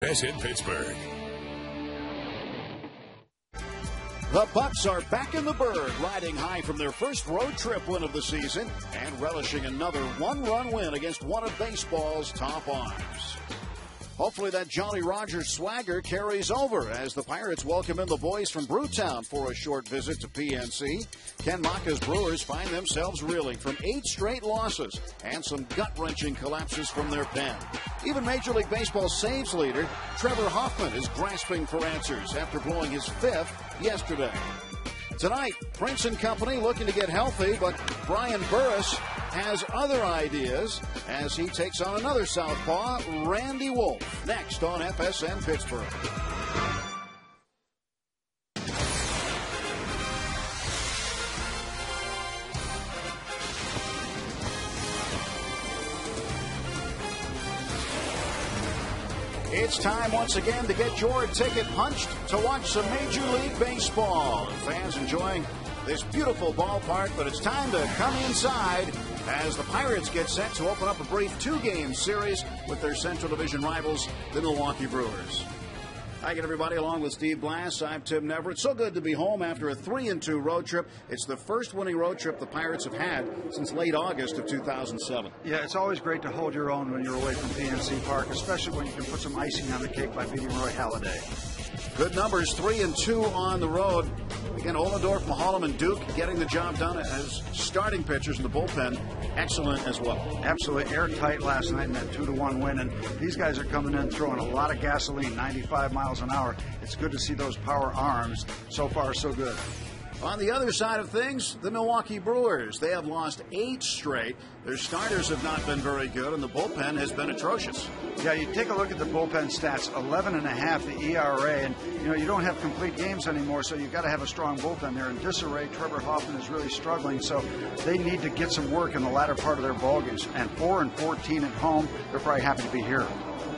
As in Pittsburgh. The Bucks are back in the Bird, riding high from their first road trip win of the season and relishing another one-run win against one of baseball's top arms. Hopefully that Jolly Roger swagger carries over as the Pirates welcome in the boys from Brewtown for a short visit to PNC. Ken Macha's Brewers find themselves reeling from 8 straight losses and some gut-wrenching collapses from their pen. Even Major League Baseball saves leader Trevor Hoffman is grasping for answers after blowing his 5th yesterday. Tonight, Prince and company looking to get healthy, but Brian Burris has other ideas as he takes on another southpaw, Randy Wolf, next on FSN Pittsburgh. It's time once again to get your ticket punched to watch some Major League Baseball. Fans enjoying this beautiful ballpark, but it's time to come inside as the Pirates get set to open up a brief 2-game series with their Central Division rivals, the Milwaukee Brewers. Hi again, everybody. Along with Steve Glass, I'm Tim Neverett. So good to be home after a 3-2 road trip. It's the first winning road trip the Pirates have had since late August of 2007. Yeah, it's always great to hold your own when you're away from PNC Park, especially when you can put some icing on the cake by beating Roy Halladay. Good numbers, 3-2 on the road. Again, Ohlendorf, Mahalem, and Duke getting the job done as starting pitchers in the bullpen. Excellent as well. Absolutely airtight last night in that 2-1 win, and these guys are coming in throwing a lot of gasoline, 95 miles an hour. It's good to see those power arms. So far, so good. On the other side of things, the Milwaukee Brewers. They have lost 8 straight. Their starters have not been very good, and the bullpen has been atrocious. Yeah, you take a look at the bullpen stats, 11.5 the ERA, and you don't have complete games anymore, so you've got to have a strong bullpen there. In disarray, Trevor Hoffman is really struggling, so they need to get some work in the latter part of their ball games. And 4-14 at home, they're probably happy to be here.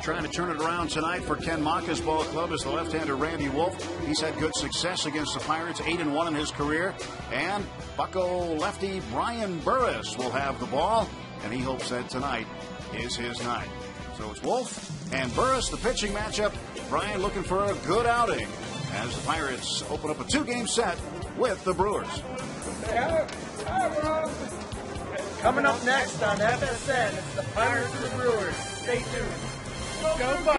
Trying to turn it around tonight for Ken Macha's ball club is the left-hander Randy Wolf. He's had good success against the Pirates, 8-1 in his career. And Bucco lefty Brian Burris will have the ball, and he hopes that tonight is his night. So it's Wolf and Burris, the pitching matchup. Brian looking for a good outing as the Pirates open up a 2-game set with the Brewers. Coming up next on FSN, it's the Pirates and the Brewers. Stay tuned. Go Bucks!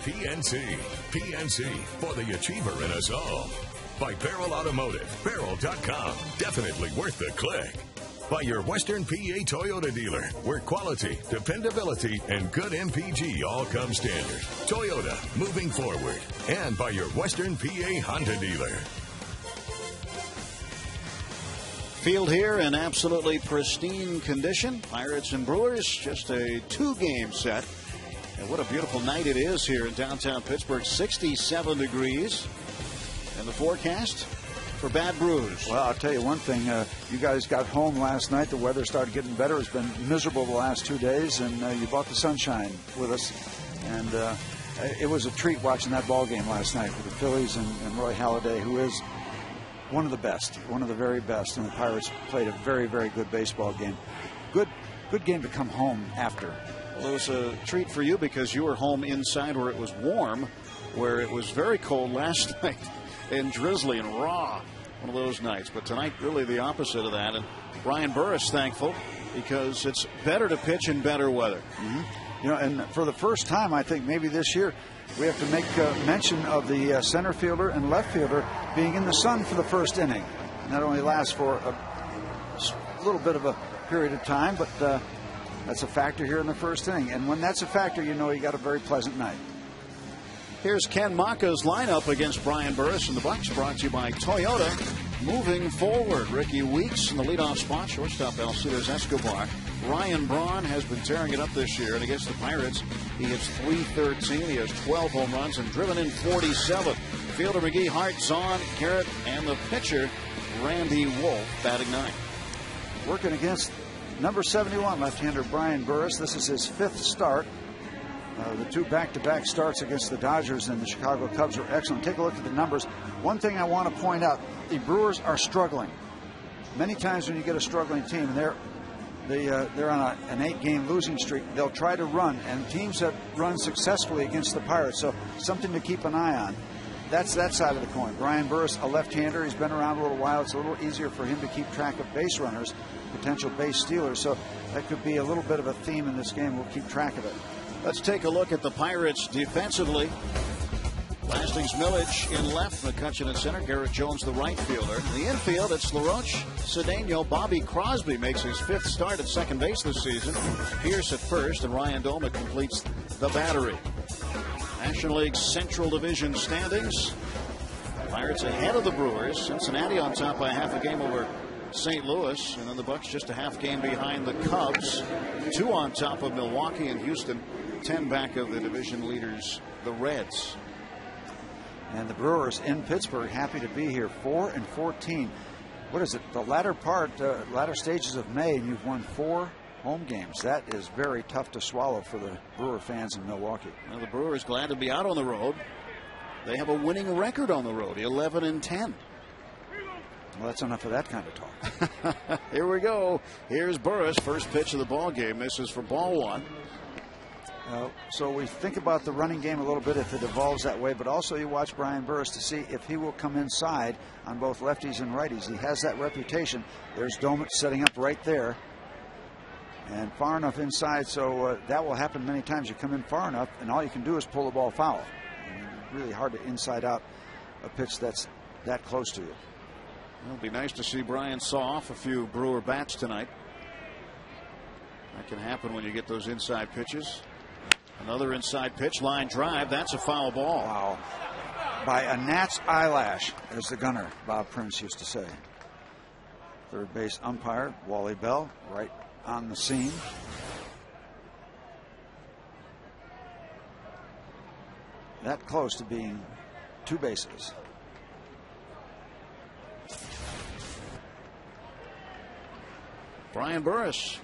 PNC for the achiever in us all. By Barrel Automotive, Barrel.com, definitely worth the click. By your Western PA Toyota dealer, where quality, dependability, and good MPG all come standard. Toyota, moving forward. And by your Western PA Honda dealer. Field here in absolutely pristine condition. Pirates and Brewers, just a 2-game set. And what a beautiful night it is here in downtown Pittsburgh. 67 degrees. And the forecast for Bad Brews. Well, I'll tell you one thing. You guys got home last night. The weather started getting better. It's been miserable the last 2 days, and you brought the sunshine with us. And it was a treat watching that ball game last night with the Phillies and Roy Halladay, who is one of the best, one of the very best. And the Pirates played a very, very good baseball game. Good game to come home after. Well, it was a treat for you because you were home inside where it was warm, where it was very cold last night and drizzly and raw. One of those nights. But tonight, really the opposite of that. And Brian Burris thankful because it's better to pitch in better weather. You know, and for the first time, I think maybe this year, we have to make mention of the center fielder and left fielder being in the sun for the first inning. And that only lasts for a little bit of a period of time, but that's a factor here in the first inning. And when that's a factor, you know you got a very pleasant night. Here's Ken Maka's lineup against Brian Burris and the Bucks, brought to you by Toyota. Moving forward, Ricky Weeks in the leadoff spot, shortstop Alcides Escobar. Ryan Braun has been tearing it up this year, and against the Pirates, he hits .313. He has 12 home runs and driven in 47. Fielder McGee, Hart, Zahn, Garrett, and the pitcher Randy Wolf batting 9. Working against number 71, left-hander Brian Burris. This is his 5th start. The 2 back-to-back starts against the Dodgers and the Chicago Cubs were excellent. Take a look at the numbers. One thing I want to point out, the Brewers are struggling. Many times when you get a struggling team, and they're on an 8-game losing streak, they'll try to run, and teams have run successfully against the Pirates, so something to keep an eye on. That's that side of the coin. Brian Burris, a left-hander, he's been around a little while. It's a little easier for him to keep track of base runners, potential base stealers, so that could be a little bit of a theme in this game. We'll keep track of it. Let's take a look at the Pirates defensively. Lastings Milledge in left, McCutchen in center, Garrett Jones the right fielder. In the infield, it's LaRoche, Cedeno, Bobby Crosby makes his 5th start at second base this season. Pierce at first, and Ryan Doumit completes the battery. National League Central Division standings. Pirates ahead of the Brewers. Cincinnati on top by half a game over St. Louis, and then the Bucks just a half game behind the Cubs. 2 on top of Milwaukee and Houston. 10 back of the division leaders, the Reds. And the Brewers in Pittsburgh happy to be here. 4-14. What is it? The latter stages of May, and you've won 4 home games. That is very tough to swallow for the Brewer fans in Milwaukee. Well, the Brewers glad to be out on the road. They have a winning record on the road, 11-10. Well, that's enough of that kind of talk. Here we go. Here's Burris. First pitch of the ball game. This is for ball 1. So we think about the running game a little bit if it evolves that way, but also you watch Brian Burris to see if he will come inside on both lefties and righties. He has that reputation. There's Doumit setting up right there and far enough inside, so that will happen many times. You come in far enough and all you can do is pull the ball foul. I mean, really hard to inside out a pitch that's that close to you. It'll be nice to see Brian saw off a few Brewer bats tonight. That can happen when you get those inside pitches. Another inside pitch, line drive. That's a foul ball. Wow. By a gnat's eyelash, as the gunner, Bob Prince, used to say. Third base umpire, Wally Bell, right on the scene. That close to being 2 bases. Brian Burris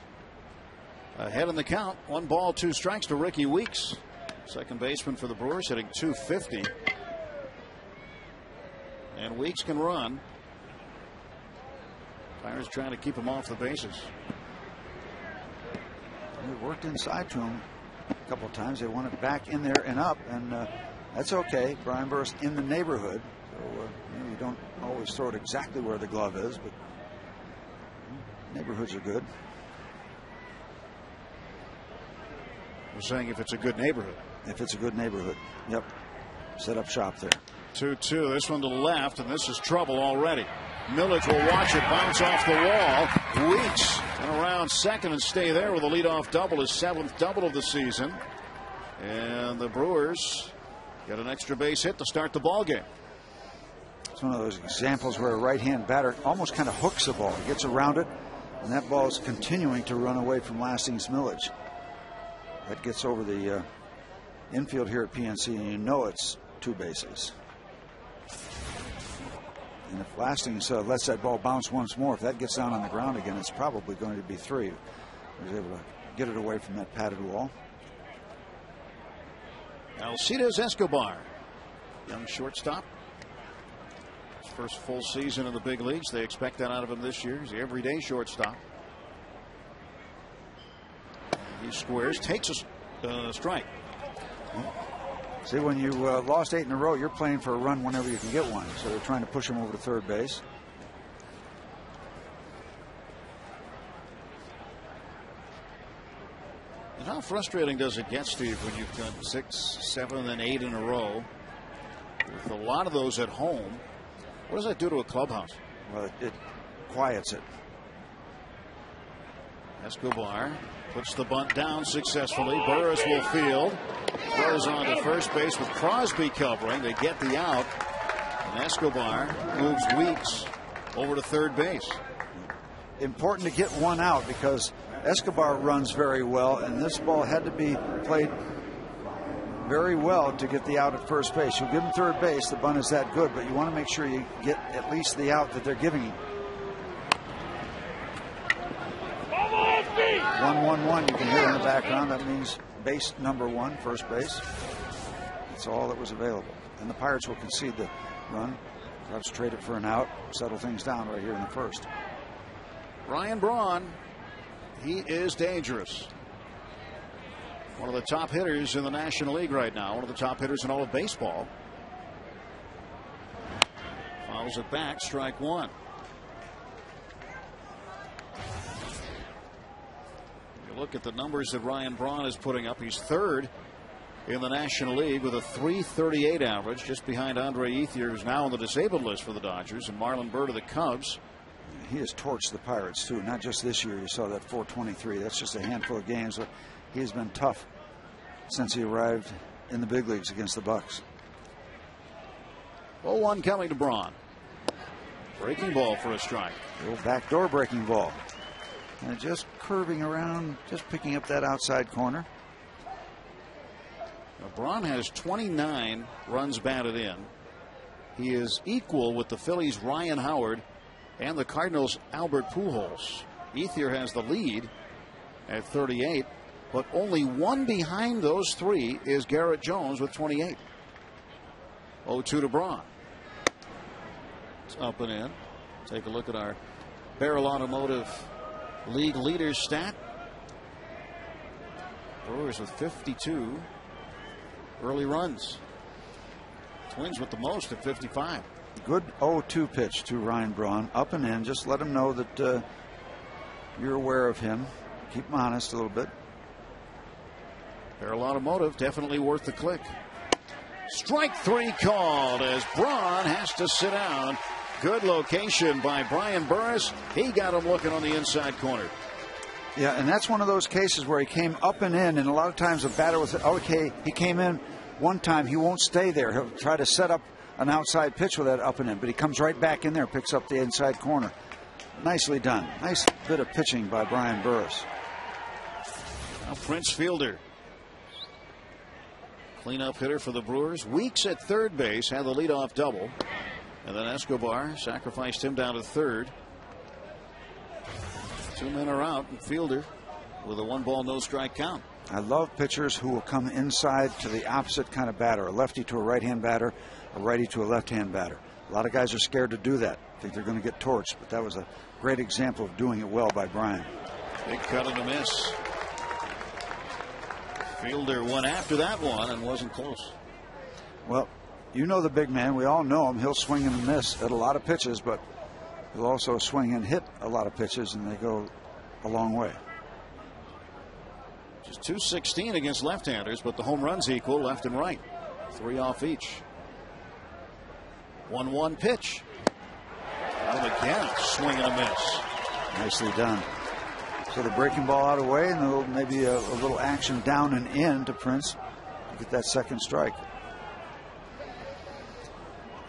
ahead in the count. 1 ball, 2 strikes to Ricky Weeks. Second baseman for the Brewers, hitting .250. And Weeks can run. Pirates trying to keep him off the bases. We worked inside to him a couple of times. They want it back in there and up, and that's okay. Brian Burris in the neighborhood. So you don't always throw it exactly where the glove is, but neighborhoods are good. We're saying if it's a good neighborhood. If it's a good neighborhood. Yep. Set up shop there. 2-2. This one to the left, and this is trouble already. Milledge will watch it bounce off the wall. Weeks and around second and stay there with a leadoff double, his 7th double of the season. And the Brewers get an extra base hit to start the ball game. It's one of those examples where a right-hand batter almost kind of hooks the ball. He gets around it, and that ball is continuing to run away from Lastings Milledge. That gets over the infield here at PNC, and you know it's 2 bases. And if Lastings lets that ball bounce once more, if that gets down on the ground again, it's probably going to be 3. He was able to get it away from that padded wall. Alcides Escobar, young shortstop. His first full season in the big leagues. They expect that out of him this year. He's the everyday shortstop. He squares, takes a strike. See, when you lost 8 in a row, you're playing for a run whenever you can get one. So they're trying to push him over to third base. And how frustrating does it get, Steve, when you've done 6, 7, and 8 in a row? With a lot of those at home, what does that do to a clubhouse? Well, it quiets it. Escobar puts the bunt down successfully. Burris will field. Throws on to first base with Crosby covering. They get the out. And Escobar moves Weeks over to third base. Important to get one out because Escobar runs very well, and this ball had to be played very well to get the out at first base. You give him third base, the bunt is that good, but you want to make sure you get at least the out that they're giving you. 1-1-1, you can hear in the background. That means base number 1, first base. That's all that was available. And the Pirates will concede the run. Perhaps trade it for an out, settle things down right here in the first. Ryan Braun, he is dangerous. One of the top hitters in the National League right now. One of the top hitters in all of baseball. Fouls it back, strike 1. You look at the numbers that Ryan Braun is putting up. He's third in the National League with a .338 average, just behind Andre Ethier, who's now on the disabled list for the Dodgers, and Marlon Byrd of the Cubs. He has torched the Pirates, too. Not just this year. You saw that .423. That's just a handful of games, but he has been tough since he arrived in the big leagues against the Bucks. 0-1 coming to Braun. Breaking ball for a strike. The old backdoor breaking ball. And just curving around, just picking up that outside corner. Now, Braun has 29 runs batted in. He is equal with the Phillies' Ryan Howard and the Cardinals' Albert Pujols. Ethier has the lead at 38, but only one behind those three is Garrett Jones with 28. 0-2 to Braun. It's up and in. Take a look at our Barrel Automotive League leaders stat. Brewers with 52 early runs. Twins with the most at 55. Good 0-2 pitch to Ryan Braun. Up and in. Just let him know that you're aware of him. Keep him honest a little bit. Barrel Automotive definitely worth the click. Strike 3 called as Braun has to sit down. Good location by Brian Burris. He got him looking on the inside corner. Yeah, and that's one of those cases where he came up and in, and a lot of times the batter was, okay, he came in one time, he won't stay there. He'll try to set up an outside pitch with that up and in, but he comes right back in there, picks up the inside corner. Nicely done. Nice bit of pitching by Brian Burris. Now Prince Fielder. Cleanup hitter for the Brewers. Weeks at third base had the leadoff double. And then Escobar sacrificed him down to third. 2 men are out, and Fielder with a 1-ball, no strike count. I love pitchers who will come inside to the opposite kind of batter, a lefty to a right-hand batter, a righty to a left-hand batter. A lot of guys are scared to do that. Think they're going to get torched, but that was a great example of doing it well by Brian. Big cut and a miss. Fielder went after that one and wasn't close. Well, you know the big man. We all know him. He'll swing and miss at a lot of pitches, but he'll also swing and hit a lot of pitches, and they go a long way. Just .216 against left-handers, but the home runs equal left and right. 3 off each. 1-1 pitch. And again, swing and a miss. Nicely done. So the breaking ball out of the way, and maybe a little action down and in to Prince to get that second strike.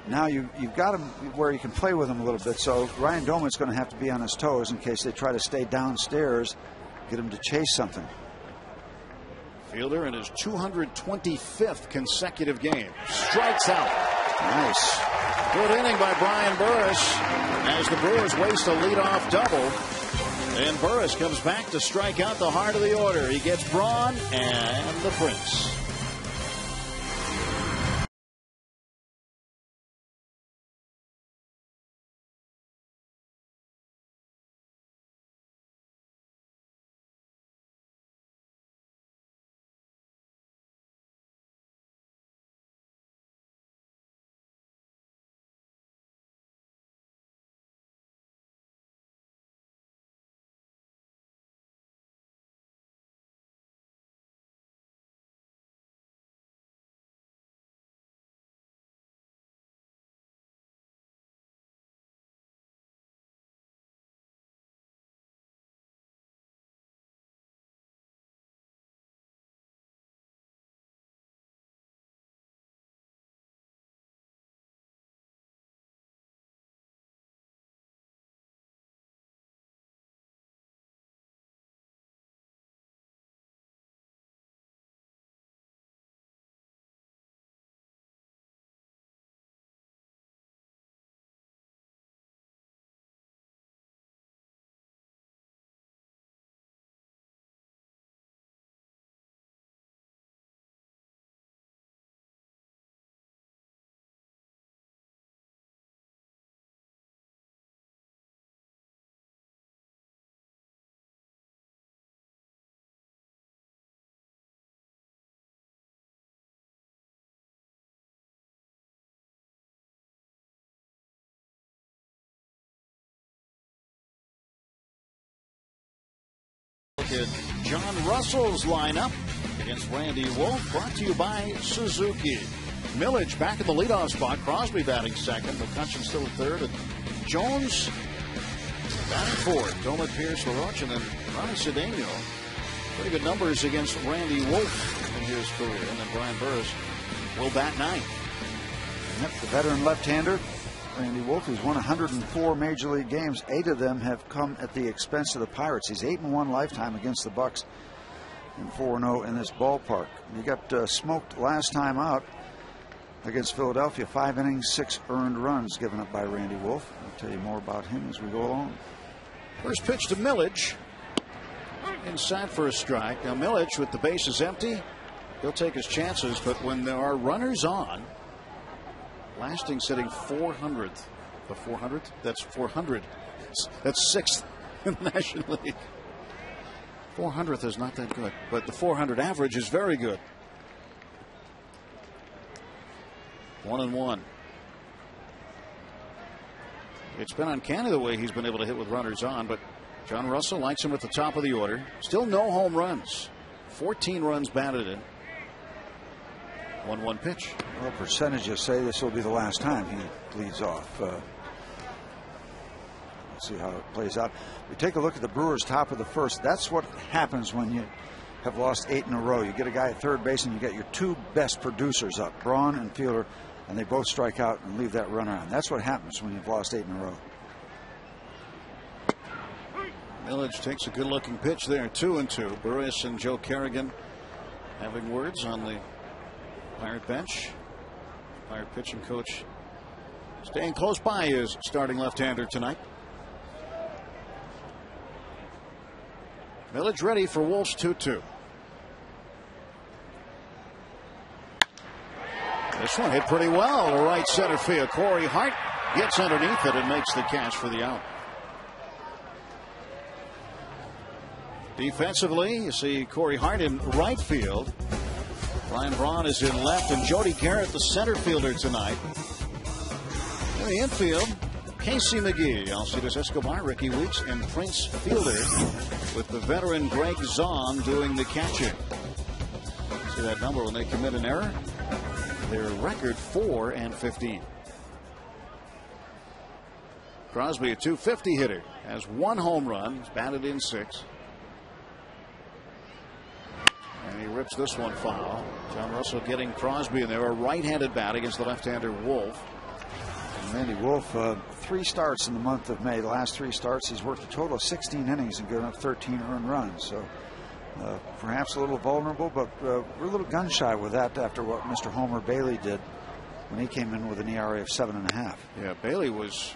Now you've got him where you can play with him a little bit. So Ryan Doman's going to have to be on his toes in case they try to stay downstairs, get him to chase something. Fielder in his 225th consecutive game. Strikes out. Nice. Good inning by Brian Burris as the Brewers waste a leadoff double. And Burris comes back to strike out the heart of the order. He gets Braun and the Prince. Look at John Russell's lineup against Randy Wolf, brought to you by Suzuki. Millage back in the leadoff spot. Crosby batting second. McCutcheon still at third. And Jones batting fourth. Dolan, Pierce, LaRoche, and then Ronnie Cedeno. Pretty good numbers against Randy Wolf in his career. And then Brian Burris will bat ninth. Yep, the veteran left-hander, Randy Wolf, he's won 104 Major League games. 8 of them have come at the expense of the Pirates. He's 8-1 lifetime against the Bucks and 4-0 in this ballpark. He got smoked last time out against Philadelphia. 5 innings, 6 earned runs given up by Randy Wolf. I'll tell you more about him as we go along. First pitch to Millage. Inside for a strike. Now Millage, with the bases empty, he'll take his chances, but when there are runners on, Lasting sitting 400th. The 400th? That's 400. That's 6th in the National League. 400th is not that good, but the 400 average is very good. 1-1. It's been uncanny the way he's been able to hit with runners on, but John Russell likes him at the top of the order. Still no home runs. 14 runs batted in. 1-1 pitch. Well, percentages say this will be the last time he leads off. Let's see how it plays out. We take a look at the Brewers' top of the first. That's what happens when you have lost 8 in a row. You get a guy at third base and you get your 2 best producers up, Braun and Fielder, and they both strike out and leave that runner on. That's what happens when you've lost 8 in a row. Millage takes a good-looking pitch there. 2-2. Burris and Joe Kerrigan having words on the Pirate bench. Pirate pitching coach staying close by his starting left-hander tonight. Millage ready for Wolf's 2-2. This one hit pretty well to right center field. Corey Hart gets underneath it and makes the catch for the out. Defensively, you see Corey Hart in right field. Ryan Braun is in left, and Jody Garrett, the center fielder tonight. In the infield, Casey McGee, Alcides Escobar, Ricky Weeks, and Prince Fielder, with the veteran Greg Zahn doing the catching. See that number when they commit an error? Their record 4-15. Crosby, a .250 hitter, has 1 home run. He's batted in 6. And he rips this one foul. John Russell getting Crosby in there. A right-handed bat against the left-hander Wolf. And Randy Wolf, 3 starts in the month of May. The last 3 starts, he's worked a total of 16 innings and given up 13 earned runs. So perhaps a little vulnerable, but we're a little gun-shy with that after what Mr. Homer Bailey did when he came in with an ERA of 7.5. Yeah, Bailey was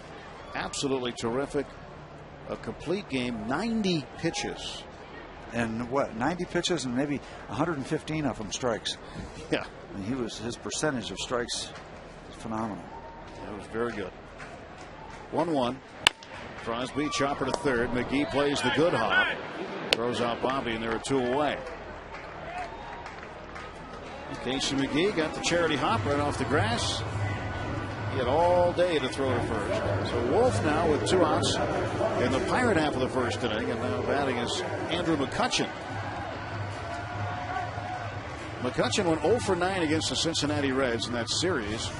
absolutely terrific. A complete game, 90 pitches. And what, 90 pitches and maybe 115 of them strikes. Yeah. And his percentage of strikes is phenomenal. That was very good. 1-1. Crosby, chopper to third. McGee plays the good hop. Throws out Bobby, and there are 2 away. Casey McGee got the charity hop right off the grass. He had all day to throw to first. So Wolf now with 2 outs in the Pirate half of the first inning, and now batting is Andrew McCutchen. McCutchen went 0 for 9 against the Cincinnati Reds in that series,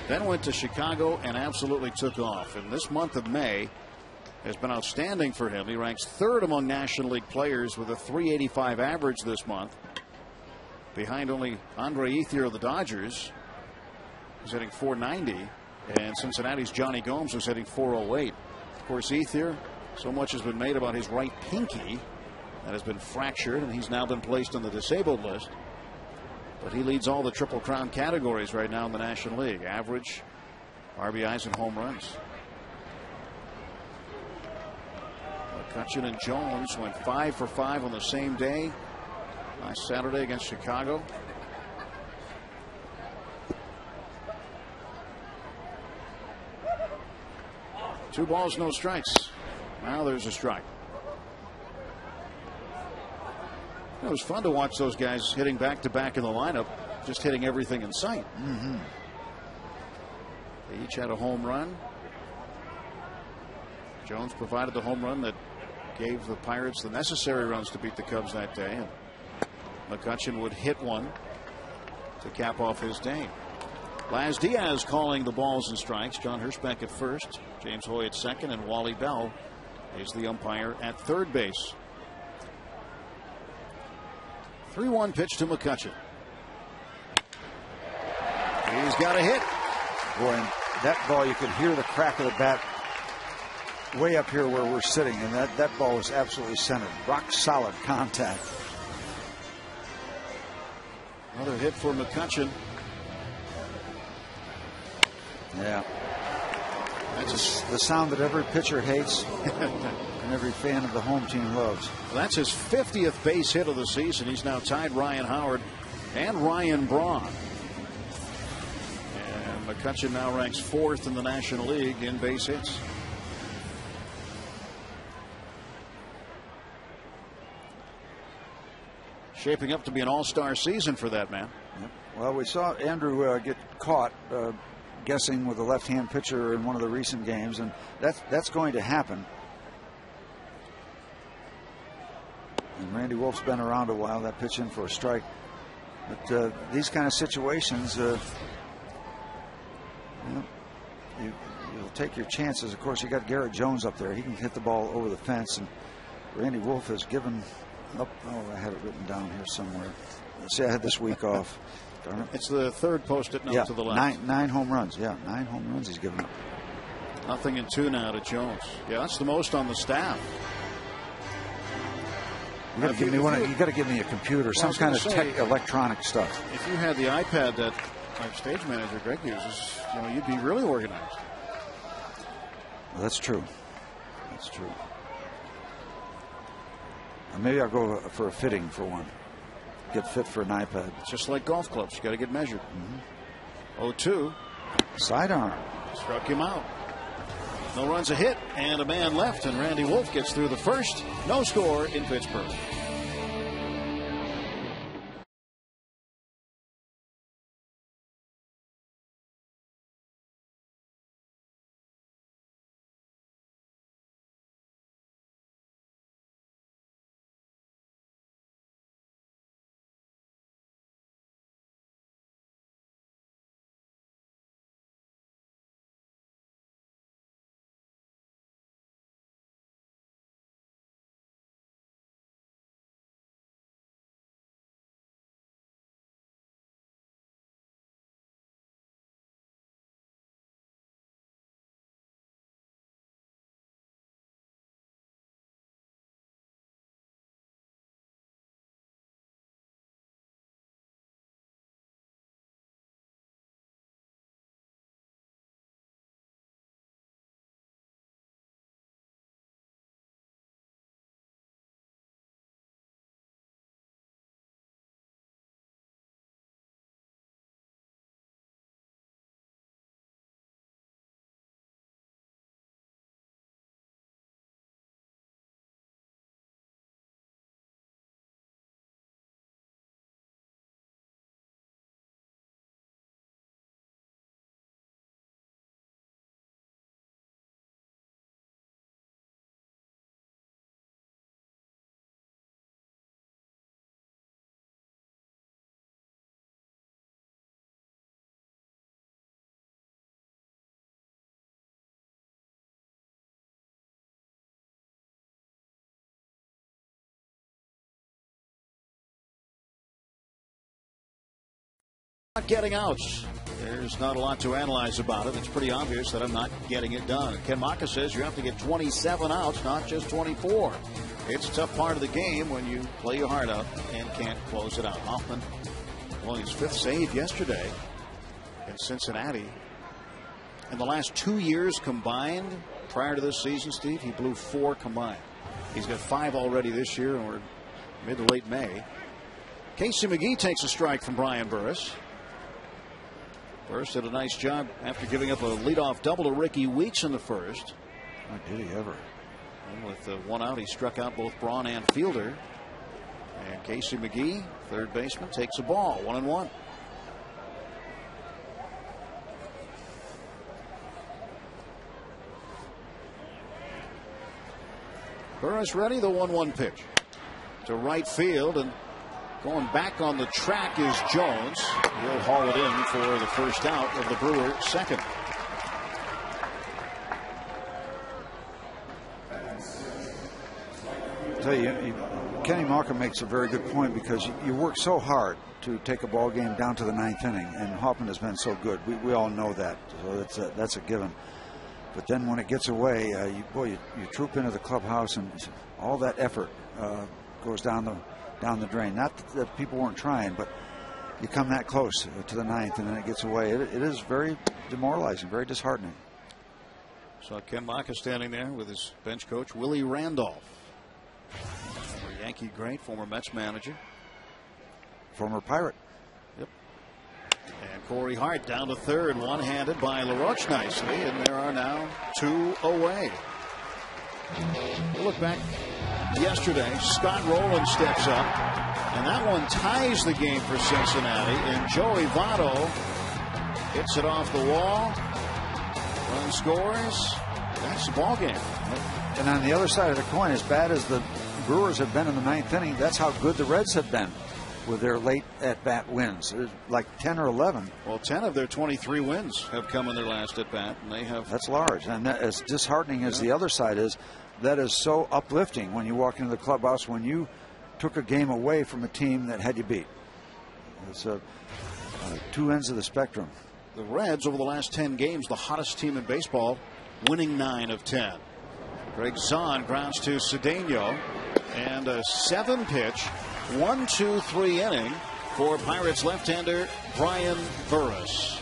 then went to Chicago and absolutely took off. And this month of May has been outstanding for him. He ranks 3rd among National League players with a .385 average this month, behind only Andre Ethier of the Dodgers, who's hitting .490, and Cincinnati's Johnny Gomes, who's hitting .408. Of course, Ethier, so much has been made about his right pinky that has been fractured, and he's now been placed on the disabled list. But he leads all the Triple Crown categories right now in the National League: average, RBIs, and home runs. McCutchen and Jones went 5 for 5 on the same day last Saturday against Chicago. Two balls, no strikes. Now there's a strike. It was fun to watch those guys hitting back to back in the lineup, just hitting everything in sight. They each had a home run. Jones provided the home run that gave the Pirates the necessary runs to beat the Cubs that day. And McCutchen would hit one to cap off his day. Laz Diaz calling the balls and strikes. John Hirschbeck at first, James Hoy at second, and Wally Bell is the umpire at third base. 3-1 pitch to McCutchen. He's got a hit. Boy, and that ball, you could hear the crack of the bat way up here where we're sitting, and that ball was absolutely centered. Rock solid contact. Another hit for McCutchen. Yeah. That's the sound that every pitcher hates and every fan of the home team loves. That's his 50th base hit of the season. He's now tied Ryan Howard and Ryan Braun. And McCutchen now ranks 4th in the National League in base hits. Shaping up to be an all-star season for that man. Yep. Well, we saw Andrew get caught guessing with a left-hand pitcher in one of the recent games, and that's going to happen. And Randy Wolf's been around a while. That pitch in for a strike. But these kind of situations, you'll take your chances. Of course, you got Garrett Jones up there. He can hit the ball over the fence, and Randy Wolf has given up. Oh, I had it written down here somewhere. Let's see, I had this week off. Darn it. It's the third post-it note to the left. Nine home runs. Yeah, 9 home runs he's given up. 0-2 now to Jones. Yeah, that's the most on the staff. You got to give me one. You got to give me a computer, some kind of electronic stuff. If you had the iPad that our stage manager Greg uses, you'd be really organized. Well, that's true. That's true. Or maybe I'll go for a fitting for one. Get fit for an iPad. It's just like golf clubs. You got to get measured. 0-2. Sidearm. Struck him out. No runs, a hit, and a man left, and Randy Wolf gets through the first. No score in Pittsburgh. Not getting outs. There's not a lot to analyze about it. It's pretty obvious that I'm not getting it done. Ken Maka says you have to get 27 outs, not just 24. It's a tough part of the game when you play your heart out and can't close it out. Hoffman, well, his 5th save yesterday in Cincinnati. In the last 2 years combined, prior to this season, Steve, he blew 4 combined. He's got 5 already this year, and we're mid to late May. Casey McGee takes a strike from Brian Burris. Burris did a nice job after giving up a leadoff double to Ricky Weeks in the first. Oh, did he ever? And with 1 out, he struck out both Braun and Fielder. And Casey McGee, third baseman, takes a ball, 1-1. Burris ready, the 1-1 pitch to right field, and going back on the track is Jones. He'll haul it in for the first out of the Brewers' second. I tell you, Kenny Maka makes a very good point, because you work so hard to take a ball game down to the 9th inning, and Hoffman has been so good. We all know that, so that's a given. But then when it gets away, you troop into the clubhouse, and all that effort goes down the drain. Not that people weren't trying, but you come that close to the 9th, and then it gets away. It is very demoralizing, very disheartening. Saw Ken Maka standing there with his bench coach, Willie Randolph. Former Yankee great, former Mets manager. Former Pirate. Yep. And Corey Hart down to third, one-handed by LaRoche nicely, and there are now 2 away. We'll look back yesterday. Scott Rowland steps up, and that one ties the game for Cincinnati. And Joey Votto hits it off the wall. Run scores. That's the ball game. And on the other side of the coin, as bad as the Brewers have been in the 9th inning, that's how good the Reds have been with their late at-bat wins. Like 10 or 11. Well, 10 of their 23 wins have come in their last at-bat, and they have. That's large. And that, as disheartening as the other side is, that is so uplifting when you walk into the clubhouse when you took a game away from a team that had you beat. It's 2 ends of the spectrum. The Reds, over the last 10 games, the hottest team in baseball, winning 9 of 10. Greg Zahn grounds to Cedeno, and a 7-pitch, 1-2-3 inning for Pirates left-hander Brian Burris.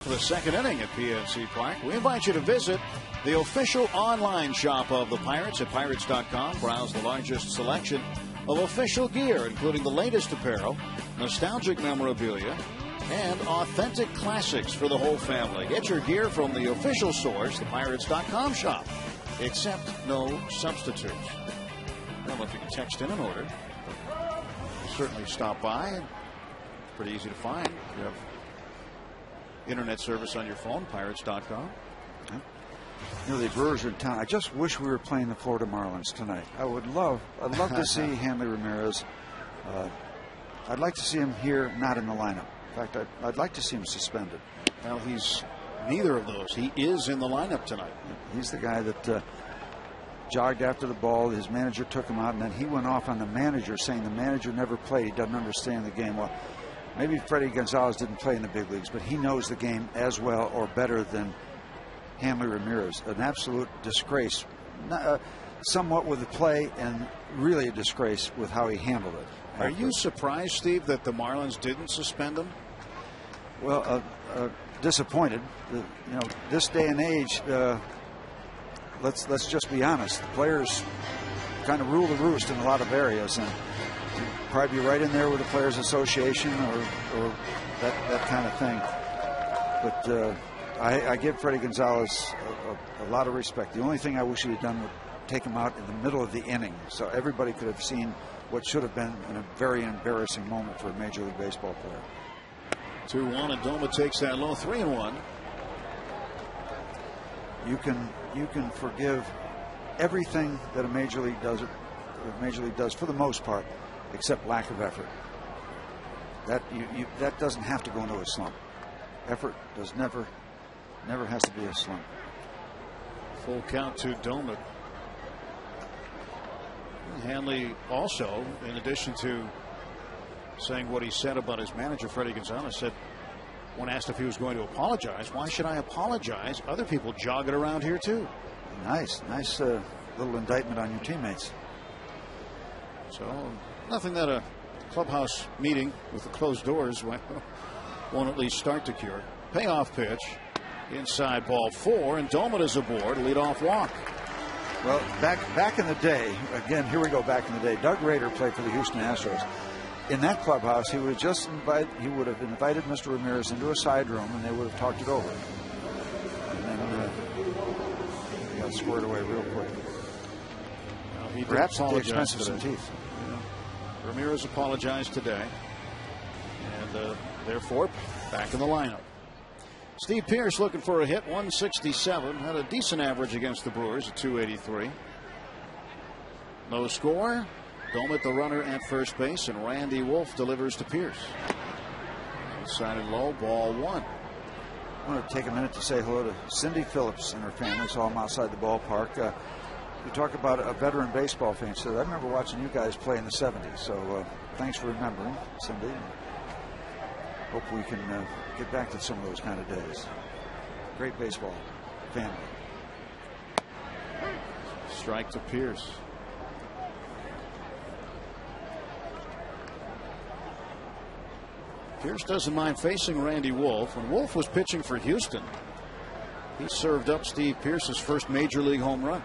For the second inning at PNC Park, we invite you to visit the official online shop of the Pirates at Pirates.com. Browse the largest selection of official gear, including the latest apparel, nostalgic memorabilia, and authentic classics for the whole family. Get your gear from the official source, the Pirates.com shop. except no substitutes. I don't know if you can text in an order. Certainly stop by. Pretty easy to find. You have internet service on your phone, pirates.com. Yeah. You know, the Brewers are in town. I just wish we were playing the Florida Marlins tonight. I'd love to see Hanley Ramirez. I'd like to see him here, not in the lineup. In fact, I'd like to see him suspended. Well, he's neither of those. He is in the lineup tonight. He's the guy that jogged after the ball. His manager took him out, and then he went off on the manager, saying the manager never played. He doesn't understand the game. Well, maybe Freddie Gonzalez didn't play in the big leagues, but he knows the game as well or better than Hanley Ramirez. An absolute disgrace, somewhat with the play, and really a disgrace with how he handled it. Are you surprised, Steve, that the Marlins didn't suspend him? Well, disappointed. You know, this day and age, let's just be honest. The players kind of rule the roost in a lot of areas, and you'd probably be right in there with the Players Association or that kind of thing. But I give Freddie Gonzalez a lot of respect. The only thing I wish he had done was take him out in the middle of the inning, so everybody could have seen what should have been a very embarrassing moment for a Major League Baseball player. 2-1, and Doma takes that low. 3-1. You can forgive everything that a Major League does for the most part, except lack of effort. That doesn't have to go into a slump. Effort does never has to be a slump. Full count to Doma. Hanley also, in addition to saying what he said about his manager, Freddie Gonzalez, said when asked if he was going to apologize, why should I apologize? Other people jog it around here too. Nice little indictment on your teammates. So nothing that a clubhouse meeting with the closed doors won't at least start to cure. Payoff pitch, inside, ball 4, and Doma is aboard, leadoff walk. Well, back in the day, again, here we go back in the day, Doug Rader played for the Houston Astros. In that clubhouse, he would have invited Mr. Ramirez into a side room, and they would have talked it over. And then he got squared away real quick. He perhaps at the expense of some teeth. Yeah. Ramirez apologized today, and therefore back in the lineup. Steve Pearce looking for a hit, 167. Had a decent average against the Brewers at 283. No score. Doma the runner at first base, and Randy Wolf delivers to Pearce. Inside and low, ball 1. I want to take a minute to say hello to Cindy Phillips and her family. Saw them outside the ballpark. You talk about a veteran baseball fan. She said, I remember watching you guys play in the 70s. So thanks for remembering, Cindy. Hope we can get back to some of those kind of days. Great baseball family. Strike to Pearce. Pearce doesn't mind facing Randy Wolf. When Wolf was pitching for Houston, he served up Steve Pearce's first Major League home run.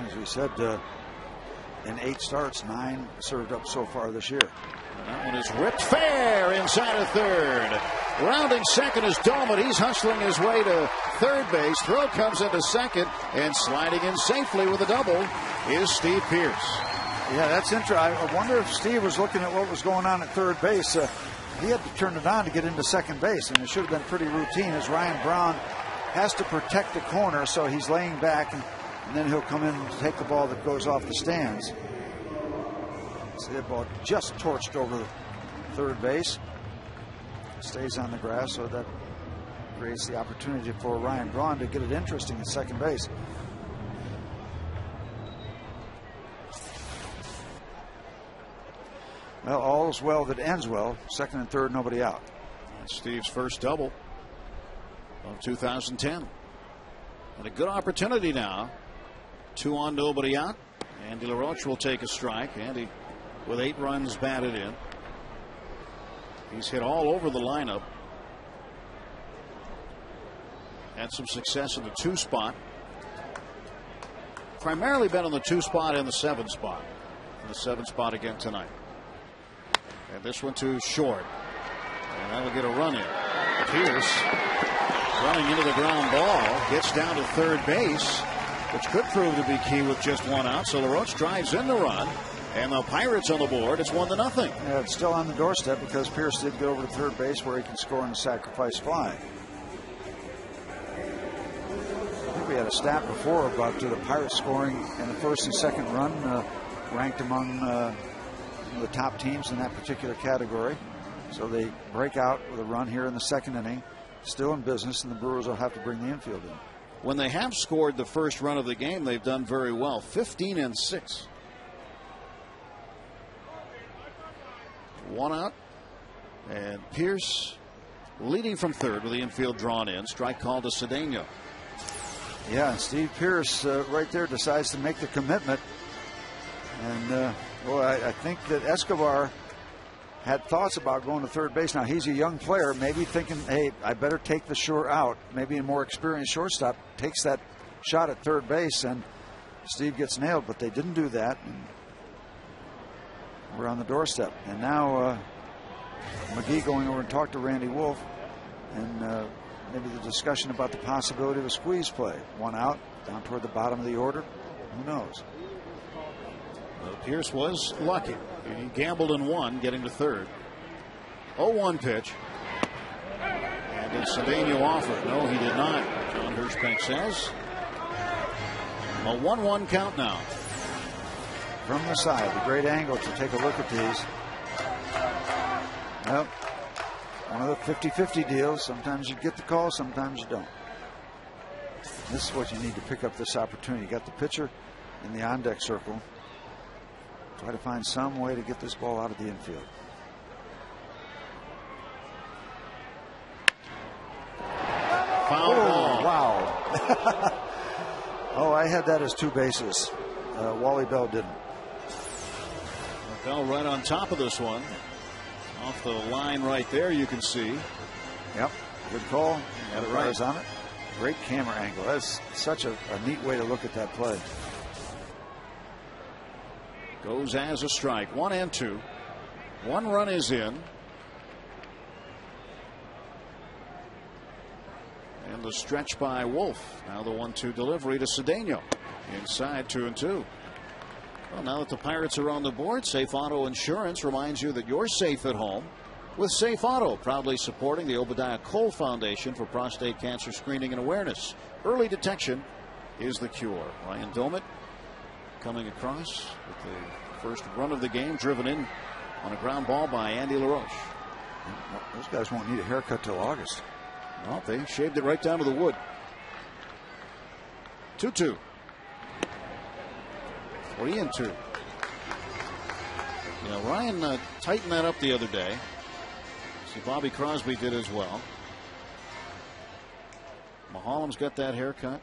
As we said, in 8 starts, 9 served up so far this year. And that one is ripped fair inside of third. Rounding second is Doma. He's hustling his way to third base. Throw comes into second, and sliding in safely with a double is Steve Pearce. Yeah, that's interesting. I wonder if Steve was looking at what was going on at third base. He had to turn it on to get into second base, and it should have been pretty routine as Ryan Braun has to protect the corner, so he's laying back, and then he'll come in and take the ball that goes off the stands. See that ball just torched over the third base. Stays on the grass, so that creates the opportunity for Ryan Braun to get it interesting at second base. Well, all's well that ends well. Second and third, nobody out. That's Steve's first double of 2010. And a good opportunity now. 2 on, nobody out. Andy LaRoche will take a strike. Andy with 8 runs batted in. He's hit all over the lineup. Had some success in the 2 spot. Primarily been on the 2 spot and the 7 spot. And the 7 spot again tonight. And this one too short. And that'll get a run in. Pierce Running into the ground ball, gets down to third base, which could prove to be key with just one out. So LaRoche drives in the run, and the Pirates on the board. It's 1-0. Yeah, it's still on the doorstep because Pierce did get over to third base where he can score on a sacrifice fly. I think we had a stat before about the Pirates scoring in the first and second run, ranked among the top teams in that particular category. So they break out with a run here in the second inning, still in business, and the Brewers will have to bring the infield in. When they have scored the first run of the game, they've done very well. 15-6. 1 out. And Pierce leading from third with the infield drawn in. Strike called to Cedeno. Yeah, and Steve Pierce right there decides to make the commitment. And, I think that Escobar had thoughts about going to third base. Now, he's a young player, maybe thinking, hey, I better take the short out. Maybe a more experienced shortstop takes that shot at third base, and Steve gets nailed, but they didn't do that. And we're on the doorstep. And now McGee going over and talk to Randy Wolf, and maybe the discussion about the possibility of a squeeze play. 1 out, down toward the bottom of the order. Who knows? Well, Pierce was lucky. He gambled and won, getting to third. 0-1 pitch. And did Cedeno offer? No, he did not, John Hirschbeck says. A 1-1 count now. From the side, a great angle to take a look at these. Well, one of the 50-50 deals. Sometimes you get the call, sometimes you don't. This is what you need to pick up this opportunity. You got the pitcher in the on-deck circle. Try to find some way to get this ball out of the infield. Foul ball. Wow. Oh, I had that as 2 bases. Wally Bell didn't. Bell right on top of this one. Off the line right there, you can see. Yep, good call. Got it right on it. Great camera angle. That's such a neat way to look at that play. Goes as a strike. 1-2. 1 run is in. And the stretch by Wolf. Now the 1-2 delivery to Cedeno. Inside 2-2. Well, now that the Pirates are on the board, Safe Auto Insurance reminds you that you're safe at home with Safe Auto, proudly supporting the Obadiah Cole Foundation for prostate cancer screening and awareness. Early detection is the cure. Ryan Doumit coming across with the first run of the game, driven in on a ground ball by Andy LaRoche. Those guys won't need a haircut till August. Well, they shaved it right down to the wood. 2-2. 3-2. You know, Ryan tightened that up the other day. See, Bobby Crosby did as well. Maholm's got that haircut.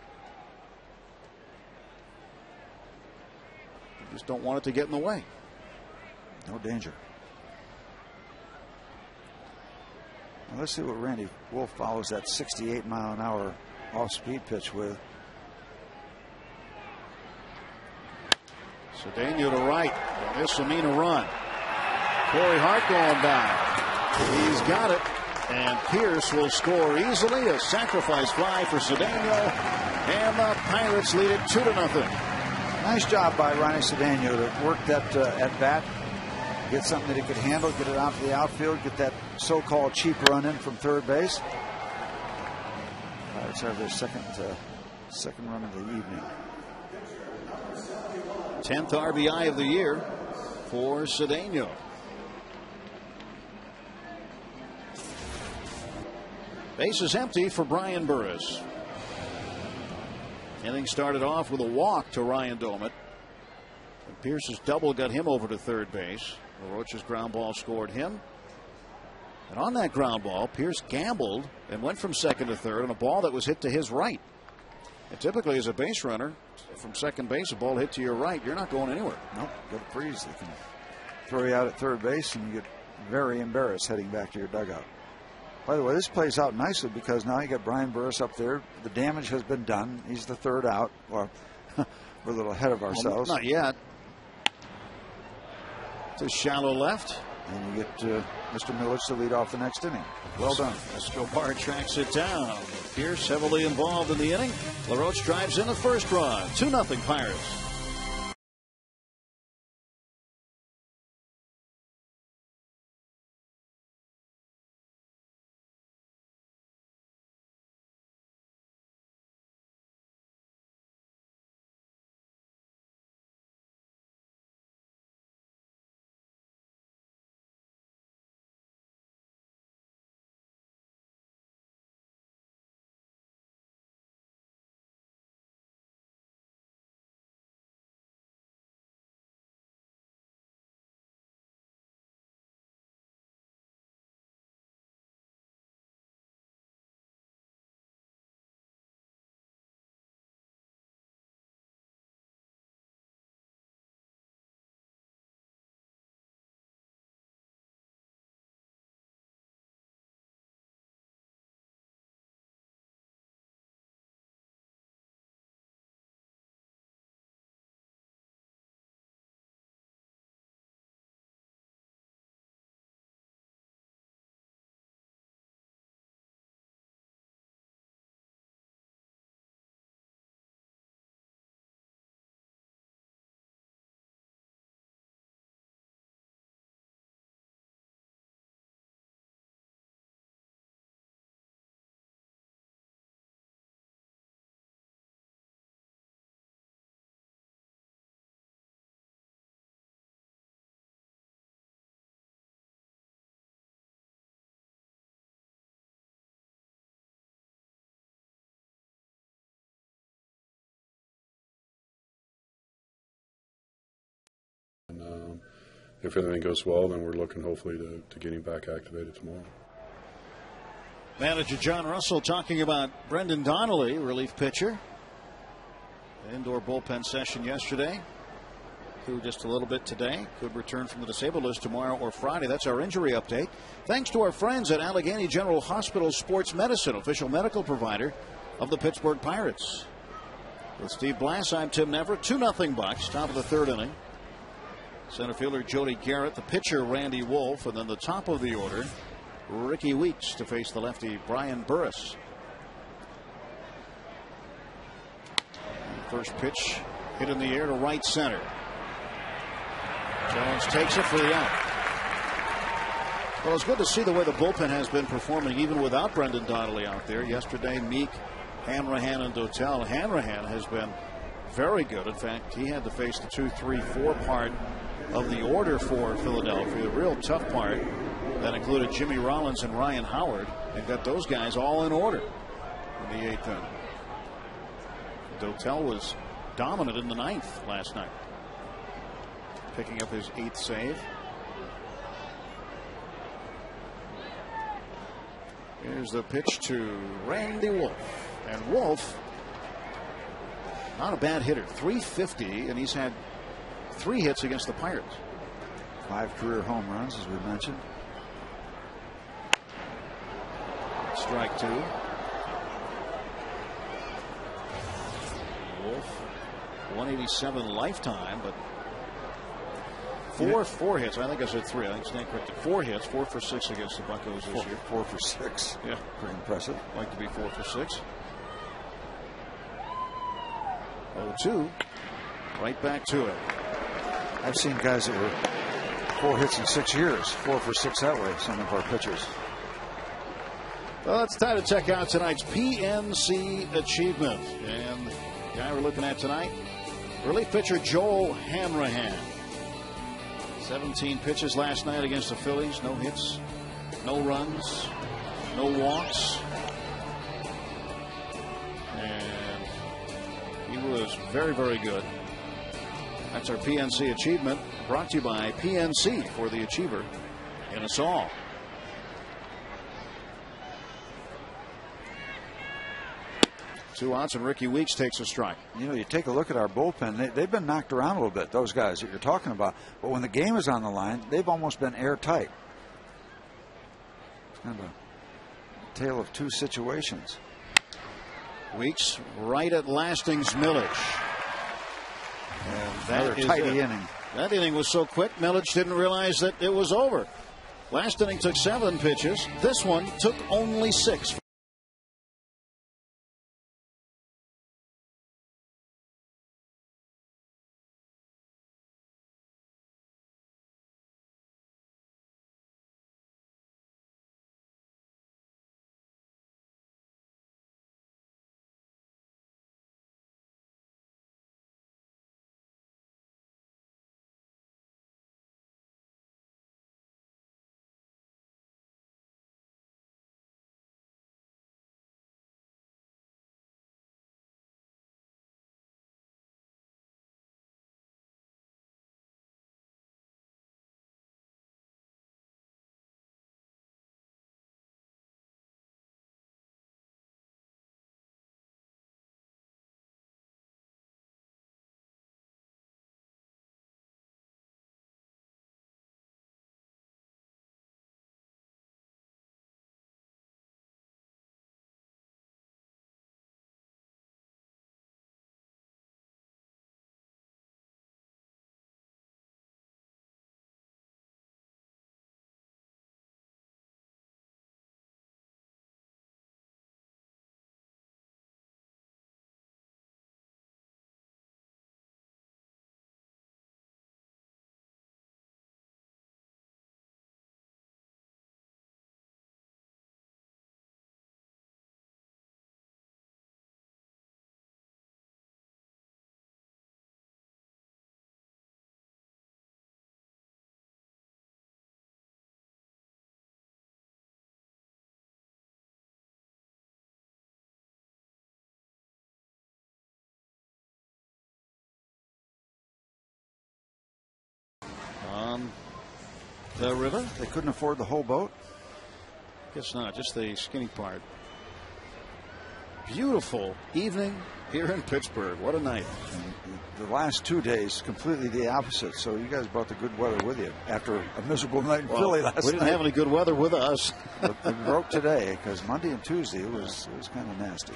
You just don't want it to get in the way. No danger. Now let's see what Randy Wolf follows that 68-mile-an-hour off-speed pitch with. Cedeno to right. This will mean a run. Corey Hart going down. He's got it. And Pierce will score easily. A sacrifice fly for Cedeno. And the Pirates lead it 2-0. Nice job by Ronnie Cedeno to work that at bat. Get something that he could handle. Get it out to the outfield. Get that so-called cheap run in from third base. Pirates have their second run of the evening. 10th RBI of the year for Cedeno. Base is empty for Brian Burris. Inning started off with a walk to Ryan Doumit. And Pierce's double got him over to third base. LaRoche's ground ball scored him. And on that ground ball, Pierce gambled and went from second to third on a ball that was hit to his right. And typically, as a base runner, from second base, a ball hit to your right, you're not going anywhere. Nope, good freeze. They can throw you out at third base, and you get very embarrassed heading back to your dugout. By the way, this plays out nicely because now you got Brian Burris up there. The damage has been done. He's the third out. Well, we're a little ahead of ourselves. Well, not yet. To shallow left. And you get Mr. Millich to lead off the next inning. Well done. Escobar tracks it down. Pierce heavily involved in the inning. LaRoche drives in the first run. 2-0 Pirates. If everything goes well, then we're looking hopefully to get him back activated tomorrow. Manager John Russell talking about Brendan Donnelly, relief pitcher. Indoor bullpen session yesterday. Who just a little bit today. Could return from the disabled list tomorrow or Friday. That's our injury update. Thanks to our friends at Allegheny General Hospital Sports Medicine, official medical provider of the Pittsburgh Pirates. With Steve Blass, I'm Tim Neverett. 2-0 Bucks, top of the third inning. Center fielder Jody Garrett, the pitcher Randy Wolf, and then the top of the order, Ricky Weeks to face the lefty Brian Burris. First pitch hit in the air to right center. Jones takes it for the out. Well, it's good to see the way the bullpen has been performing even without Brendan Donnelly out there. Yesterday, Meek, Hanrahan, and Dotel. Hanrahan has been very good. In fact, he had to face the 2, 3, 4 part of the order for Philadelphia. The real tough part that included Jimmy Rollins and Ryan Howard, and got those guys all in order in the 8th inning. Dotel was dominant in the 9th last night, picking up his 8th save. Here's the pitch to Randy Wolf, and Wolf, not a bad hitter, 350, and he's had 3 hits against the Pirates. 5 career home runs, as we mentioned. Strike 2. Wolf, 187 lifetime, but four hits. I think I said 3. I think Stan corrected. 4 hits, 4 for 6 against the Buccos this year. 4 for 6. Yeah, pretty impressive. Like to be 4 for 6. 0-2. Right back to it. I've seen guys that were 4 hits in 6 years, 4 for 6 that way, some of our pitchers. Well, it's time to check out tonight's PNC achievement. And the guy we're looking at tonight, relief pitcher Joel Hanrahan. 17 pitches last night against the Phillies. No hits, no runs, no walks. And he was very, very good. That's our PNC achievement, brought to you by PNC, for the achiever in us all. Two outs, and Ricky Weeks takes a strike. You know, you take a look at our bullpen, they've been knocked around a little bit, those guys that you're talking about. But when the game is on the line, they've almost been airtight. It's kind of a tale of 2 situations. Weeks right at Lasting's Millich. And that another is tidy inning. That inning was so quick, Milledge didn't realize that it was over. Last inning took 7 pitches. This one took only 6. The river? They couldn't afford the whole boat? Guess not, just the skinny part. Beautiful evening here in Pittsburgh. What a night. And the last 2 days, completely the opposite. So you guys brought the good weather with you after a miserable night in Philly last night. We didn't have any good weather with us. But it broke today because Monday and Tuesday it was kind of nasty.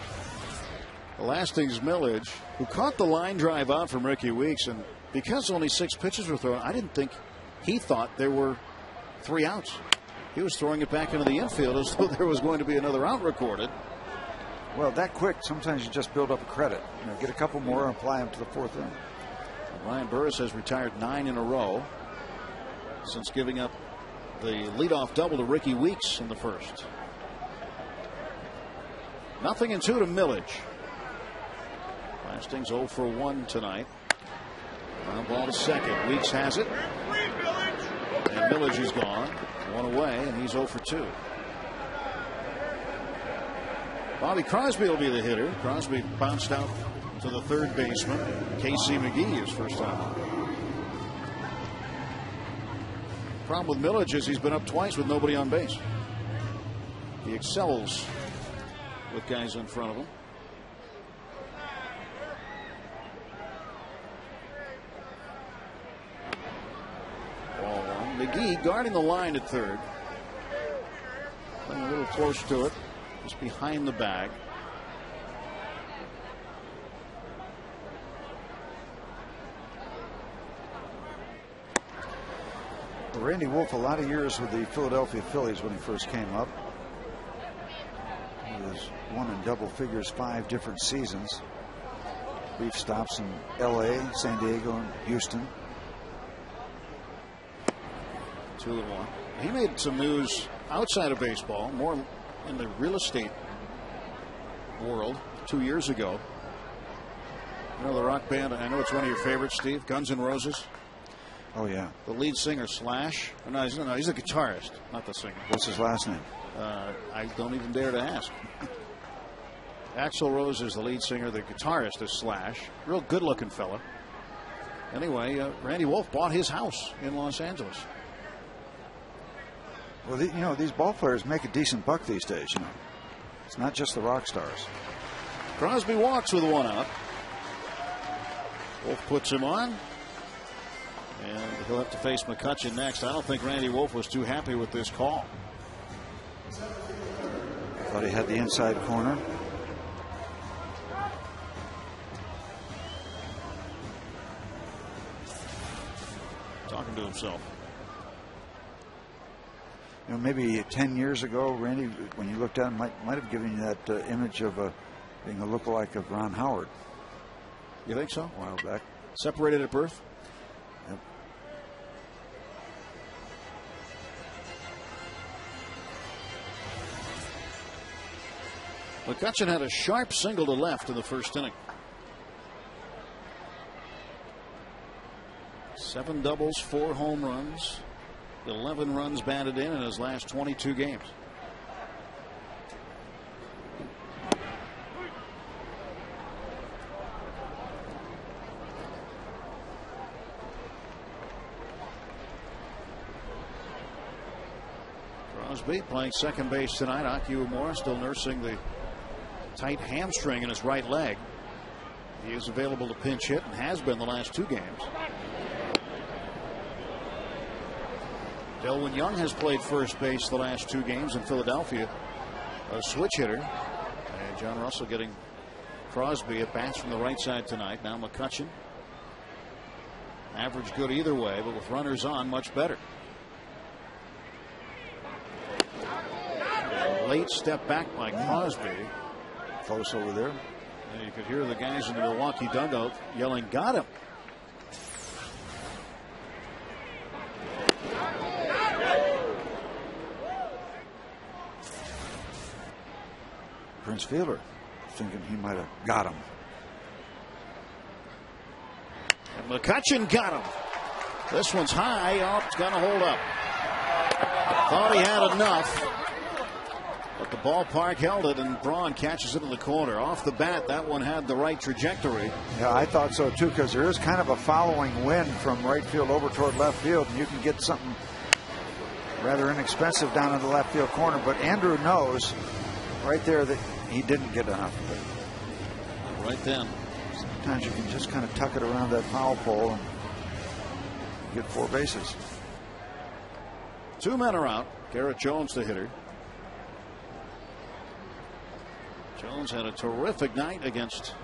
Lastings Milledge, who caught the line drive out from Ricky Weeks, and because only 6 pitches were thrown, I didn't think he thought there were 3 outs. He was throwing it back into the infield as though there was going to be another out recorded. Well, that quick, sometimes you just build up a credit. Get a couple more and apply them to the 4th inning. Ryan Burris has retired 9 in a row since giving up the leadoff double to Ricky Weeks in the first. 0-2 to Milledge. Lastings 0 for 1 tonight. Ground ball to second. Weeks has it. And Milledge is gone. 1 away, and he's 0 for 2. Bobby Crosby will be the hitter. Crosby bounced out to the third baseman. Casey McGee is first out. Problem with Milledge is he's been up twice with nobody on base. He excels with guys in front of him. Ball 1. McGee guarding the line at third. Playing a little close to it. Just behind the bag. Randy Wolf, a lot of years with the Philadelphia Phillies when he first came up. He was won in double figures 5 different seasons. Brief stops in L.A., San Diego, and Houston. 2-1. He made some news outside of baseball, more in the real estate world 2 years ago. You know the rock band, I know it's one of your favorites, Steve, Guns N' Roses. Oh, yeah. The lead singer, Slash. No, he's a guitarist, not the singer. What's his last name? I don't even dare to ask. Axl Rose is the lead singer. The guitarist is Slash. Real good-looking fella. Anyway, Randy Wolf bought his house in Los Angeles. Well, these ball players make a decent buck these days, It's not just the rock stars. Crosby walks with 1 out. Wolf puts him on. And he'll have to face McCutchen next. I don't think Randy Wolf was too happy with this call. Thought he had the inside corner. himself. You know, maybe 10 years ago, Randy, when you looked at him, might have given you that image of being a lookalike of Ron Howard. You think so? A while back. Separated at birth? Yep. McCutchen had a sharp single to left in the first inning. 7 doubles, 4 home runs, 11 runs batted in his last 22 games. Crosby playing second base tonight. Akiyamura still nursing the tight hamstring in his right leg. He is available to pinch hit and has been the last 2 games. Delwyn Young has played first base the last 2 games in Philadelphia. A switch hitter. And John Russell getting Crosby at bats from the right side tonight. Now McCutchen. Average good either way, but with runners on, much better. Late step back by Crosby. Close over there. And you could hear the guys in the Milwaukee dugout yelling, "Got him." Prince Fielder thinking he might have got him. And McCutchen got him. This one's high. Oh, it's going to hold up. Thought he had enough. But the ballpark held it, and Braun catches it in the corner. Off the bat, that one had the right trajectory. Yeah, I thought so too, because there is kind of a following wind from right field over toward left field, and you can get something rather inexpensive down in the left field corner. But Andrew knows right there that he didn't get enough of it. Right then. Sometimes you can just kind of tuck it around that foul pole and get 4 bases. 2 men are out. Garrett Jones, the hitter. Jones had a terrific night against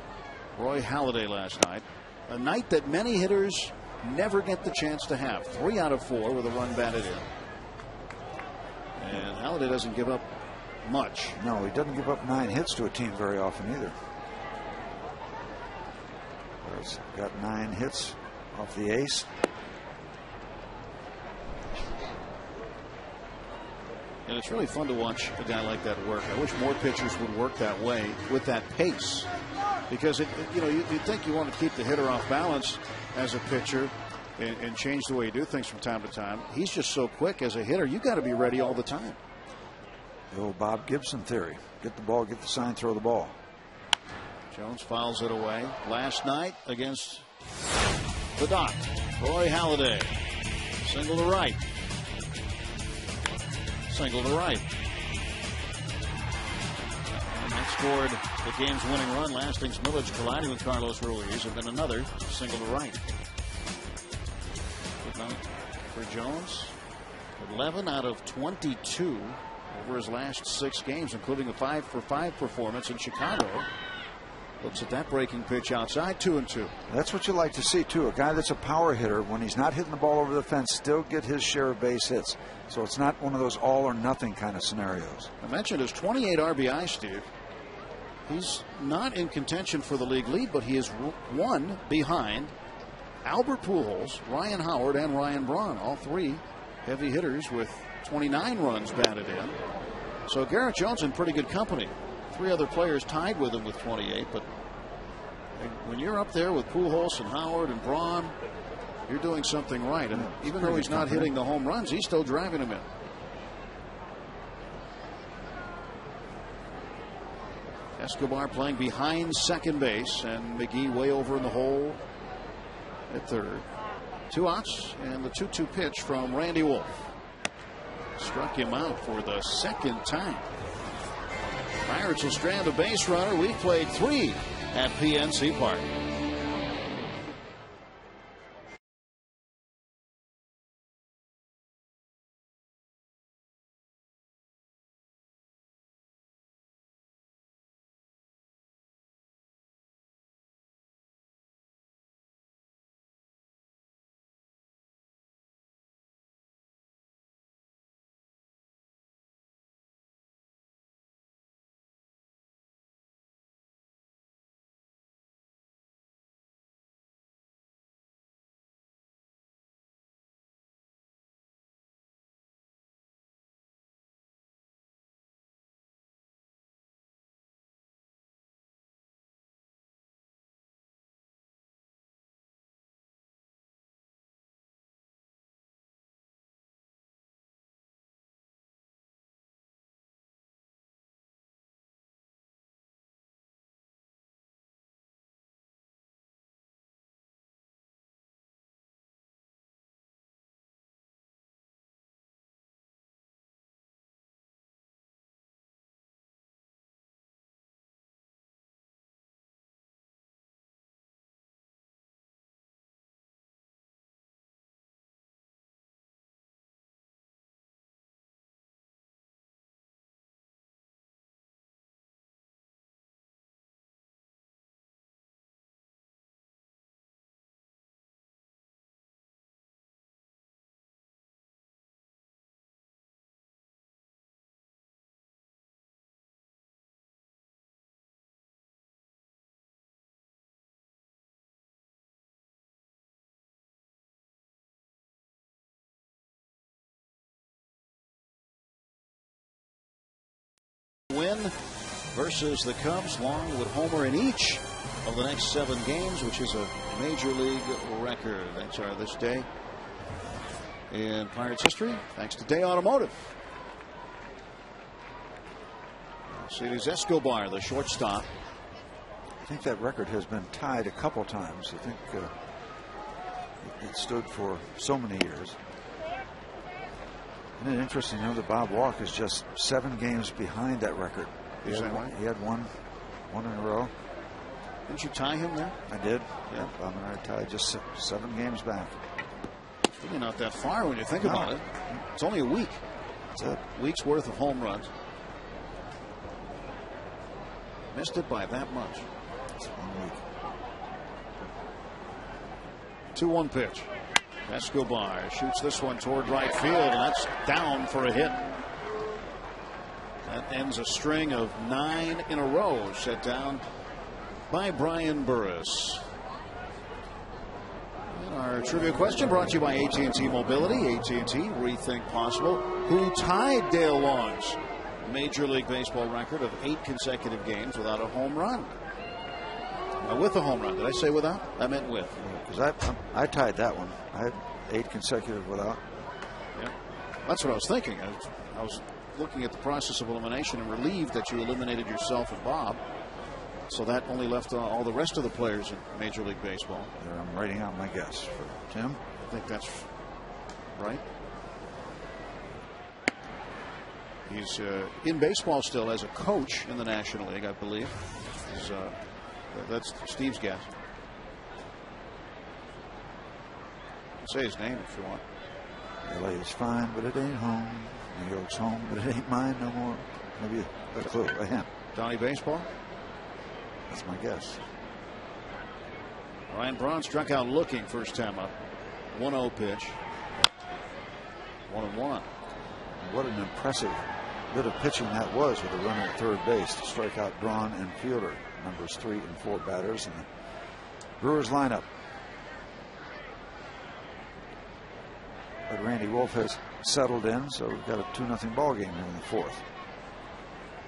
Roy Halladay last night. A night that many hitters never get the chance to have. 3 out of 4 with a run batted in. And Halladay doesn't give up much. No, he doesn't give up 9 hits to a team very often either. He's got 9 hits off the ace. And it's really fun to watch a guy like that work. I wish more pitchers would work that way with that pace, because you think you want to keep the hitter off balance as a pitcher and change the way you do things from time to time. He's just so quick as a hitter. You got to be ready all the time. The old Bob Gibson theory: get the ball, get the sign, throw the ball. Jones fouls it away. Last night against the Doc, Roy Halladay, single to right. Single to right. And that scored the game's winning run. Lasting's Millage colliding with Carlos Ruiz, and then another single to right. Good night for Jones. 11 out of 22 over his last 6 games, including a 5-for-5 performance in Chicago. Looks at that breaking pitch outside, 2-2. That's what you like to see, too. A guy that's a power hitter, when he's not hitting the ball over the fence, still get his share of base hits. So it's not one of those all or nothing kind of scenarios. I mentioned his 28 RBI, Steve. He's not in contention for the league lead, but he is 1 behind Albert Pujols, Ryan Howard, and Ryan Braun. All 3 heavy hitters with 29 runs batted in. So Garrett Jones in pretty good company. 3 other players tied with him with 28, but when you're up there with Pujols and Howard and Braun, you're doing something right. And even though he's not hitting the home runs, he's still driving them in. Escobar playing behind second base, and McGee way over in the hole at third. 2 outs, and the 2-2 pitch from Randy Wolf. Struck him out for the 2nd time. Pirates will strand a base runner. We've played 3 at PNC Park. versus the Cubs, along with homer in each of the next 7 games, which is a major league record. That's our this day in Pirates history, thanks to Day Automotive. Cities Escobar, the shortstop. I think that record has been tied a couple times. I think it stood for so many years. Isn't it interesting, that Bob Walk is just 7 games behind that record. He had one in a row. Didn't you tie him there? I did. Yeah, Bob and I tied just 7 games back. It's really not that far when you think about it. It's only a week. It's a week's worth of home runs. Missed it by that much. It's 1 week. 2-1 pitch. Escobar shoots this one toward right field, and that's down for a hit. That ends a string of 9 in a row set down by Brian Burris. And our trivia question brought to you by AT&T Mobility. AT&T, rethink possible. Who tied Dale Long's Major League Baseball record of 8 consecutive games without a home run? With a home run. Did I say without? I meant with. Because I tied that one. I had 8 consecutive without. Yeah, that's what I was thinking. I was looking at the process of elimination and relieved that you eliminated yourself and Bob. So that only left all the rest of the players in Major League Baseball. There, I'm writing out my guess for Tim. I think that's right. He's in baseball still as a coach in the National League, I believe. That's Steve's guess. Say his name if you want. LA is fine, but it ain't home. New York's home, but it ain't mine no more. Maybe a clue, a hint. Donnie Baseball? That's my guess. Ryan Braun struck out looking first time up. 1-0 pitch. 1-1. What an impressive bit of pitching that was with a runner at third base to strike out Braun and Fielder, numbers 3 and 4 batters in the Brewers lineup. But Randy Wolf has settled in, so we've got a 2-0 ball game in the 4th.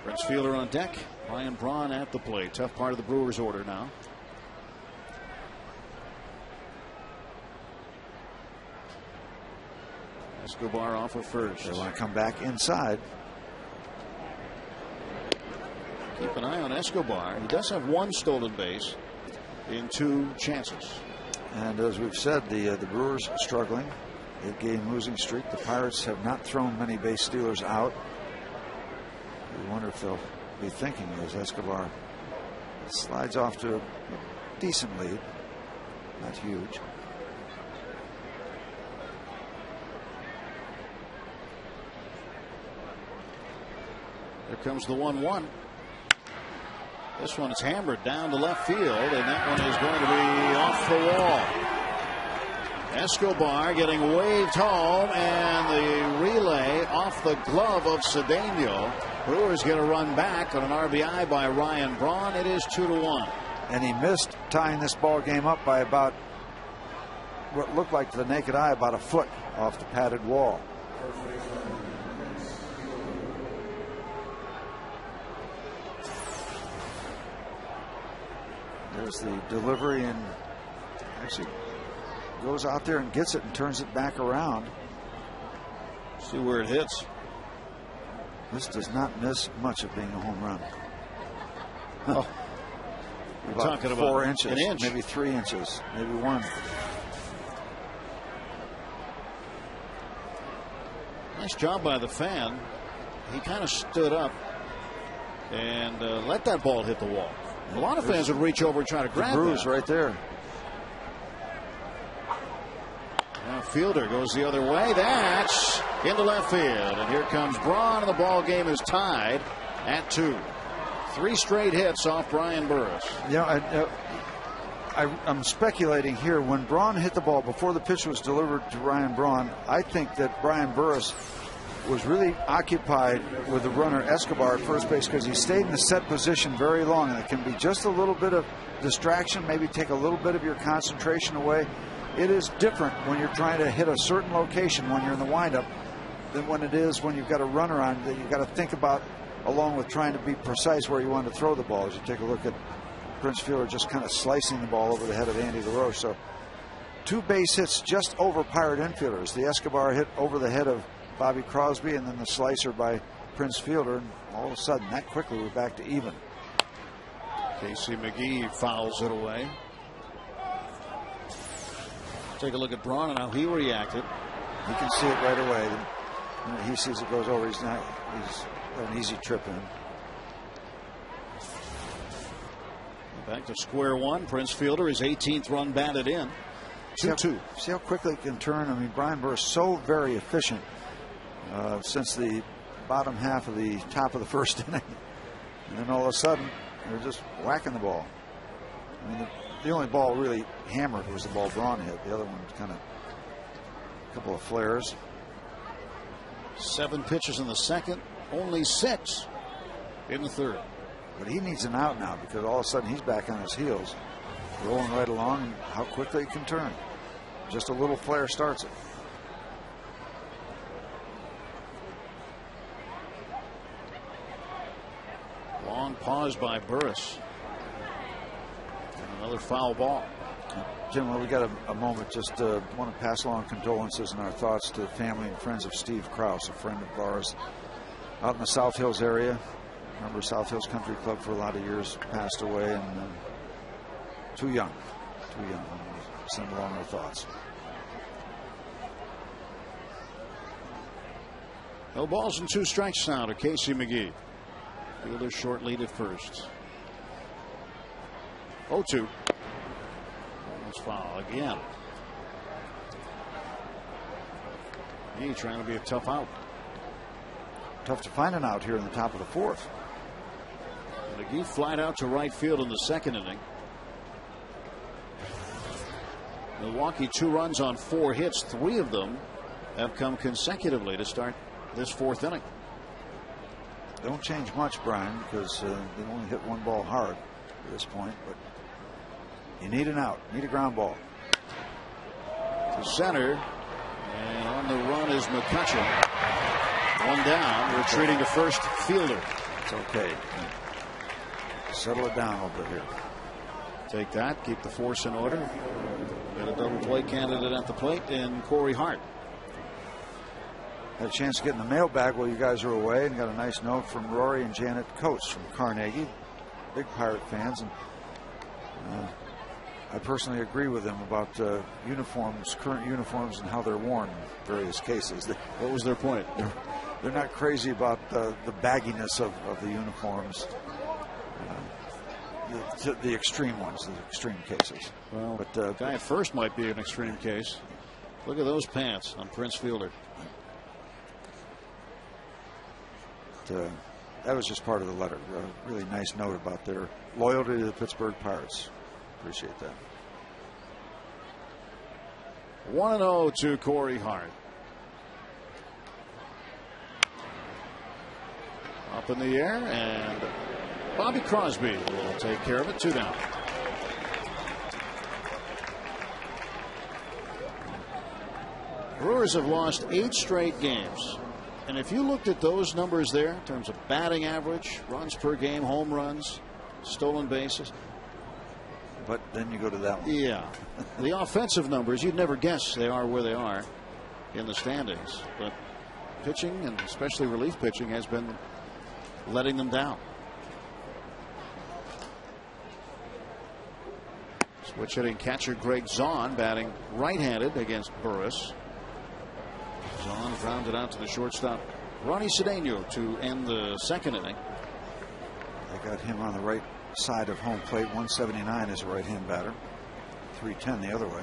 Prince Fielder on deck. Ryan Braun at the plate. Tough part of the Brewers order now. Escobar off of first. They want to come back inside. Keep an eye on Escobar. He does have 1 stolen base in 2 chances. And as we've said, the Brewers struggling. 8-game losing streak. The Pirates have not thrown many base stealers out. We wonder if they'll be thinking as Escobar slides off to a decent lead. Not huge. There comes the 1-1. This one is hammered down to left field, and that one is going to be off the wall. Escobar getting waved home, and the relay off the glove of Cedeno. Brewers get a run back on an RBI by Ryan Braun. It is 2-1. And he missed tying this ball game up by about what looked like to the naked eye about a foot off the padded wall. There's the delivery, and actually goes out there and gets it and turns it back around. See where it hits. This does not miss much of being a home run. Oh. About talking 4 about inches, an inch. maybe 3 inches, maybe 1. Nice job by the fan. He kind of stood up and let that ball hit the wall. A lot of fans would reach over and try to grab the bruise that. right there. Now Fielder goes the other way. That's into left field. And here comes Braun, and the ball game is tied at 2. 3 straight hits off Brian Burris. Yeah, I'm speculating here. When Braun hit the ball before the pitch was delivered to Ryan Braun, I think that Brian Burris was really occupied with the runner Escobar at first base because he stayed in the set position very long, and it can be just a little bit of distraction, maybe take a little bit of your concentration away. It is different when you're trying to hit a certain location when you're in the windup than when it is when you've got a runner on that you've got to think about along with trying to be precise where you want to throw the ball. As you take a look at Prince Fielder just kind of slicing the ball over the head of Andy LaRoche. So 2 base hits just over Pirate infielders. The Escobar hit over the head of Bobby Crosby, and then the slicer by Prince Fielder. And all of a sudden, that quickly, we're back to even. Casey McGee fouls it away. Take a look at Braun and how he reacted. He can see it right away. He sees it goes over. He's got an easy trip in. Back to square one. Prince Fielder, his 18th run batted in. 2-2. See how quickly it can turn. I mean, Brian Burris so very efficient since the bottom half of the top of the first inning. And then all of a sudden, they're just whacking the ball. I mean, the only ball really hammered was the ball Braun hit. The other one was kind of a couple of flares. 7 pitches in the second, only 6 in the third. But he needs an out now because all of a sudden he's back on his heels, rolling right along, and how quickly it can turn. Just a little flare starts it. Long pause by Burris. And another foul ball. Jim, well, we got a moment. Just want to pass along condolences and our thoughts to the family and friends of Steve Krause, a friend of ours out in the South Hills area. Remember South Hills Country Club for a lot of years, passed away, and too young. Send along our thoughts. No balls and 2 strikes now to Casey McGee. Fielder short lead at first. 0-2. Almost foul again. He trying to be a tough out. Tough to find an out here in the top of the 4th. McGee flied out to right field in the second inning. Milwaukee 2 runs on 4 hits. 3 of them have come consecutively to start this 4th inning. Don't change much, Brian, because they only hit 1 ball hard at this point. But you need an out. Need a ground ball. To center. And on the run is McCutcheon. 1 down. Retreating to first, Fielder. It's okay. Settle it down a little bit here. Take that. Keep the force in order. Got a double play candidate at the plate in Corey Hart. Had a chance to get in the mailbag while you guys are away, and got a nice note from Rory and Janet Coates from Carnegie, big Pirate fans, and I personally agree with them about uniforms, current uniforms, and how they're worn in various cases. What was their point? They're not crazy about the bagginess of the uniforms, the extreme ones, the extreme cases. Well, but the guy at first might be an extreme case. Look at those pants on Prince Fielder. That was just part of the letter. A really nice note about their loyalty to the Pittsburgh Pirates. Appreciate that. 1-0 to Corey Hart. Up in the air, and Bobby Crosby will take care of it. 2 down. Brewers have lost 8 straight games. And if you looked at those numbers there in terms of batting average, runs per game, home runs, stolen bases. But then you go to that one. Yeah. The offensive numbers, you'd never guess they are where they are in the standings. But pitching, and especially relief pitching, has been letting them down. Switch hitting catcher Greg Zahn batting right-handed against Burris. Zahn grounded out to the shortstop Ronnie Cedeno to end the second inning. They got him on the right side of home plate. 179 as a right-hand batter. 310 the other way.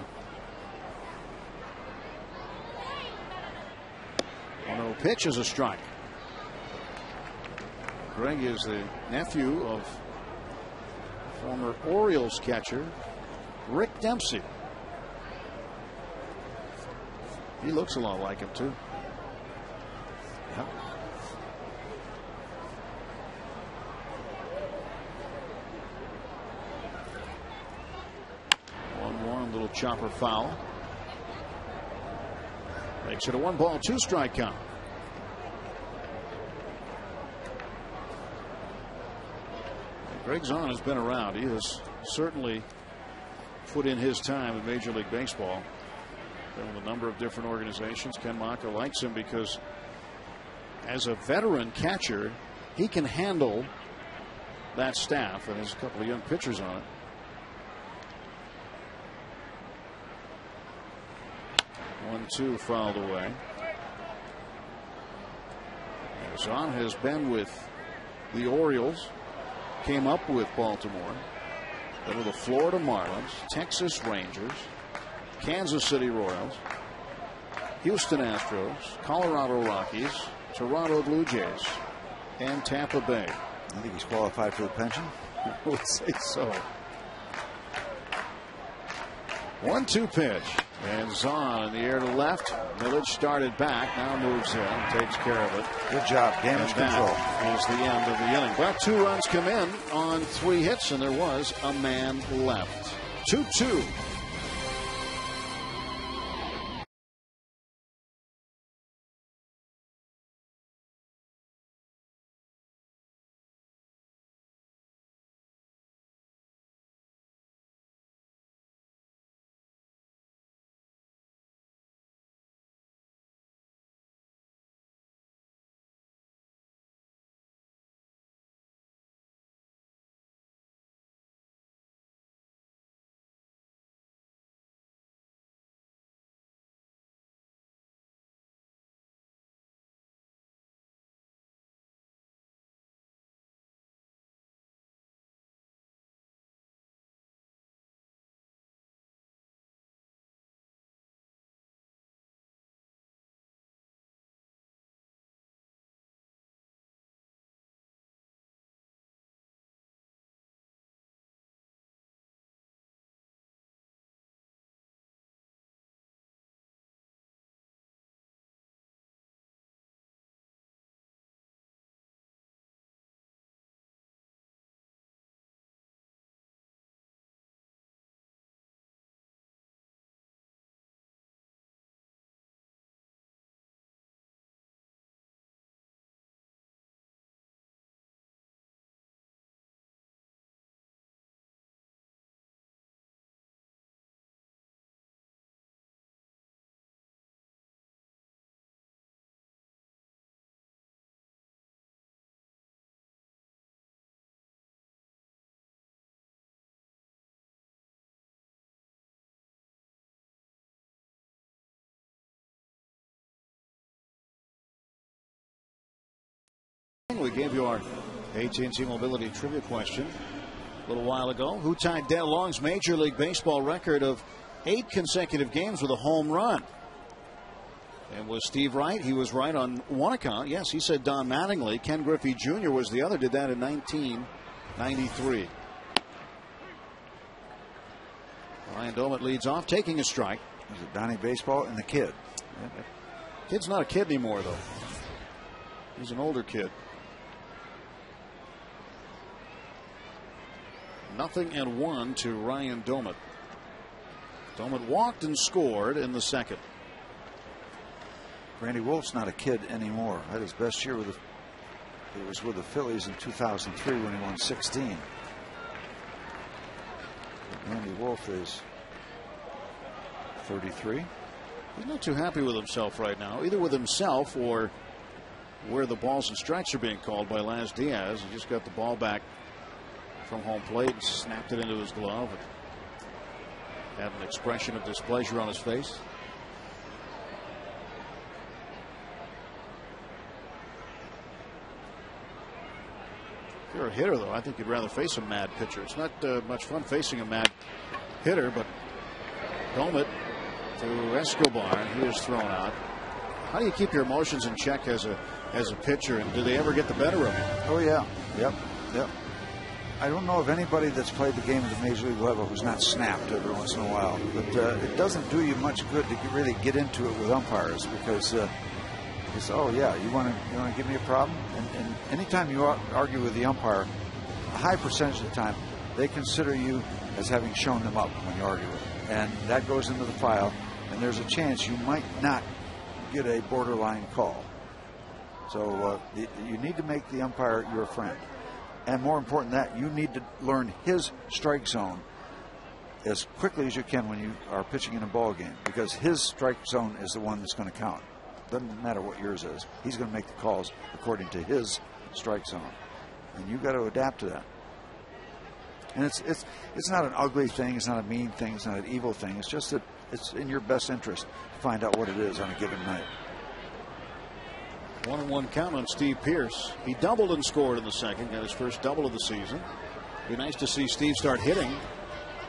1-0 pitch is a strike. Greg is the nephew of former Orioles catcher Rick Dempsey. He looks a lot like him, too. Yep. One little chopper foul. Makes it a 1-ball, 2-strike count. Greg Zahn has been around. He has certainly put in his time in Major League Baseball. Been with a number of different organizations. Ken Macher likes him because as a veteran catcher, he can handle that staff, and there's a couple of young pitchers on it. One, two, fouled away. And Zahn has been with the Orioles, came up with Baltimore, then with the Florida Marlins, Texas Rangers, Kansas City Royals, Houston Astros, Colorado Rockies, Toronto Blue Jays, and Tampa Bay. I think he's qualified for the pension. I would say so. 1-2 pitch. And Zahn in the air to left. Millage started back. Now moves in. Takes care of it. Good job. Damage control. That is the end of the inning. Well, 2 runs come in on 3 hits, and there was a man left. 2-2. We gave you our AT&T Mobility trivia question a little while ago. Who tied Dale Long's Major League Baseball record of 8 consecutive games with a home run? And was Steve right? He was right on one account. Yes, he said Don Mattingly. Ken Griffey Jr. was the other. Did that in 1993. Ryan Doumit leads off, taking a strike. Is it Donnie Baseball and the kid? Kid's not a kid anymore, though. He's an older kid. 0-1 to Ryan Doumit. Doumit walked and scored in the second. Randy Wolf's not a kid anymore. Had his best year with it was with the Phillies in 2003 when he won 16. Randy Wolf is 33. He's not too happy with himself right now, either with himself or where the balls and strikes are being called by Laz Diaz. He just got the ball back from home plate and snapped it into his glove and had an expression of displeasure on his face. If you're a hitter, though, I think you'd rather face a mad pitcher. It's not much fun facing a mad hitter, but Doumit to Escobar, and he is thrown out. How do you keep your emotions in check as a pitcher, and do they ever get the better of you? Oh yeah, yep. I don't know of anybody that's played the game at the Major League level who's not snapped every once in a while. But it doesn't do you much good to really get into it with umpires because it's, oh yeah, you want to give me a problem? And anytime you argue with the umpire, a high percentage of the time they consider you as having shown them up when you argue with them. And that goes into the file, and there's a chance you might not get a borderline call. So you need to make the umpire your friend. And more important than that, you need to learn his strike zone as quickly as you can when you are pitching in a ball game, because his strike zone is the one that's going to count. Doesn't matter what yours is. He's going to make the calls according to his strike zone, and you've got to adapt to that. And it's not an ugly thing. It's not a mean thing. It's not an evil thing. It's just that it's in your best interest to find out what it is on a given night. 1-1 count on Steve Pearce. He doubled and scored in the second. Got his first double of the season. Be nice to see Steve start hitting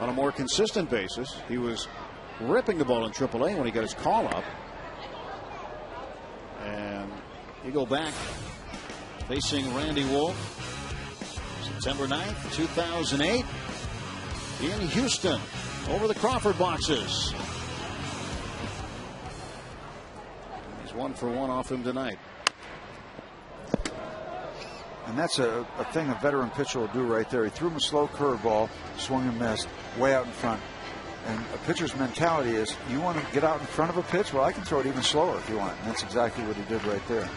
on a more consistent basis. He was ripping the ball in AAA when he got his call up. And you go back facing Randy Wolf. September 9th, 2008. In Houston over the Crawford boxes. He's 1 for 1 off him tonight. And that's a thing a veteran pitcher will do right there. He threw him a slow curveball, swung and missed, way out in front. And a pitcher's mentality is, you want to get out in front of a pitch? Well, I can throw it even slower if you want. And that's exactly what he did right there.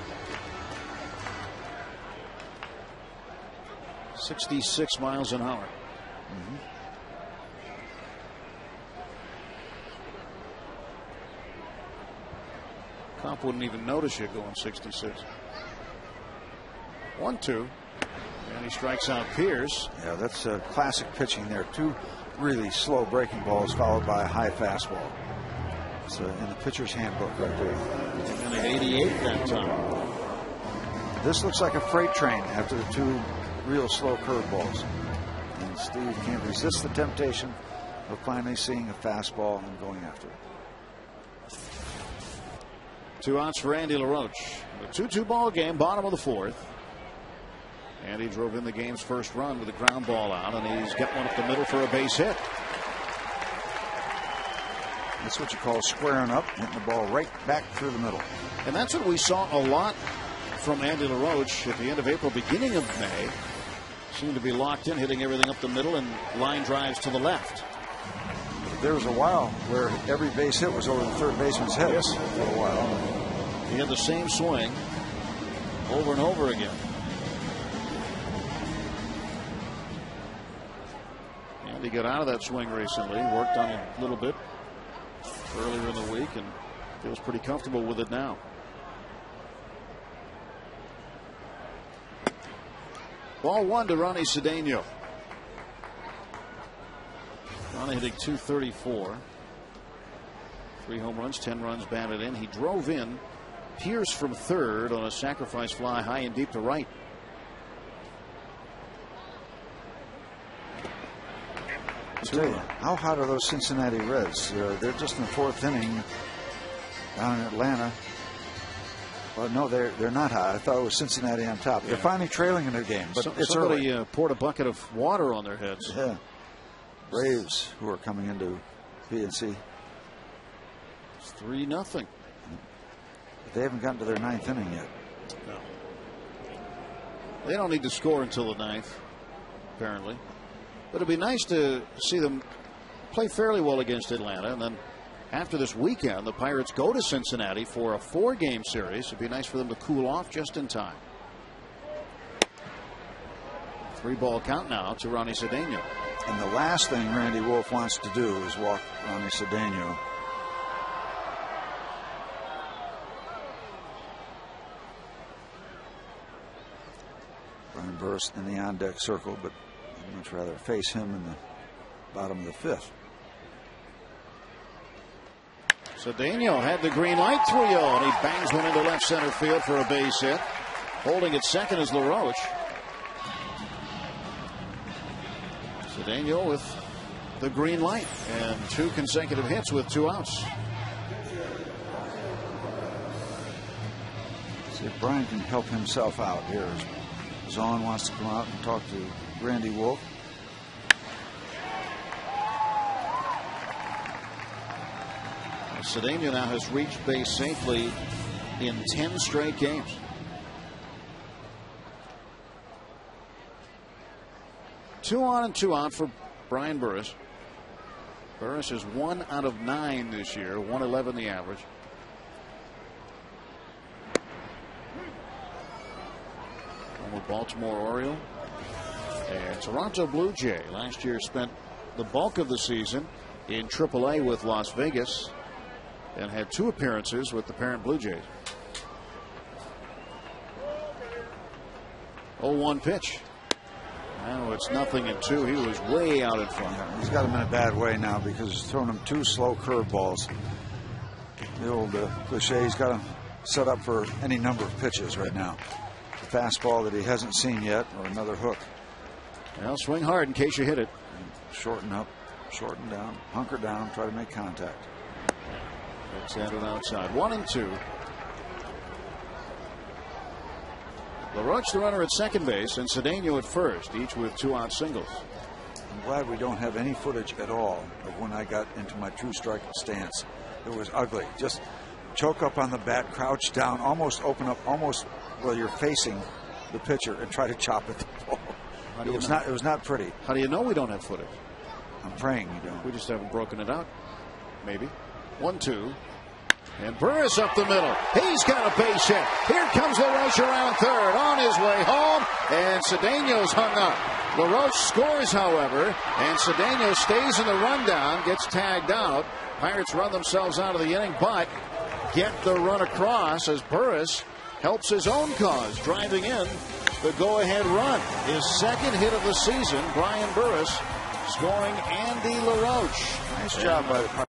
66 miles an hour. Cop wouldn't even notice you going 66. 1-2. And he strikes out Pearce. Yeah, that's classic pitching there. 2 really slow breaking balls followed by a high fastball. It's in the pitcher's handbook right there. And an 88 that time. This looks like a freight train after the 2 real slow curveballs. And Steve can't resist the temptation of finally seeing a fastball and going after it. 2 outs for Andy LaRoche. A 2-2 ball game, bottom of the 4th. And he drove in the game's first run with a ground ball out, and he's got one up the middle for a base hit. That's what you call squaring up, hitting the ball right back through the middle. And that's what we saw a lot from Andy LaRoche at the end of April, beginning of May. Seemed to be locked in, hitting everything up the middle and line drives to the left. There was a while where every base hit was over the third baseman's head. Yes. For a while. He had the same swing over and over again. And he got out of that swing recently, worked on it a little bit earlier in the week, and feels pretty comfortable with it now. Ball 1 to Ronnie Cedeno. Ronnie hitting .234. 3 home runs, 10 runs batted in. He drove in Pearce from third on a sacrifice fly high and deep to right. I'll tell you, how hot are those Cincinnati Reds? They're just in the 4th inning down in Atlanta. Well, no, they're not hot. I thought it was Cincinnati on top. They're finally trailing in their game, but it's somebody early. Poured a bucket of water on their heads. Yeah. Braves, who are coming into PNC. It's 3-0. But they haven't gotten to their 9th inning yet. No. They don't need to score until the 9th, apparently. But it'd be nice to see them play fairly well against Atlanta. And then after this weekend, the Pirates go to Cincinnati for a 4-game series. It'd be nice for them to cool off just in time. 3-ball count now to Ronnie Cedeno. And the last thing Randy Wolf wants to do is walk Ronnie Cedeno. Brian Burris in the on-deck circle, but I'd much rather face him in the bottom of the 5th. Cedeno had the green light, 3-0, and he bangs one into left center field for a base hit. Holding at second is LaRoche. Cedeno with the green light and 2 consecutive hits with 2 outs. See if Brian can help himself out here. Zahn wants to come out and talk to Randy Wolf. Cedeno now has reached base safely in 10 straight games. Two on and 2 out for Brian Burris. Burris is 1 out of 9 this year, 111 the average. Former Baltimore Oriole. And Toronto Blue Jay last year spent the bulk of the season in AAA with Las Vegas and had 2 appearances with the parent Blue Jays. 0-1 pitch. Now it's 0-2. He was way out in front. Yeah, he's got him in a bad way now because he's thrown him 2 slow curveballs. The old cliche, he's got him set up for any number of pitches right now. A fastball that he hasn't seen yet, or another hook. Well, swing hard in case you hit it. Shorten up, shorten down, hunker down, try to make contact. That's at and outside. 1-2. LaRoche the runner at second base and Cedeno at first, each with 2-out singles. I'm glad we don't have any footage at all of when I got into my true strike stance. It was ugly. Just choke up on the bat, crouch down, almost open up, almost while you're facing the pitcher and try to chop at the ball. It was not pretty. How do you know we don't have footage? I'm praying you don't. We just haven't broken it out. Maybe. 1-2. And Burris up the middle. He's got a base hit. Here comes LaRoche around third. On his way home. And Cedeno's hung up. LaRoche scores, however. And Cedeno stays in the rundown. Gets tagged out. Pirates run themselves out of the inning, but get the run across as Burris helps his own cause, driving in the go-ahead run. His second hit of the season, Brian Burris scoring Andy LaRoche. Nice job by the Pirates.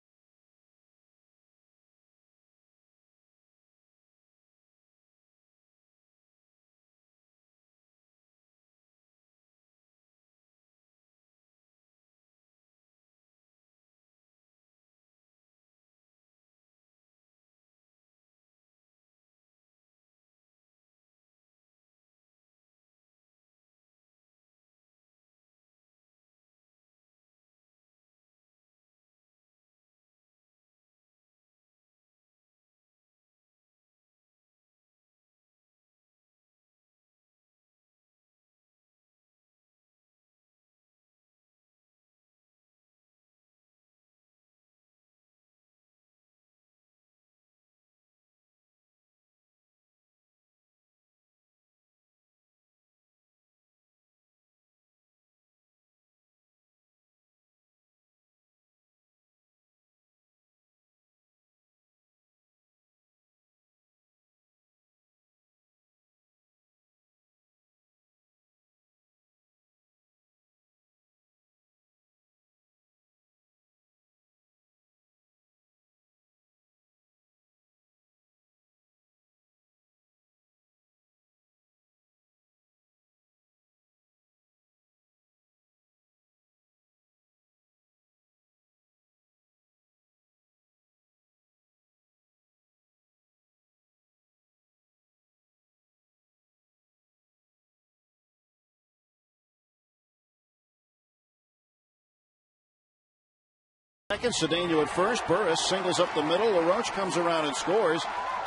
Second, Cedeno at first. Burris singles up the middle. LaRoche comes around and scores.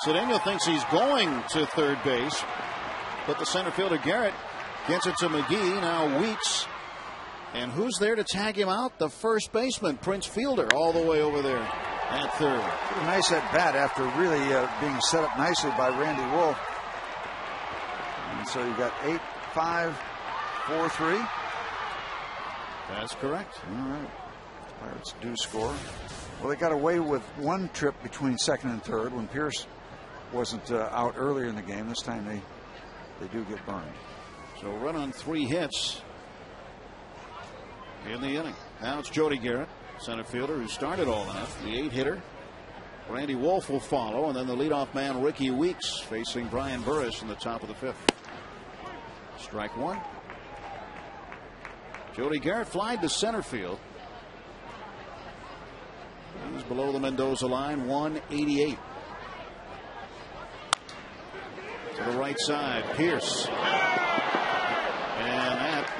Cedeno thinks he's going to third base, but the center fielder Garrett gets it to McGee. Now Weeks. And who's there to tag him out? The first baseman, Prince Fielder, all the way over there at third. A nice at bat after really being set up nicely by Randy Wolf. And so you got 8-5, 4-3. That's correct. All right. Pirates do score. Well, they got away with one trip between second and third when Pierce wasn't out earlier in the game. This time they do get burned. So run on 3 hits in the inning. Now it's Jody Garrett, center fielder, who started all that. The 8-hitter. Randy Wolf will follow, and then the leadoff man Ricky Weeks facing Brian Burris in the top of the 5th. Strike 1. Jody Garrett flied to center field. He's below the Mendoza line, 188. To the right side, Pierce. And that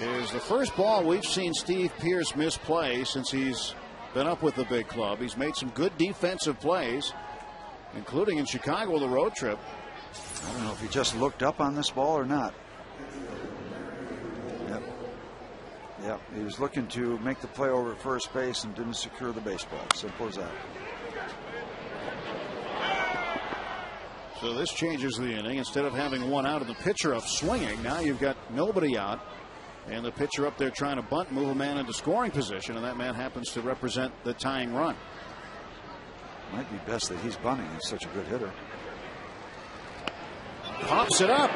is the first ball we've seen Steve Pierce misplay since he's been up with the big club. He's made some good defensive plays, including in Chicago, the road trip. I don't know if he just looked up on this ball or not. Yep, he was looking to make the play over at first base and didn't secure the baseball. Simple as that. So this changes the inning. Instead of having one out and the pitcher up swinging, now you've got nobody out. And the pitcher up there trying to bunt, move a man into scoring position, and that man happens to represent the tying run. Might be best that he's bunting. He's such a good hitter. Pops it up.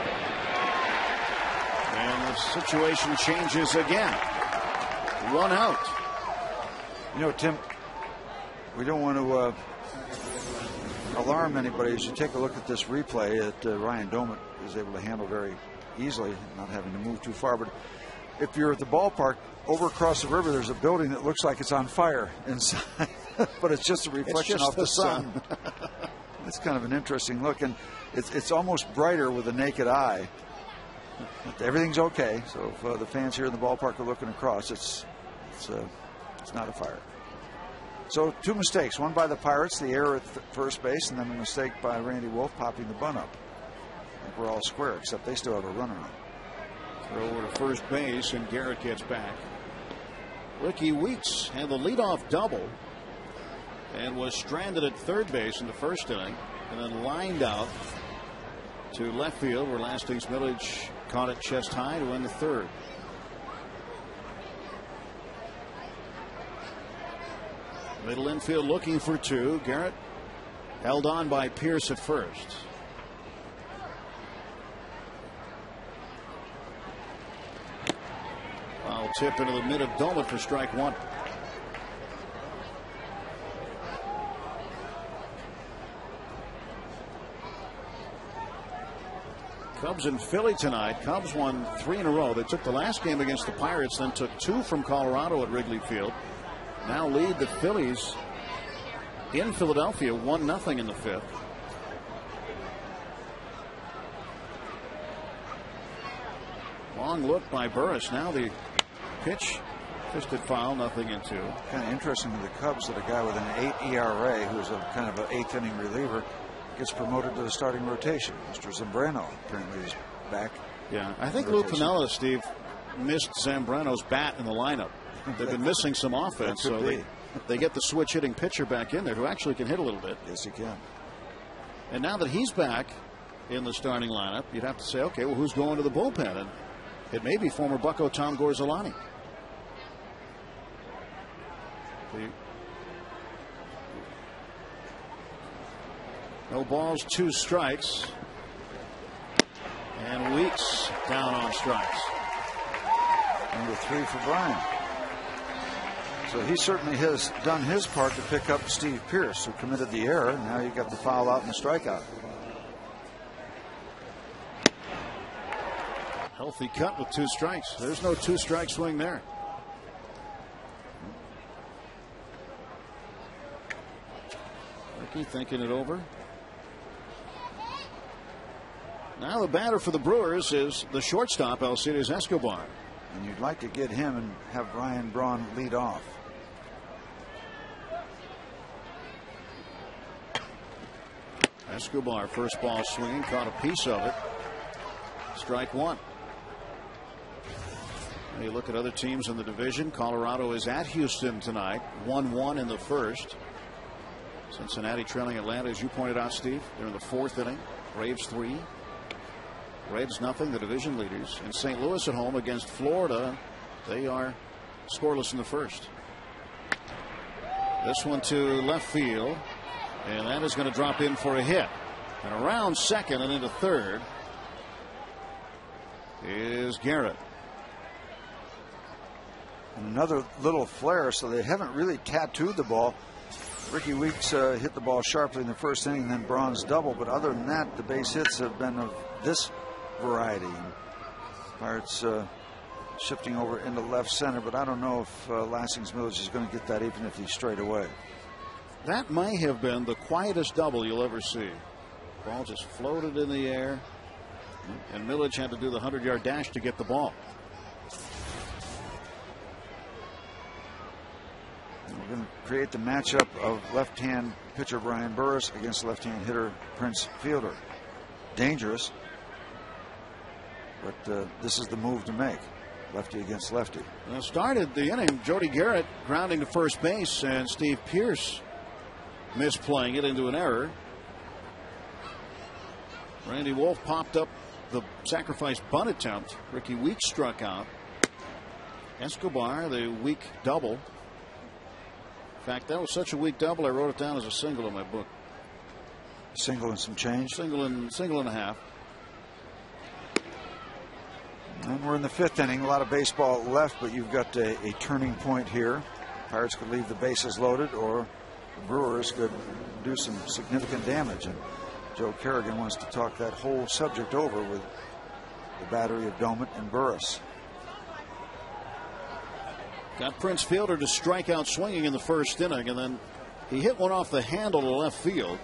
And the situation changes again. One out. You know, Tim, we don't want to alarm anybody. As you take a look at this replay that Ryan Doumit is able to handle very easily, not having to move too far. But if you're at the ballpark, over across the river, there's a building that looks like it's on fire inside, but it's just a reflection off the sun. It's kind of an interesting look, and it's almost brighter with the naked eye. But everything's okay. So if the fans here in the ballpark are looking across, it's not a fire. So 2 mistakes, one by the Pirates, the error at first base, and then a mistake by Randy Wolf popping the bunt up. I think we're all square, except they still have a runner on. Throw over to first base, and Garrett gets back. Ricky Weeks had the leadoff double and was stranded at third base in the first inning, and then lined out to left field, where Lastings Milledge caught it chest high to win the third. Middle infield looking for two. Garrett held on by Pierce at first. Foul tip into the mid of Doumit for strike one. Cubs and Philly tonight. Cubs won 3 in a row. They took the last game against the Pirates, then took 2 from Colorado at Wrigley Field. Now lead the Phillies in Philadelphia 1-0 in the 5th. Long look by Burris. Now the pitch, fisted foul, 0-2. Kind of interesting to the Cubs that a guy with an 8 ERA, who's a kind of an 8th inning reliever, gets promoted to the starting rotation. Mr. Zambrano apparently is back. Yeah, I think Lou Piniella, Steve, missed Zambrano's bat in the lineup. They've been missing some offense, so they get the switch hitting pitcher back in there who actually can hit a little bit. Yes, he can. And now that he's back in the starting lineup, you'd have to say, okay, well, who's going to the bullpen? And it may be former Bucco Tom Gorzolani. No balls, 2 strikes. And Weeks down on strikes. Number 3 for Brian. So he certainly has done his part to pick up Steve Pierce, who committed the error. Now you got the foul out and the strikeout. Healthy cut with 2 strikes. There's no 2-strike swing there. Ricky thinking it over. Now the batter for the Brewers is the shortstop, Alcides Escobar. And you'd like to get him and have Ryan Braun lead off. Escobar, first ball swinging, caught a piece of it. Strike one. And you look at other teams in the division. Colorado is at Houston tonight, 1-1 in the first. Cincinnati trailing Atlanta, as you pointed out, Steve. They're in the 4th inning. Braves 3. Reds nothing, the division leaders. And St. Louis at home against Florida. They are scoreless in the first. This one to left field. And that is going to drop in for a hit. And around second and into third is Garrett. And another little flare, so they haven't really tattooed the ball. Ricky Weeks hit the ball sharply in the first inning, and then Braun's double. But other than that, the base hits have been of this variety. Pirates shifting over into left center, but I don't know if Lastings Milledge is going to get that, even if he's straight away. That may have been the quietest double you'll ever see. Ball just floated in the air, and Milledge had to do the 100-yard dash to get the ball. We're going to create the matchup of left-hand pitcher Brian Burris against left-hand hitter Prince Fielder. Dangerous, but this is the move to make. Lefty against lefty. Well, started the inning, Jody Garrett grounding to first base, and Steve Pierce misplaying it into an error. Randy Wolf popped up the sacrifice bunt attempt. Ricky Weeks struck out. Escobar, the weak double. In fact, that was such a weak double, I wrote it down as a single in my book. Single and some change? Single and a half. And we're in the 5th inning. A lot of baseball left, but you've got a turning point here. Pirates could leave the bases loaded, or the Brewers could do some significant damage. And Joe Kerrigan wants to talk that whole subject over with the battery of Doumit and Burris. Got Prince Fielder to strike out swinging in the 1st inning, and then he hit one off the handle to left field.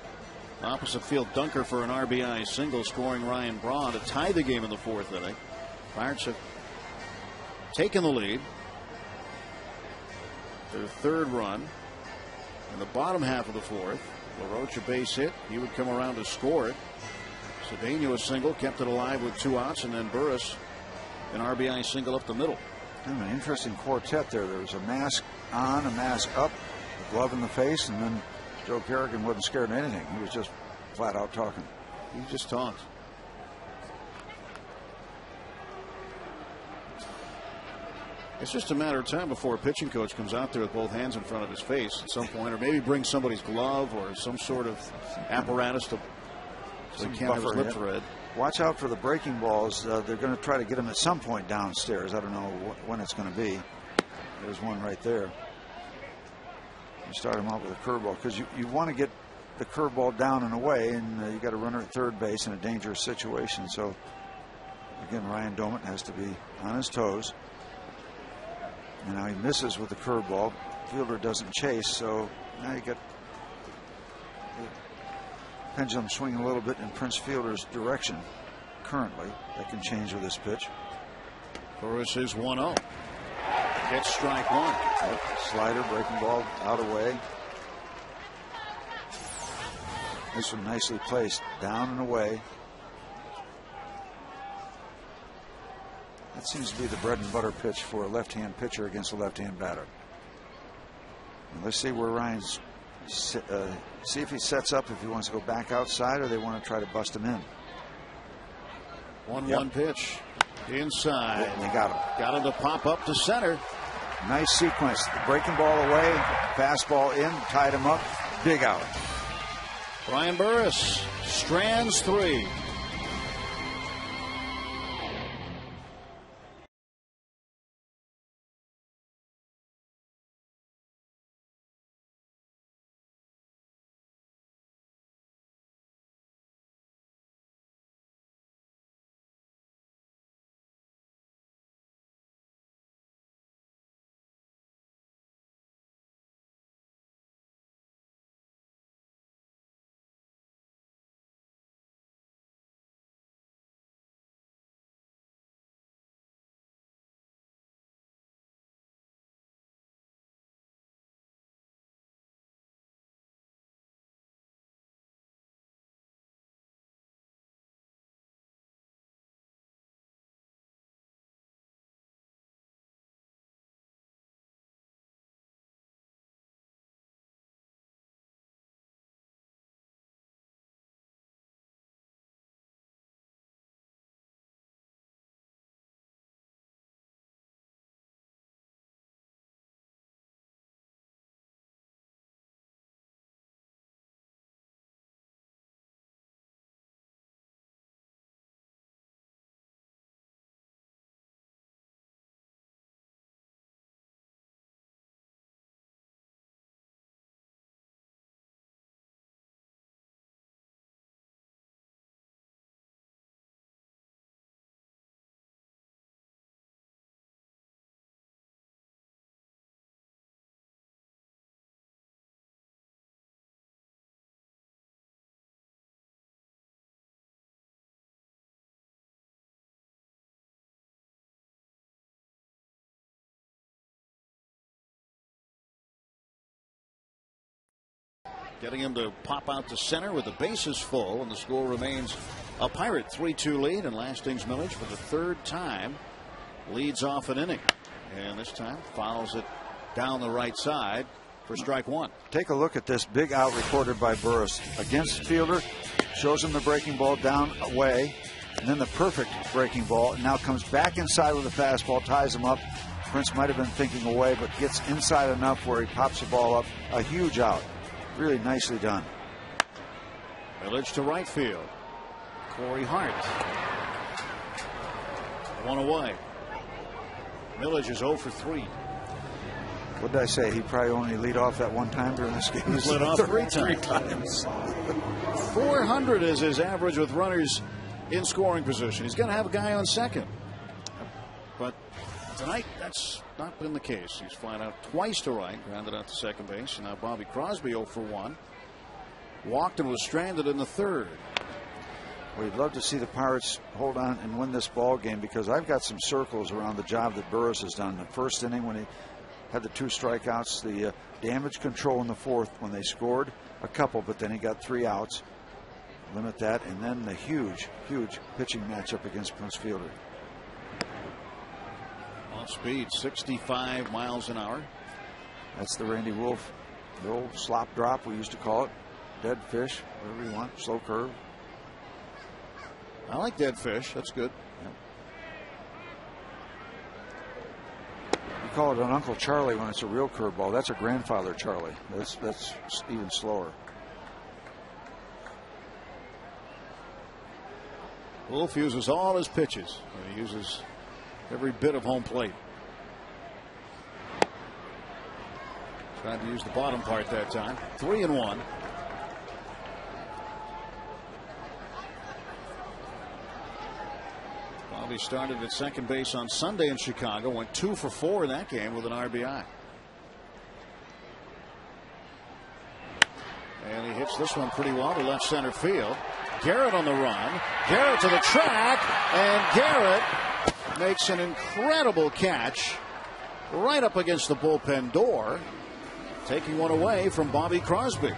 Opposite field dunker for an RBI single, scoring Ryan Braun to tie the game in the 4th inning. Pirates have taken the lead. Their 3rd run in the bottom half of the 4th. LaRoche a base hit. He would come around to score it. Cedeno a single, kept it alive with 2 outs, and then Burris an RBI single up the middle. An interesting quartet there. There was a mask on, a mask up, a glove in the face, and then Joe Kerrigan wasn't scared of anything. He was just flat out talking. He just talked. It's just a matter of time before a pitching coach comes out there with both hands in front of his face at some point, or maybe bring somebody's glove or some sort of apparatus to so he can't have his lips read. Watch out for the breaking balls. They're going to try to get him at some point downstairs. I don't know when it's going to be. There's one right there. You start him out with a curveball because you want to get the curveball down and away, and you got a runner at 3rd base in a dangerous situation. So again, Ryan Doumit has to be on his toes. And now he misses with the curveball. Fielder doesn't chase, so now you got the pendulum swinging a little bit in Prince Fielder's direction currently. That can change with this pitch. Burris is 1-0. Gets strike 1. Slider, breaking ball out away. This one nicely placed, down and away. That seems to be the bread and butter pitch for a left-hand pitcher against a left-hand batter. And let's see where Ryan's. See if he sets up, if he wants to go back outside, or they want to try to bust him in. 1-1 pitch inside. And they got him. Got him to pop up to center. Nice sequence. Breaking ball away, fastball in, tied him up. Big out. Brian Burris strands 3. Getting him to pop out to center with the bases full, and the score remains a Pirate 3-2 lead. And Lastings Milledge for the 3rd time leads off an inning, and this time fouls it down the right side for strike 1. Take a look at this big out recorded by Burris against Fielder. shows him the breaking ball down away, and then the perfect breaking ball. And now comes back inside with a fastball, ties him up. Prince might have been thinking away, but gets inside enough where he pops the ball up. A huge out. Really nicely done. Millage to right field. Corey Hart. One away. Millage is 0 for 3. What did I say? He probably only lead off that one time during this game. He's led off three times. 400 is his average with runners in scoring position. He's going to have a guy on second. But tonight, that's not been the case. He's flying out twice to right, grounded out to second base. And now Bobby Crosby 0 for 1. Walked and was stranded in the third. We'd love to see the Pirates hold on and win this ball game, because I've got some circles around the job that Burris has done. The first inning when he had the 2 strikeouts, the damage control in the fourth when they scored a couple, but then he got 3 outs. Limit that, and then the huge pitching matchup against Prince Fielder. Off speed, 65 miles an hour. That's the Randy Wolf, the old slop drop we used to call it. Dead fish, whatever you want, slow curve. I like dead fish. That's good. Yep. You call it an Uncle Charlie when it's a real curveball. That's a grandfather Charlie. That's even slower. Wolf uses all his pitches. He uses every bit of home plate. Tried to use the bottom part that time. 3-1. Bobby started at second base on Sunday in Chicago. Went 2 for 4 in that game with an RBI. And he hits this one pretty well to left center field. Garrett on the run. Garrett to the track. And Garrett makes an incredible catch right up against the bullpen door, taking one away from Bobby Crosby.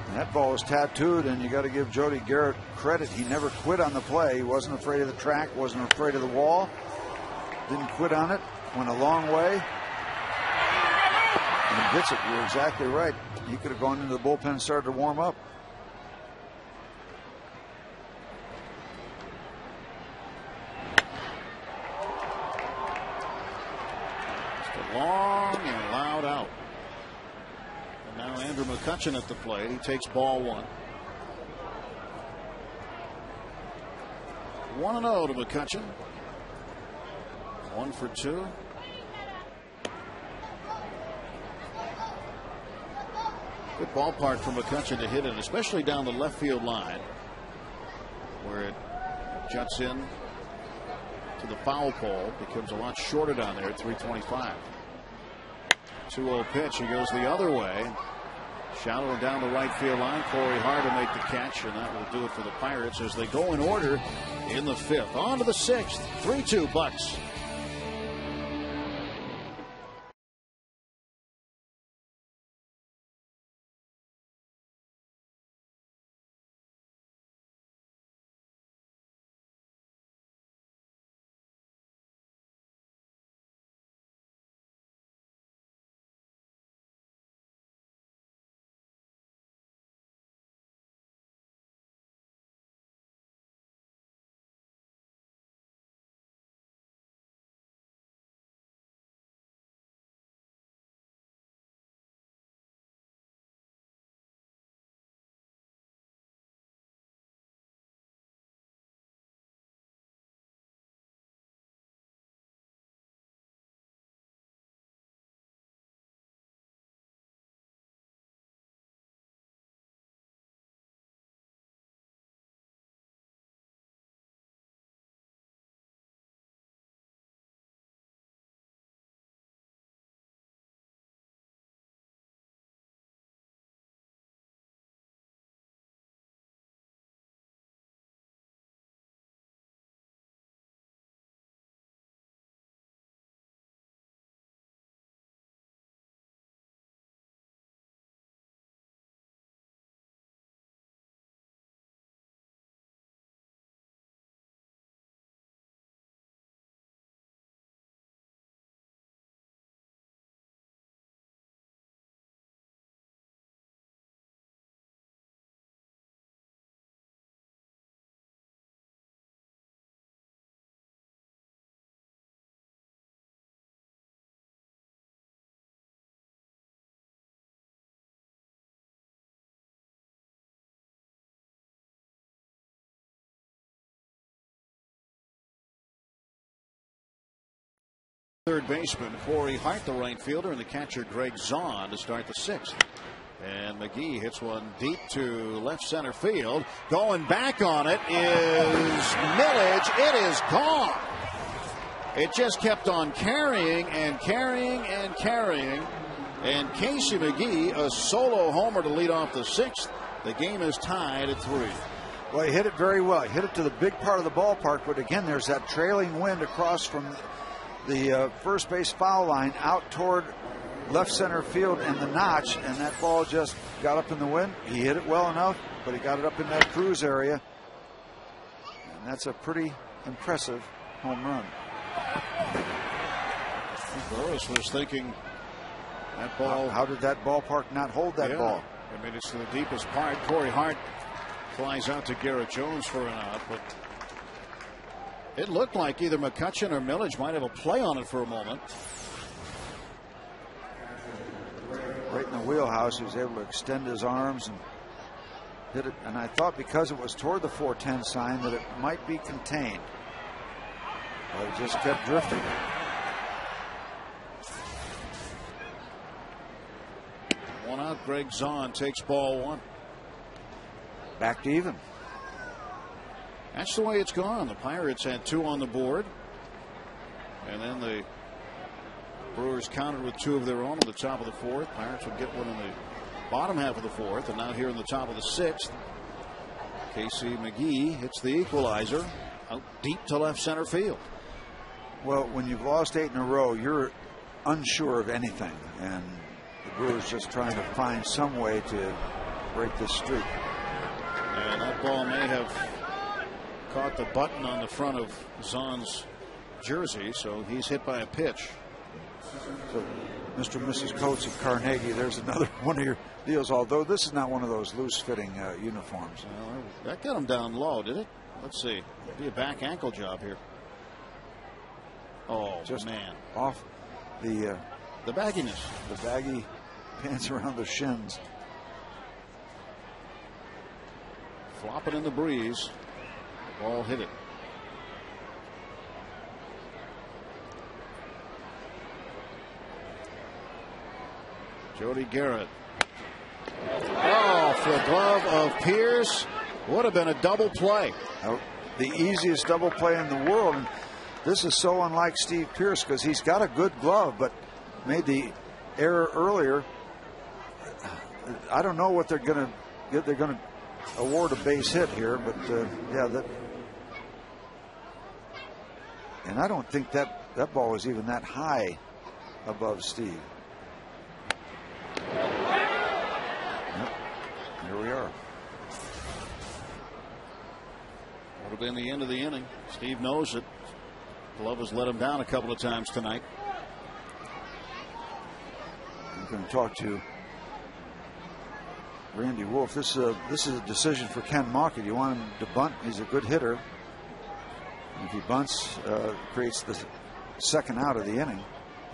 And that ball was tattooed, and you got to give Jody Garrett credit. He never quit on the play. He wasn't afraid of the track, wasn't afraid of the wall. Didn't quit on it. Went a long way. And he gets it. You're exactly right. He could have gone into the bullpen and started to warm up. Just a long and loud out. Now Andrew McCutchen at the plate. He takes ball 1. 1-0 to McCutchen. 1 for 2. Good ballpark for McCutchen to hit it, especially down the left field line, where it juts in to the foul pole. Becomes a lot shorter down there at 325. 2-0 pitch. He goes the other way. Shallow down the right field line. Corey Hart will make the catch, and that will do it for the Pirates as they go in order in the 5th. On to the 6th. 3-2 Bucks. third baseman Corey Hart, the right fielder, and the catcher Greg Zahn to start the 6th. And McGee hits one deep to left center field. Going back on it is Millage. It is gone. It just kept on carrying and carrying and carrying. And Casey McGee, a solo homer to lead off the 6th. The game is tied at 3. Well, he hit it very well. He hit it to the big part of the ballpark, but again, there's that trailing wind across from the first base foul line out toward left center field and the notch, and that ball just got up in the wind. He hit it well enough, but he got it up in that cruise area, and that's a pretty impressive home run. Burris was thinking that ball. How did that ballpark not hold that ball? I mean, it's to the deepest part. Corey Hart flies out to Garrett Jones for an out, but it looked like either McCutchen or Millage might have a play on it for a moment. Right in the wheelhouse, he was able to extend his arms and hit it. And I thought because it was toward the 410 sign that it might be contained. But it just kept drifting. One out. Greg Zahn takes ball 1. Back to even. That's the way it's gone. The Pirates had 2 on the board. And then the Brewers countered with 2 of their own in the top of the 4th. Pirates would get one in the bottom half of the 4th. And now here in the top of the 6th, Casey McGee hits the equalizer out deep to left center field. Well, when you've lost 8 in a row, you're unsure of anything. And the Brewers just trying to find some way to break this streak. And that ball may have caught the button on the front of Zahn's jersey, so he's hit by a pitch. So, Mr. and Mrs. Coates of Carnegie, there's another one of your deals, although this is not one of those loose-fitting uniforms. Well, that got him down low, did it? Let's see. It'd be a back ankle job here. Oh, just man. Off the bagginess. The baggy pants around the shins. Flopping in the breeze. Ball hit it. Jody Garrett. Oh, for the glove of Pierce. Would have been a double play. The easiest double play in the world. And this is so unlike Steve Pierce because he's got a good glove, but made the error earlier. I don't know what they're going to get. They're going to award a base hit here, but yeah, that. And I don't think that ball was even that high above Steve. Yep. Here we are. Would have been the end of the inning. Steve knows it. Glove has let him down a couple of times tonight. I'm going to talk to Randy Wolf. This is a decision for Ken Mauke. You want him to bunt? He's a good hitter. If he bunts, creates the second out of the inning,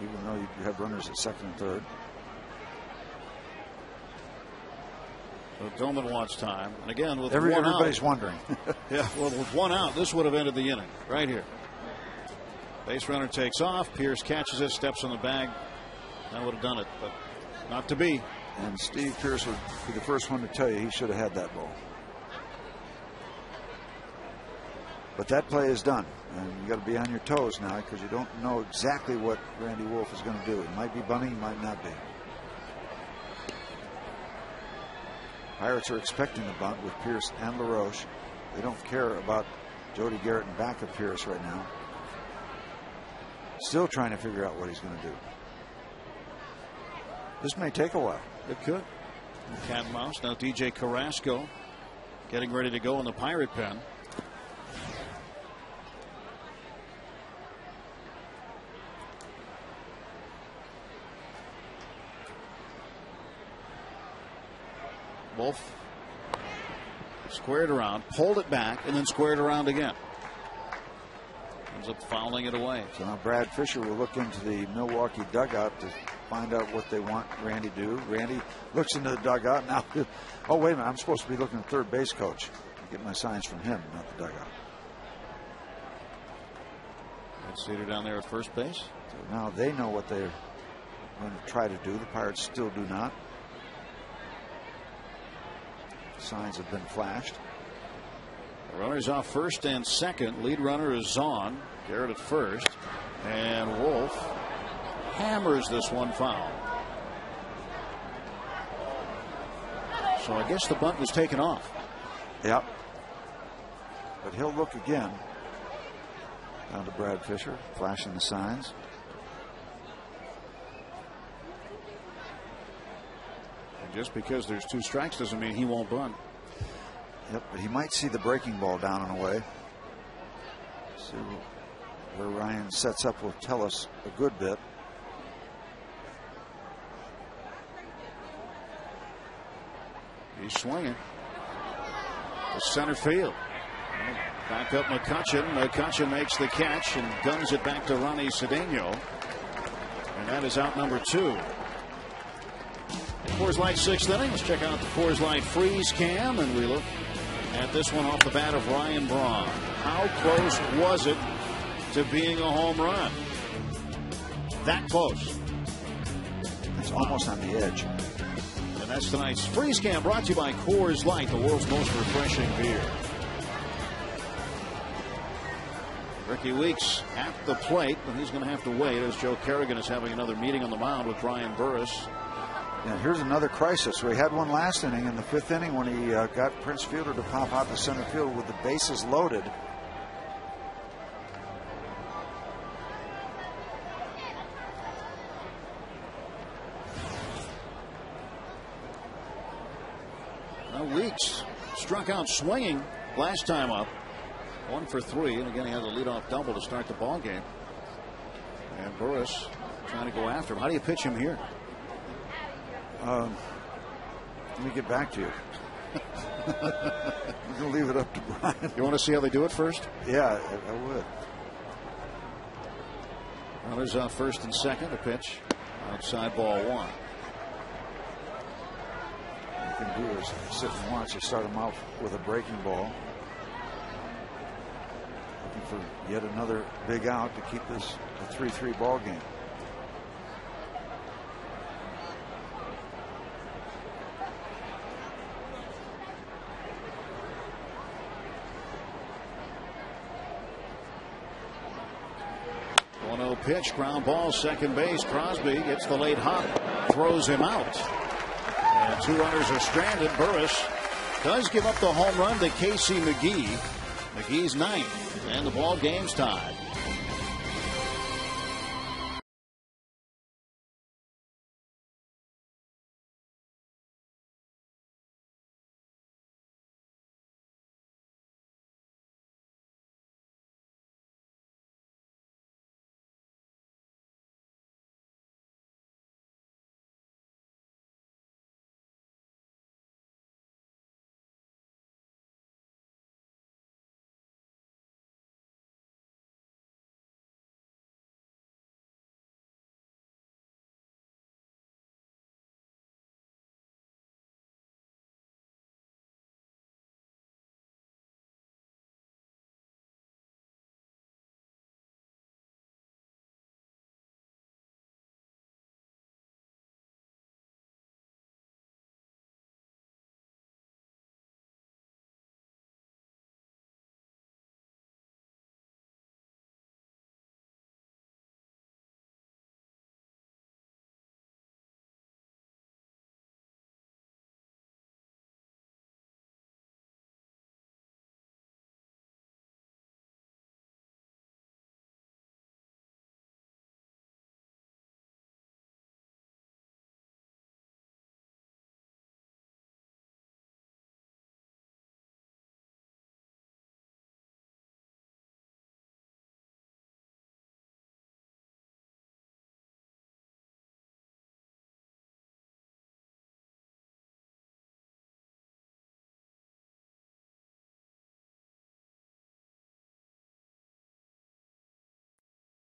even though you have runners at second and third. So Doman wants time. And again, with everybody's wondering. Yeah, well, with 1 out, this would have ended the inning right here. Base runner takes off. Pierce catches it, steps on the bag. That would have done it, but not to be. And Steve Pierce would be the first one to tell you he should have had that ball. But that play is done, and you got to be on your toes now because you don't know exactly what Randy Wolf is going to do. He might be bunting, he might not be. Pirates are expecting the bunt with Pierce and LaRoche. They don't care about Jody Garrett and back of Pierce right now. Still trying to figure out what he's going to do. This may take a while. It could. Cat and mouse. Now DJ Carrasco getting ready to go in the Pirate pen. Wolf squared around, pulled it back, and then squared around again. Ends up fouling it away. So now Brad Fisher will look into the Milwaukee dugout to find out what they want Randy to do. Randy looks into the dugout now. Oh, wait a minute. I'm supposed to be looking at third base coach. I get my signs from him, not the dugout. Cedar down there at first base. So now they know what they're going to try to do. The Pirates still do not. Signs have been flashed. The runners off first and second. Lead runner is Zahn. Garrett at first. And Wolf hammers this one foul. So I guess the bunt was taken off. Yep. But he'll look again. Down to Brad Fisher, flashing the signs. And just because there's 2 strikes doesn't mean he won't bunt. Yep, but he might see the breaking ball down and away. See where Ryan sets up will tell us a good bit. He's swinging. To center field. Back up McCutchen. McCutchen makes the catch and guns it back to Ronnie Cedeno. And that is out number 2. Coors Light 6th inning. Let's check out the Coors Light freeze cam, and we look at this one off the bat of Ryan Braun. How close was it to being a home run? That close. It's almost on the edge. And that's tonight's freeze cam, brought to you by Coors Light, the world's most refreshing beer. Ricky Weeks at the plate, but he's going to have to wait as Joe Kerrigan is having another meeting on the mound with Brian Burris. Yeah, here's another crisis. We had one last inning in the 5th inning when he got Prince Fielder to pop out to center field with the bases loaded. Now Weeks struck out swinging last time up. 1 for 3, and again he has a leadoff double to start the ball game. And Burris trying to go after him. How do you pitch him here? Let me get back to you. I'm going to leave it up to Brian. You want to see how they do it first? Yeah, I would. Runners on first and second. A pitch outside, ball 1. What you can do is sit and watch. You start him out with a breaking ball. Looking for yet another big out to keep this a 3-3 ball game. Pitch, ground ball, second base. Crosby gets the late hop, throws him out. And 2 runners are stranded. Burris does give up the home run to Casey McGee. McGee's 9th, and the ball game's tied.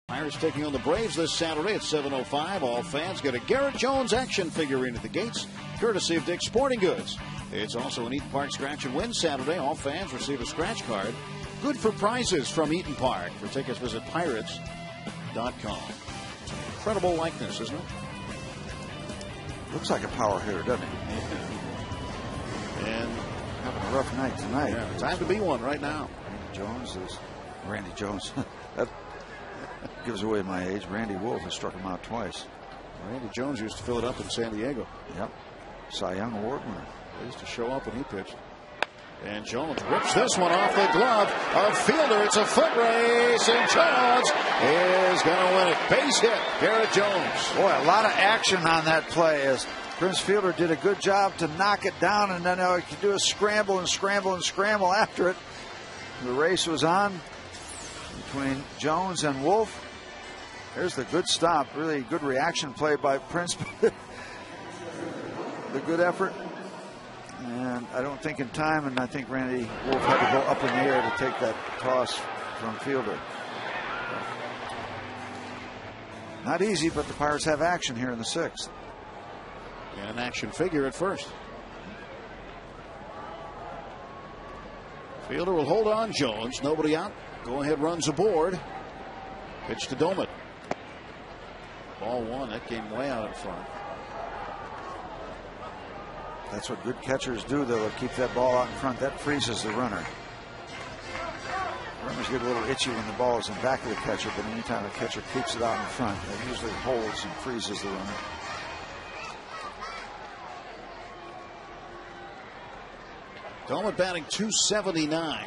Pirates taking on the Braves this Saturday at 7:05. All fans get a Garrett Jones action figurine at the gates, courtesy of Dick's Sporting Goods. It's also an Eat Park Scratch and Win Saturday. All fans receive a scratch card good for prizes from Eaton Park. For tickets, visit Pirates.com. Incredible likeness, isn't it? Looks like a power hitter, doesn't he? And having a rough night tonight. Yeah, time to be one right now. Randy Jones. That gives away my age. Randy Wolf has struck him out twice. Randy Jones used to fill it up in San Diego. Yep. Cy Young Award winner. He used to show up when he pitched. And Jones rips this one off the glove of Fielder. It's a foot race, and Jones is going to win it. Base hit, Garrett Jones. Boy, a lot of action on that play as Prince Fielder did a good job to knock it down, and then he could do a scramble and scramble and scramble after it. The race was on between Jones and Wolf. There's the good stop. Really good reaction play by Prince. The good effort. And I don't think in time, and I think Randy Wolf had to go up in the air to take that toss from Fielder. Not easy, but the Pirates have action here in the 6th. And an action figure at first. Fielder will hold on. Jones, nobody out. Go ahead, runs aboard. Pitch to Doman. Ball one. That came way out in front. That's what good catchers do, though. They'll keep that ball out in front. That freezes the runner. Runners get a little itchy when the ball is in back of the catcher, but anytime a catcher keeps it out in front, that usually holds and freezes the runner. Doman batting .279.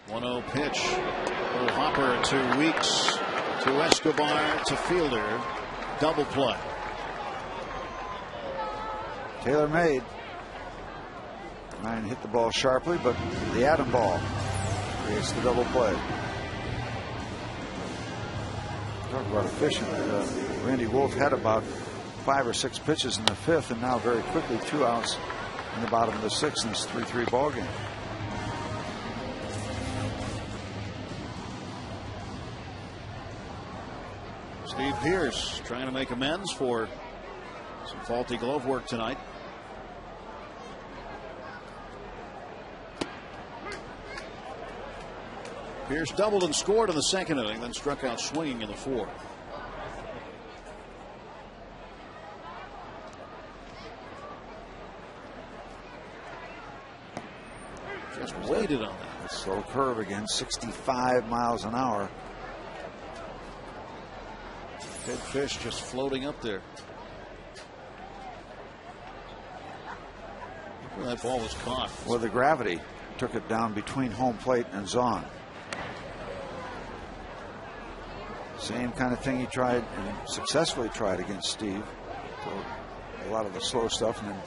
.10 pitch. Little hopper to Weeks, to Escobar, to Fielder. Double play. Taylor made. Ryan hit the ball sharply, but the atom ball creates the double play. Talk about efficient. Randy Wolf had about 5 or 6 pitches in the 5th, and now very quickly 2 outs in the bottom of the 6th, and it's a 3-3 ball game. Steve Pearce trying to make amends for some faulty glove work tonight. Pearce doubled and scored in the 2nd inning, then struck out swinging in the 4th. Just waited on that. Slow curve again, 65 miles an hour. Ted Fish just floating up there. Where that ball was caught. Well, the gravity took it down between home plate and zone. Same kind of thing he tried and successfully tried against Steve. So a lot of the slow stuff and then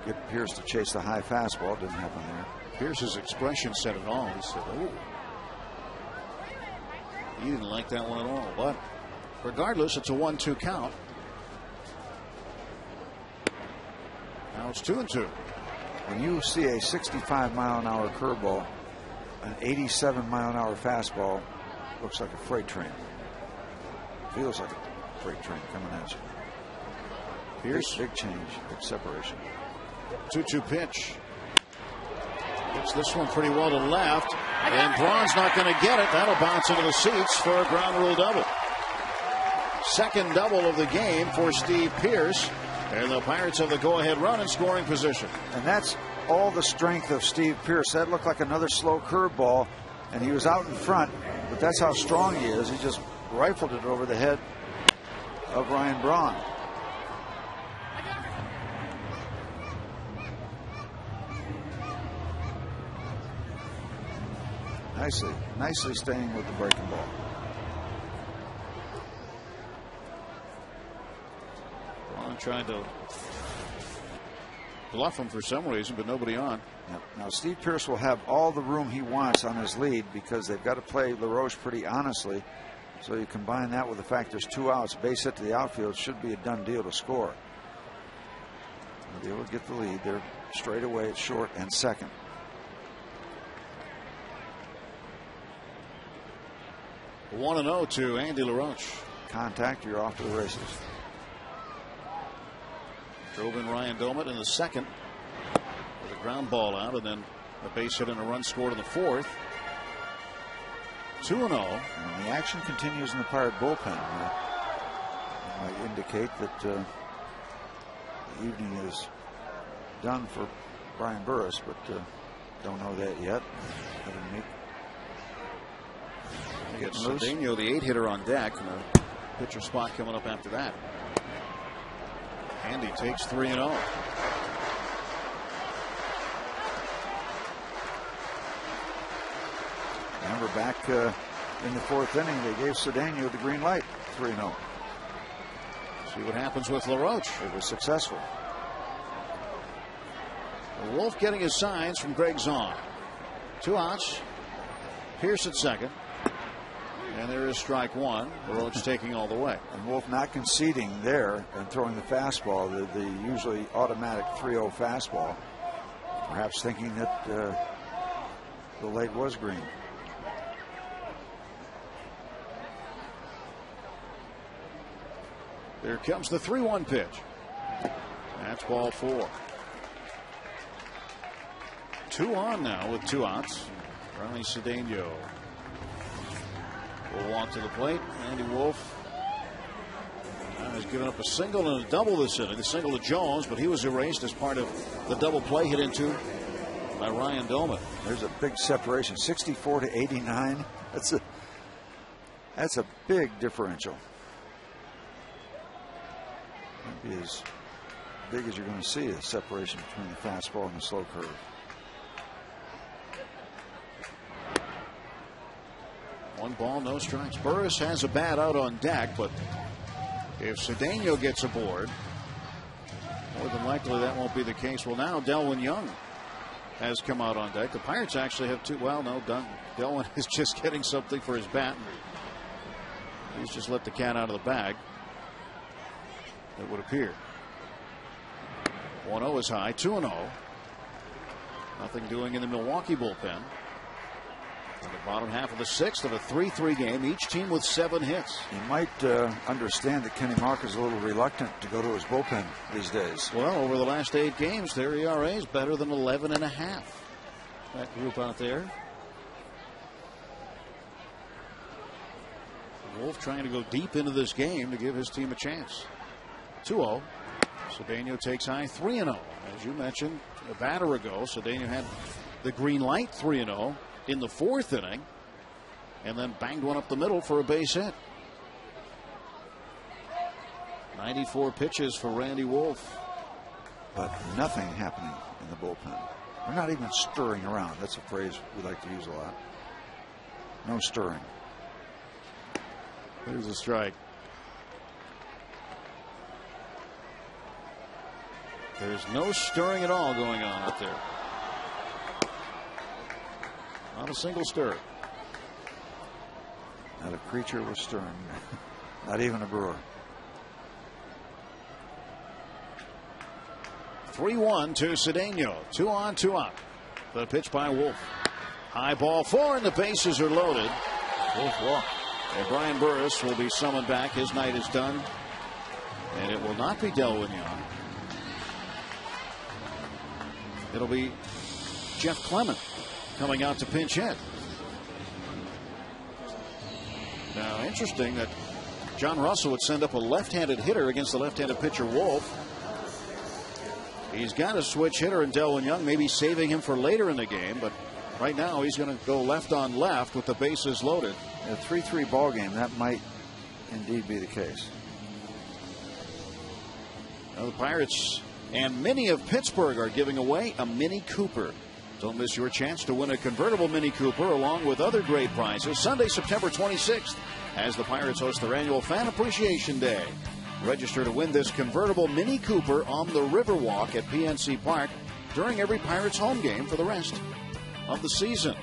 get Pearce to chase the high fastball. Didn't happen there. Pearce's expression said it all. He said, "Oh." He didn't like that one at all. But regardless, it's a 1-2 count. Now it's 2-2. When you see a 65-mile-an-hour curveball, an 87-mile-an-hour fastball looks like a freight train. Feels like a freight train coming at you. Pearce. Big change, big separation. 2-2 pitch. Hits this one pretty well to left. And Braun's not going to get it. That'll bounce into the seats for a ground rule double. Second double of the game for Steve Pearce. And the Pirates have the go-ahead run in scoring position. And that's all the strength of Steve Pearce. That looked like another slow curveball, and he was out in front, but that's how strong he is. He just rifled it over the head of Ryan Braun. Nicely staying with the breaking ball. Braun trying to bluff him for some reason, but nobody on. Yep. Now Steve Pearce will have all the room he wants on his lead because they've got to play LaRoche pretty honestly. So you combine that with the fact there's 2 outs, base hit to the outfield, should be a done deal to score. They will get the lead. They're straight away at short and second. 1-0 to Andy LaRoche. Contact, you're off to the races. Drove in Ryan Doumit in the second with a ground ball out, and then a base hit and a run scored in the fourth. 2-0. And the action continues in the Pirate bullpen. It might indicate that the evening is done for Brian Burris, but don't know that yet. Get Cedeno, the 8-hitter, on deck, and a pitcher spot coming up after that. Andy takes 3-0. Remember, back in the fourth inning, they gave Cedeno the green light, 3-0. See what happens with LaRoche. It was successful. Wolf getting his signs from Greg Zahn. 2 outs. Pierce at second. And there is strike one. LaRoche taking all the way. And Wolf not conceding there and throwing the fastball, the usually automatic 3-0 fastball. Perhaps thinking that the light was green. There comes the 3-1 pitch. That's ball 4. 2 on now with 2 outs. Ronnie Cedeno will walk to the plate. Andy Wolf has given up a single and a double this inning. The single to Jones, but he was erased as part of the double play hit into by Ryan Doumit. There's a big separation, 64 to 89. That's a big differential. Might be as big as you're going to see a separation between the fastball and the slow curve. One ball, no strikes. Burris has a bat out on deck, but if Cedeno gets aboard, more than likely that won't be the case. Well, now Delwyn Young has come out on deck. The Pirates actually have 2. Well, no, Delwyn is just getting something for his bat. He's just let the cat out of the bag, it would appear. 1-0 is high. 2-0. Nothing doing in the Milwaukee bullpen. In the bottom half of the 6th of a 3-3 game, each team with 7 hits. You might understand that Kenny Mark is a little reluctant to go to his bullpen these days. Well, over the last 8 games, their ERA is better than 11.5. That group out there. Wolf trying to go deep into this game to give his team a chance. 2-0. Cedeno takes high, 3-0. As you mentioned a batter ago, Cedeno had the green light, 3-0. In the 4th inning, and then banged one up the middle for a base hit. 94 pitches for Randy Wolf. But nothing happening in the bullpen. We're not even stirring around. That's a phrase we like to use a lot. No stirring. There's a strike. There's no stirring at all going on out there. Not a single stir. Not a creature was stirring. Not even a Brewer. 3-1 to Cedeno. 2 on, 2 out. The pitch by Wolf. High ball 4, and the bases are loaded. Wolf walked. And Brian Burris will be summoned back. His night is done. And it will not be Delwyn Young. It'll be Jeff Clement coming out to pinch hit. Now, interesting that John Russell would send up a left-handed hitter against the left-handed pitcher Wolf. He's got a switch hitter in Delwyn Young, maybe saving him for later in the game, but right now he's going to go left on left with the bases loaded. A 3-3 ball game, that might indeed be the case. Now the Pirates and many of Pittsburgh are giving away a Mini Cooper. Don't miss your chance to win a convertible Mini Cooper along with other great prizes Sunday, September 26th, as the Pirates host their annual Fan Appreciation Day. Register to win this convertible Mini Cooper on the Riverwalk at PNC Park during every Pirates home game for the rest of the season.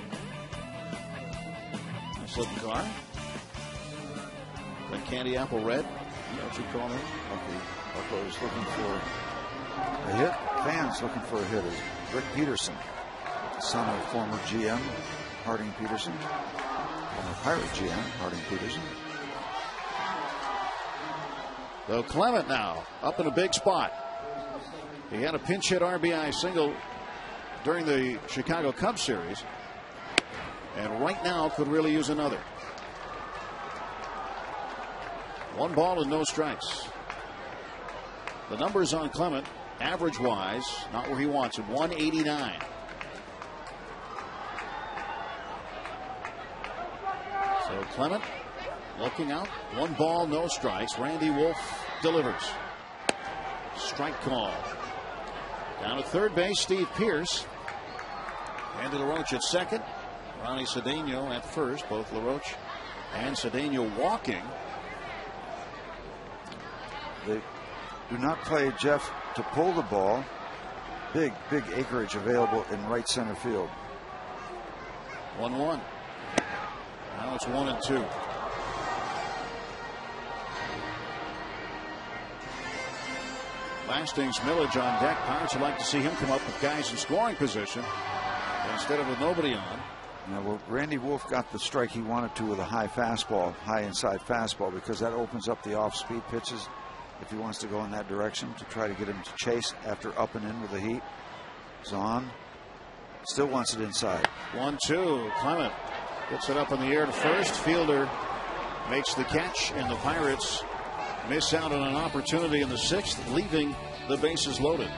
Nice looking car. That candy apple red. You know what you call it? Buffalo is looking for a hit. Fans looking for a hit is Rick Peterson, son of former GM Harding Peterson, former Pirate GM Harding Peterson. So Clement now up in a big spot. He had a pinch hit RBI single during the Chicago Cubs series, and right now could really use another. 1 ball and no strikes. The numbers on Clement, average wise, not where he wants it, 189. So Clement looking out. 1 ball, no strikes. Randy Wolf delivers. Strike call. Down at third base, Steve Pearce. Andy LaRoche at second. Ronnie Cedeno at first. Both LaRoche and Cedeno walking. They do not play Jeff to pull the ball. Big acreage available in right center field. 1-1. Now it's 1-2. Lastings, Millage on deck. Pirates would like to see him come up with guys in scoring position instead of with nobody on. Now, well, Randy Wolf got the strike he wanted to with a high fastball, high inside fastball, because that opens up the off-speed pitches if he wants to go in that direction to try to get him to chase after up and in with the heat. Zahn still wants it inside. 1-2. Clement gets it up in the air to first. Fielder makes the catch, and the Pirates miss out on an opportunity in the 6th, leaving the bases loaded.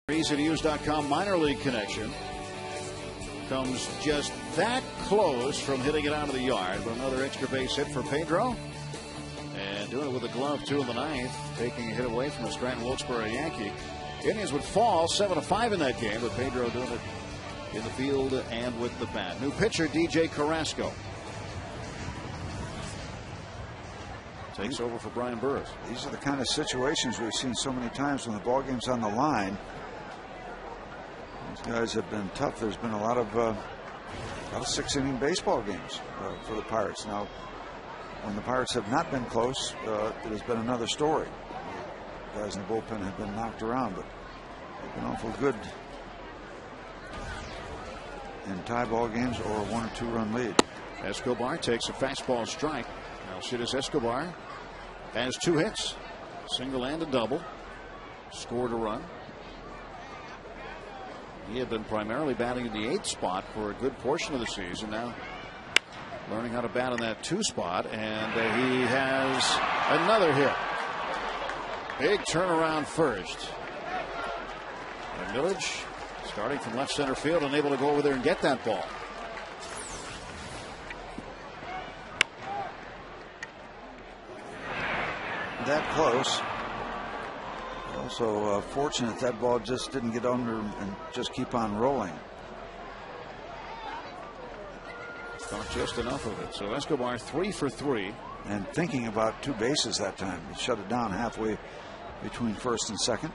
EasyToUse.com minor league connection comes just that close from hitting it out of the yard, but another extra base hit for Pedro, and doing it with a glove, 2 in the 9th, taking a hit away from a Scranton Wilkes-Barre Yankee. Indians would fall 7-5 in that game, but Pedro doing it in the field and with the bat. New pitcher DJ Carrasco takes over for Brian Burris. These are the kind of situations we've seen so many times when the ball game's on the line. These guys have been tough. There's been a lot of 6-inning baseball games for the Pirates. Now, when the Pirates have not been close, it has been another story. The guys in the bullpen have been knocked around, but they've been awful good in tie ball games or a 1 or 2 run lead. Escobar takes a fastball strike. Alcides Escobar has 2 hits, single and a double, scored a run. He had been primarily batting in the 8th spot for a good portion of the season. Now learning how to bat in that 2 spot, and he has another hit. Big turnaround first. And Millage starting from left center field, unable to go over there and get that ball. That close. Also fortunate that ball just didn't get under and just keep on rolling. Caught just enough of it. So Escobar 3 for 3. And thinking about 2 bases that time. He shut it down halfway between first and second.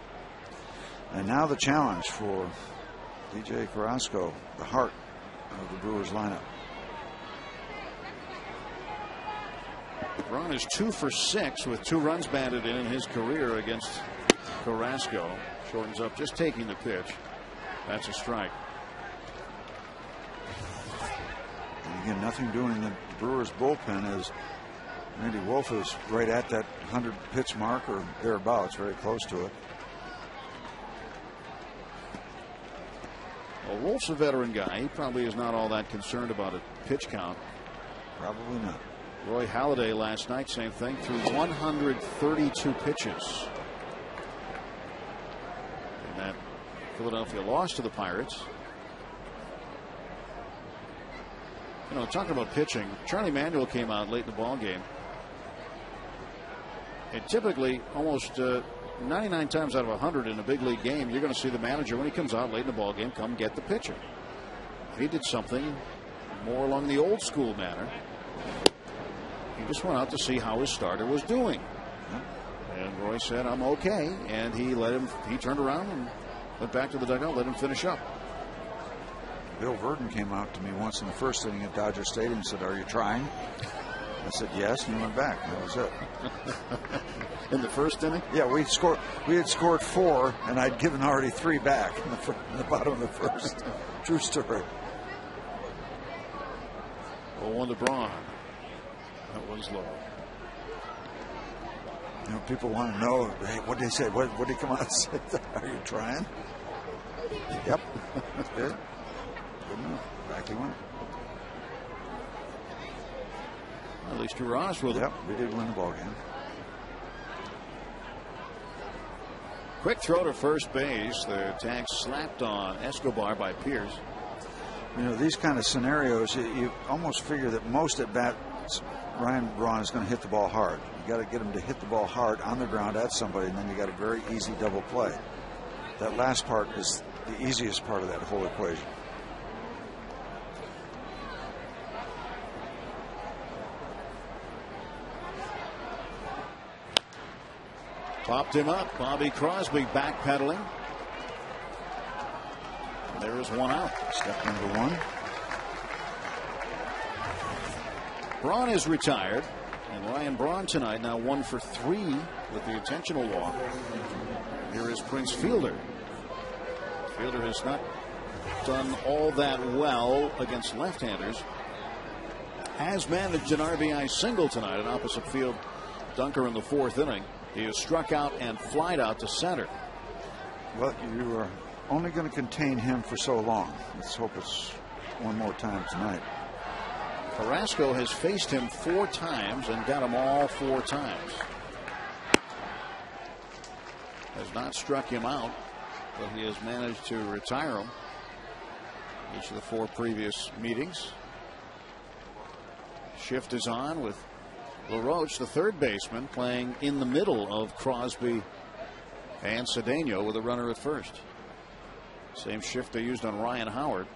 And now the challenge for DJ Carrasco, the heart of the Brewers lineup. Braun is 2 for 6 with 2 runs batted in his career against Carrasco. Shortens up, just taking the pitch. That's a strike. And again, nothing doing the Brewers bullpen as Randy Wolf is right at that 100 pitch mark or thereabouts, very close to it. Well, Wolf's a veteran guy. He probably is not all that concerned about a pitch count. Probably not. Roy Halladay last night, same thing, threw 132 pitches. And that Philadelphia lost to the Pirates. You know, talking about pitching, Charlie Manuel came out late in the ball game. And typically, almost 99 times out of 100 in a big league game, you're going to see the manager, when he comes out late in the ball game, come get the pitcher. He did something more along the old school manner. He just went out to see how his starter was doing. And Roy said, I'm okay. And he turned around and went back to the dugout, let him finish up. Bill Verdon came out to me once in the first inning at Dodger Stadium and said, "Are you trying?" I said, "Yes," and he went back. That was it. In the first inning? Yeah, we had scored 4, and I'd given already 3 back in the bottom of the first. True story. 0-1 to Braun. That was low. You know, people want to know, hey, what did they say? What did he come out and say? Are you trying? Yep. That's good. Good enough. Back he went. At least you were honest with him. Yep, we did win the ball game. Quick throw to first base. The tag slapped on Escobar by Pierce. You know, these kind of scenarios, you almost figure that most at bats, Ryan Braun is going to hit the ball hard. You got to get him to hit the ball hard on the ground at somebody, and then you got a very easy double play. That last part is the easiest part of that whole equation. Popped him up. Bobby Crosby backpedaling. There is one out. Step number 1. Braun is retired. And Ryan Braun tonight now 1 for 3 with the intentional walk. Here is Prince Fielder. Fielder has not done all that well against left-handers. Has managed an RBI single tonight in opposite field dunker in the 4th inning. He is struck out and flied out to center. Well, you are only going to contain him for so long. Let's hope it's one more time tonight. Carrasco has faced him 4 times and got him all 4 times. Has not struck him out, but he has managed to retire him each of the 4 previous meetings. Shift is on with LaRoche, the third baseman, playing in the middle of Crosby and Cedeno with a runner at first. Same shift they used on Ryan Howard.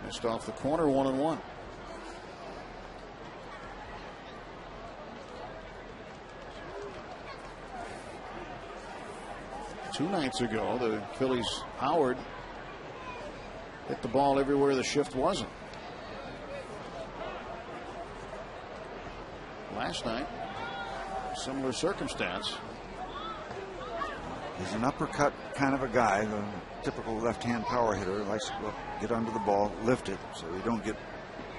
Missed off the corner, 1-1. Two nights ago, the Phillies' Howard hit the ball everywhere the shift wasn't. Last night, similar circumstance. He's an uppercut kind of a guy, the typical left-hand power hitter. Likes to get under the ball, lift it, so you don't get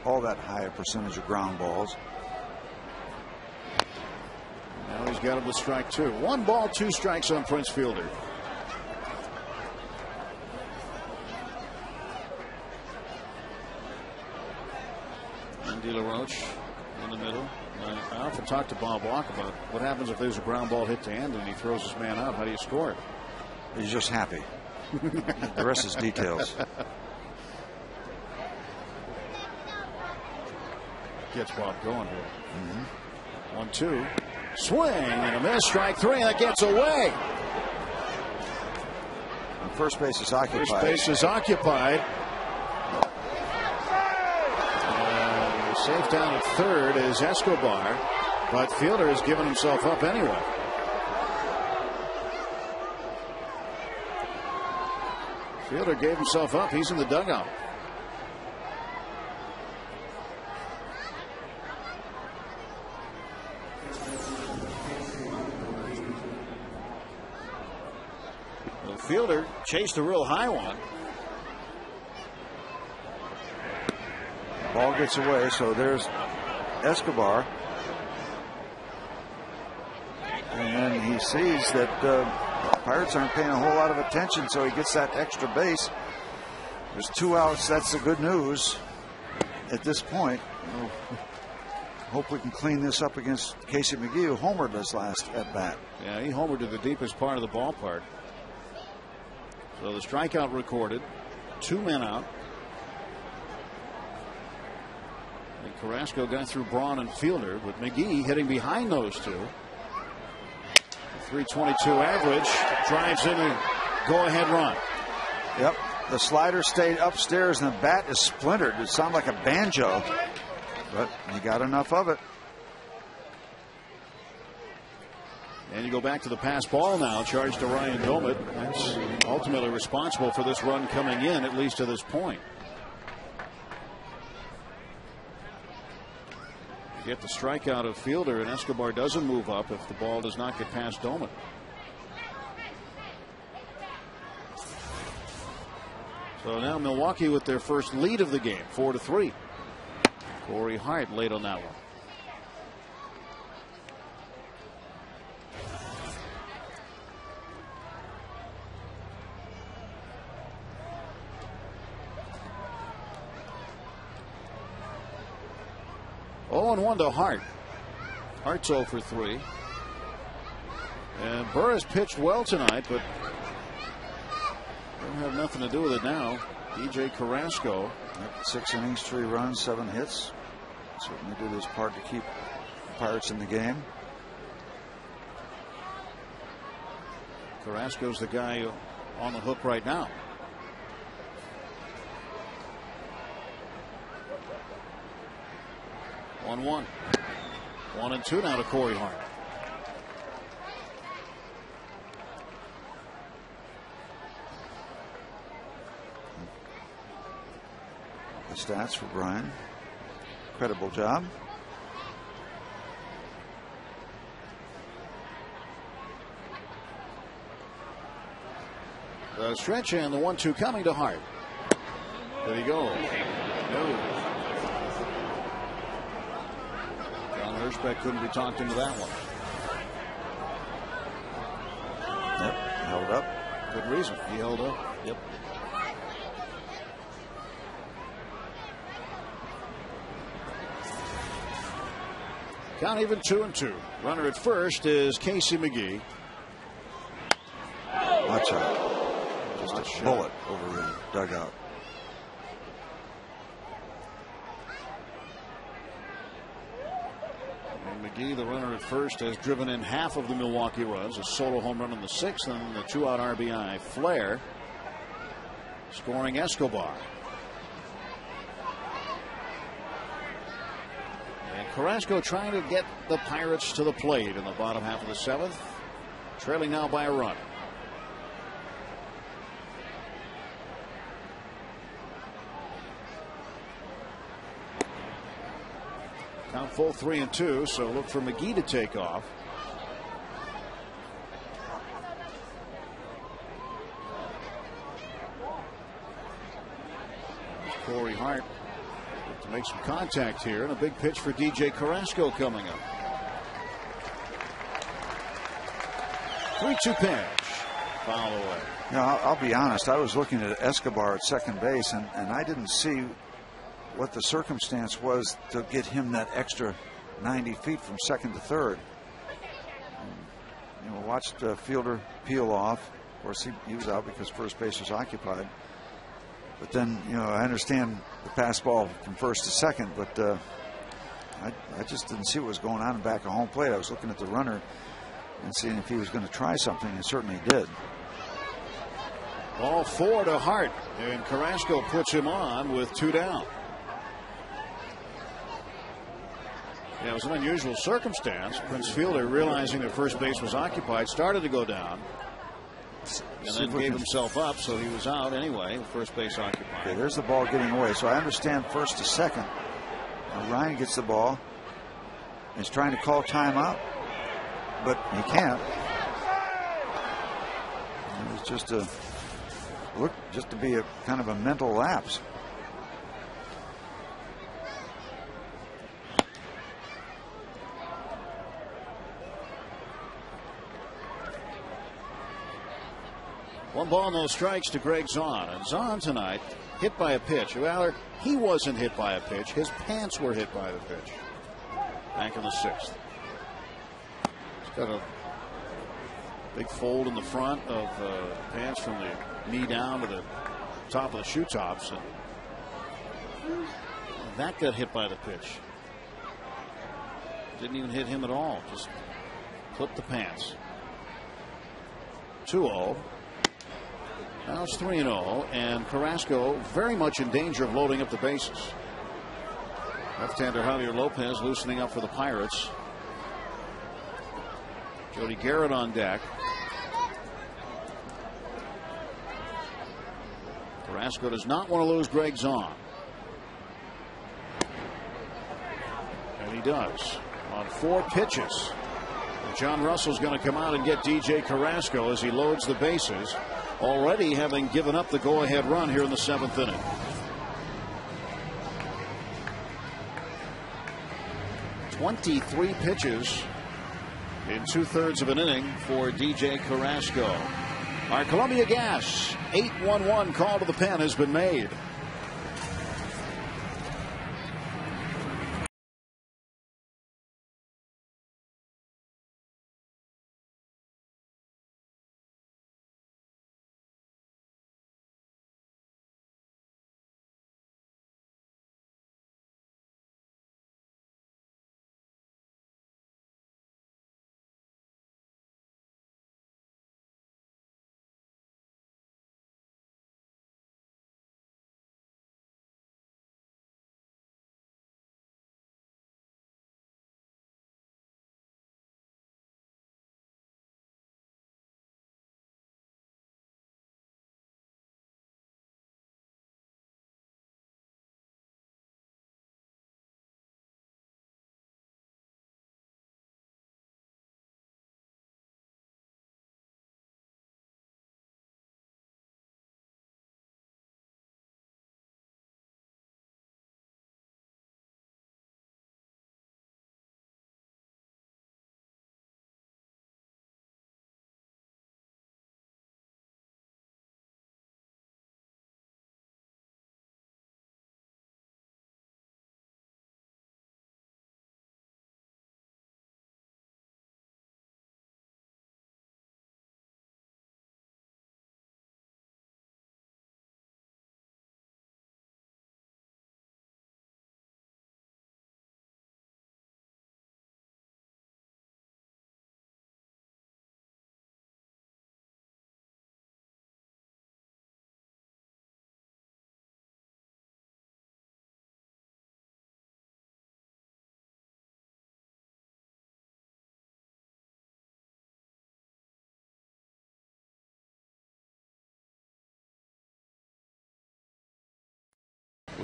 all that high a percentage of ground balls. Now he's got him with strike 2. 1 ball, 2 strikes on Prince Fielder. Andy LaRoche in the middle. I often talk to Bob Walk about what happens if there's a ground ball hit to end and he throws his man out. How do you score it? He's just happy. The rest is details. Gets Bob going here. 1-2. Swing and a miss. Strike 3. That gets away. And first base is occupied. First base is occupied. Safe down at third is Escobar, but Fielder has given himself up anyway. Fielder gave himself up. He's in the dugout. Well, Fielder chased a real high one. Ball gets away, so there's Escobar. And then he sees that Pirates aren't paying a whole lot of attention, so he gets that extra base. There's 2 outs. That's the good news at this point. We'll hope we can clean this up against Casey McGehee, who homered his last at bat. Yeah, he homered to the deepest part of the ballpark. So the strikeout recorded. 2 men out. And Carrasco got through Braun and Fielder, with McGehee hitting behind those two. 322 average, drives in a go-ahead run. Yep, the slider stayed upstairs and the bat is splintered. It sounded like a banjo, but he got enough of it. And you go back to the pass ball now, charged to Ryan Domit. That's ultimately responsible for this run coming in, at least to this point. Get the strikeout of Fielder, and Escobar doesn't move up if the ball does not get past Domit. So now Milwaukee with their first lead of the game, 4-3. Corey Hart late on that one. Oh, and 1 to Hart. Hart's 0 for 3. And Burris pitched well tonight, but don't have nothing to do with it now. DJ Carrasco. 6 innings, 3 runs, 7 hits. Certainly did his part to keep the Pirates in the game. Carrasco's the guy on the hook right now. 1-1. 1-2 now to Corey Hart. The stats for Brian. Incredible job. The stretch and the 1-2 coming to Hart. There he goes. No. Hirschbeck couldn't be talked into that one. Yep, held up. Good reason. He held up. Yep. Count even 2-2. Runner at first is Casey McGehee. Watch out. Just a bullet over the dugout. McGehee, the runner at first, has driven in half of the Milwaukee runs. A solo home run in the 6th and the 2-out RBI. Flair scoring Escobar. And Carrasco trying to get the Pirates to the plate in the bottom half of the 7th. Trailing now by a run. Count full 3-2, so look for McGehee to take off. Corey Hart to make some contact here, and a big pitch for DJ Carrasco coming up. 3-2 pitch. Foul away. Now, I'll be honest, I was looking at Escobar at second base, and I didn't see what the circumstance was to get him that extra 90 feet from second to third. You know, watched Fielder peel off. Of course, he was out because first base was occupied. But then, you know, I understand the pass ball from first to second, but I just didn't see what was going on in back of home plate. I was looking at the runner and seeing if he was going to try something, and certainly did. Ball 4 to Hart, and Carrasco puts him on with 2 down. Yeah, it was an unusual circumstance. Prince Fielder, realizing that first base was occupied, started to go down. And then gave himself up, so he was out anyway. First base occupied. Okay, there's the ball getting away. So I understand first to second. Now Ryan gets the ball. He's trying to call timeout, but he can't. It was just to be a kind of a mental lapse. One ball, no strikes to Greg Zaun. And Zaun tonight hit by a pitch. Well, he wasn't hit by a pitch. His pants were hit by the pitch. Back in the 6th. He's got a big fold in the front of pants from the knee down to the top of the shoe tops. And that got hit by the pitch. Didn't even hit him at all. Just clipped the pants. 2-0. Now it's 3-0, and Carrasco very much in danger of loading up the bases. Left-hander Javier Lopez loosening up for the Pirates. Jody Garrett on deck. Carrasco does not want to lose Greg Zaun. And he does on 4 pitches. And John Russell's going to come out and get DJ Carrasco as he loads the bases, already having given up the go-ahead run here in the 7th inning. .23 pitches in 2/3 of an inning for DJ Carrasco. Our Columbia Gas 811 call to the pen has been made.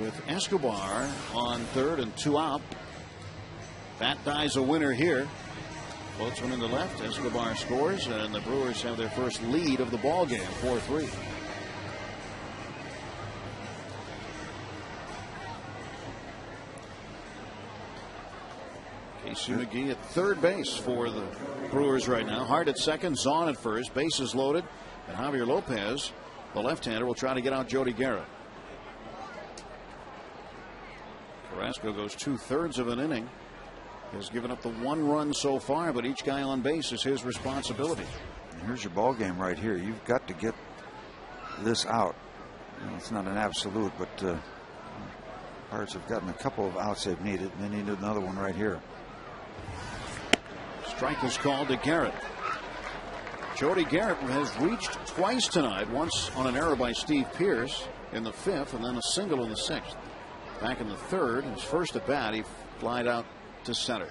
With Escobar on 3rd and 2 out. Bat dies a winner here. Floats one in the left. Escobar scores, and the Brewers have their first lead of the ball game, 4-3. Casey McGee at third base for the Brewers right now. Hart at second, Zaun at first, bases loaded, and Javier Lopez, the left-hander, will try to get out Jody Garrett. Carrasco goes 2/3 of an inning. Has given up the 1 run so far, but each guy on base is his responsibility. And here's your ball game right here. You've got to get this out. You know, it's not an absolute, but Pirates have gotten a couple of outs they've needed, and they needed another one right here. Strike is called to Garrett. Jody Garrett has reached twice tonight, once on an error by Steve Pearce in the 5th, and then a single in the 6th. Back in the 3rd, his first at bat, he flied out to center.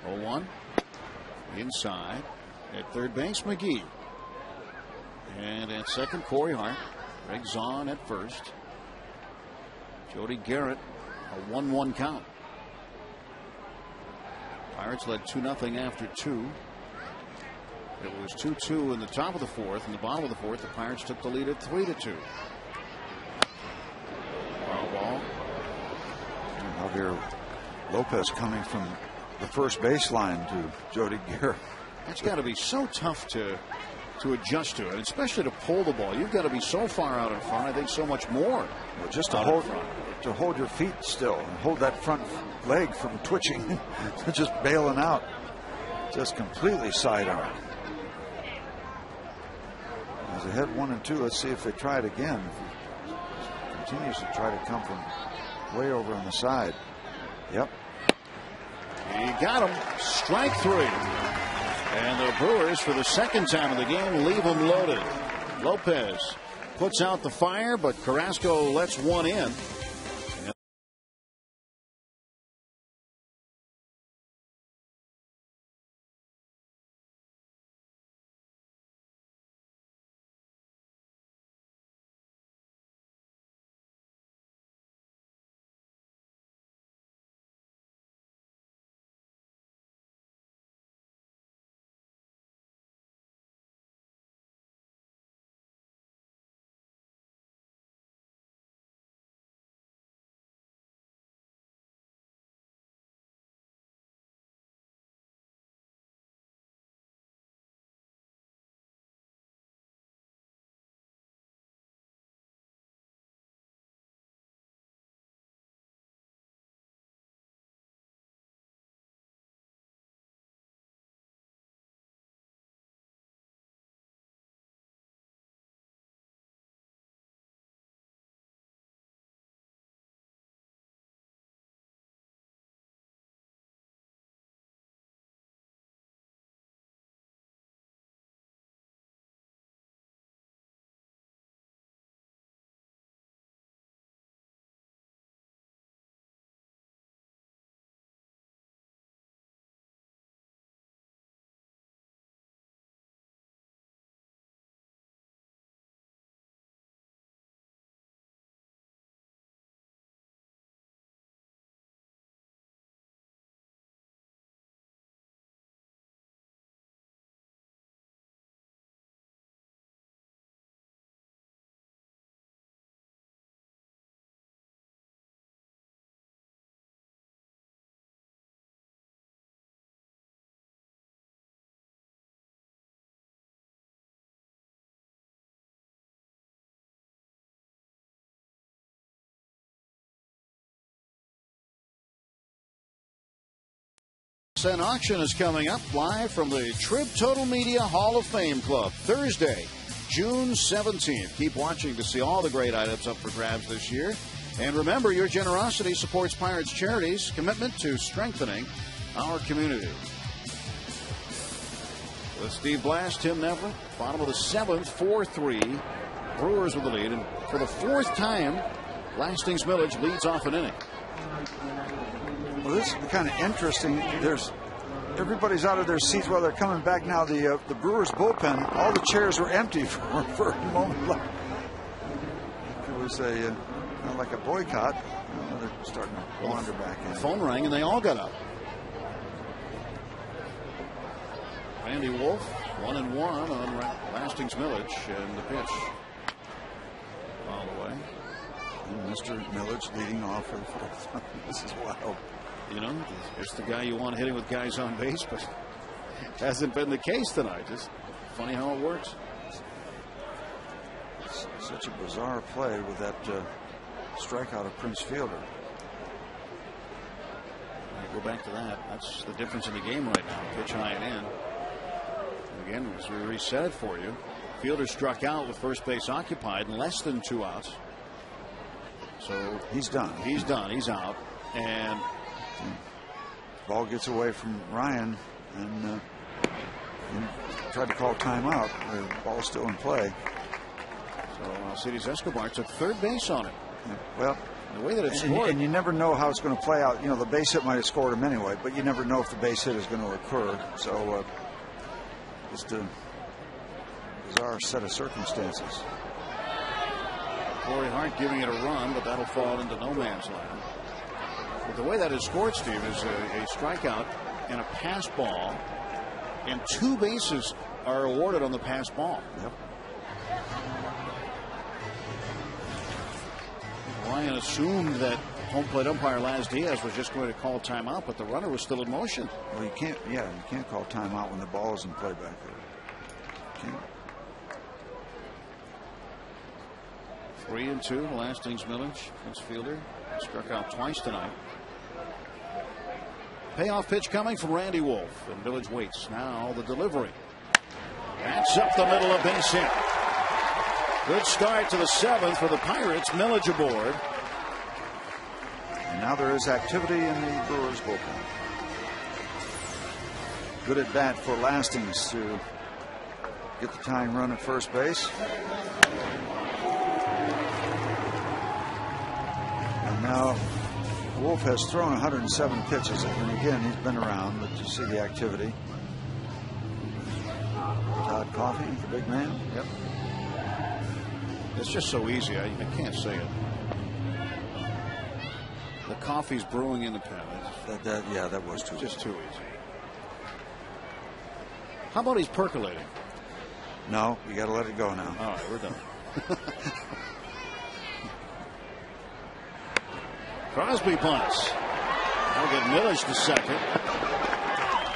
Oh, 1 inside at third base, McGee. And at second, Corey Hart. Greg Zahn at first. Jody Garrett, a 1-1 count. Pirates led 2-0 after 2. It was 2-2 in the top of the fourth. In the bottom of the fourth, the Pirates took the lead at 3-2. Foul ball. And Javier Lopez coming from the first baseline to Jody Garrett. That's got to be so tough to adjust to it, especially to pull the ball. You've got to be so far out in front. I think so much more. Well, just to hold your feet still and hold that front leg from twitching, just bailing out, just completely sidearm. As ahead 1-2, let's see if they try it again. If he continues to try to come from way over on the side. Yep. He got him. Strike 3. And the Brewers, for the second time in the game, leave them loaded. Lopez puts out the fire, but Carrasco lets one in. An auction is coming up live from the Trib Total Media Hall of Fame Club Thursday, June 17th. Keep watching to see all the great items up for grabs this year. And remember, your generosity supports Pirates Charities' commitment to strengthening our community. With Steve Blass, Tim Neville, bottom of the 7th, 4-3. Brewers with the lead. And for the 4th time, Lastings Village leads off an inning. Well, this is kind of interesting. Everybody's out of their seats while they're coming back now. The Brewers bullpen, all the chairs were empty for a moment. It was like a boycott. They're starting to wander back in. The phone rang and they all got up. Randy Wolf, 1-1 on Lastings Village, and the pitch all the way. And Mr. Millage leading off for the 4th. This is wild. You know, it's the guy you want hitting with guys on base, but hasn't been the case tonight. Just funny how it works. It's such a bizarre play with that strikeout of Prince Fielder. Go back to that. That's the difference in the game right now. Pitch high and in. And again, as we reset it for you, Fielder struck out with first base occupied and less than 2 outs. So he's done. He's done. He's out. And ball gets away from Ryan and tried to call timeout. The ball's still in play. So Alcides Escobar took third base on it. Well, the way that it's scored. And you never know how it's going to play out. You know, the base hit might have scored him anyway, but you never know if the base hit is going to occur. So just a bizarre set of circumstances. Corey Hart giving it a run, but that'll fall into no man's land. But the way that is scored, Steve, is a strikeout and a pass ball, and 2 bases are awarded on the pass ball. Yep. Ryan assumed that home plate umpire Laz Diaz was just going to call timeout, but the runner was still in motion. Well, you can't call timeout when the ball is in play back there. You can't. 3-2, Lastings Millage, Prince fielder, struck out twice tonight. Payoff pitch coming from Randy Wolf, and Millage waits. Now the delivery. That's up the middle of base hit. Good start to the 7th for the Pirates. Millage aboard. And now there is activity in the Brewers bullpen. Good at bat for Lastings to get the tying run at first base. And now Wolf has thrown 107 pitches, and again he's been around, but you see the activity. Todd Coffey, the big man. Yep. It's just so easy. I can't say it. The coffee's brewing in the pen. That was too just too easy. How about he's percolating? No, you got to let it go now. All right, we're done. Crosby punts. That'll get Millage to second.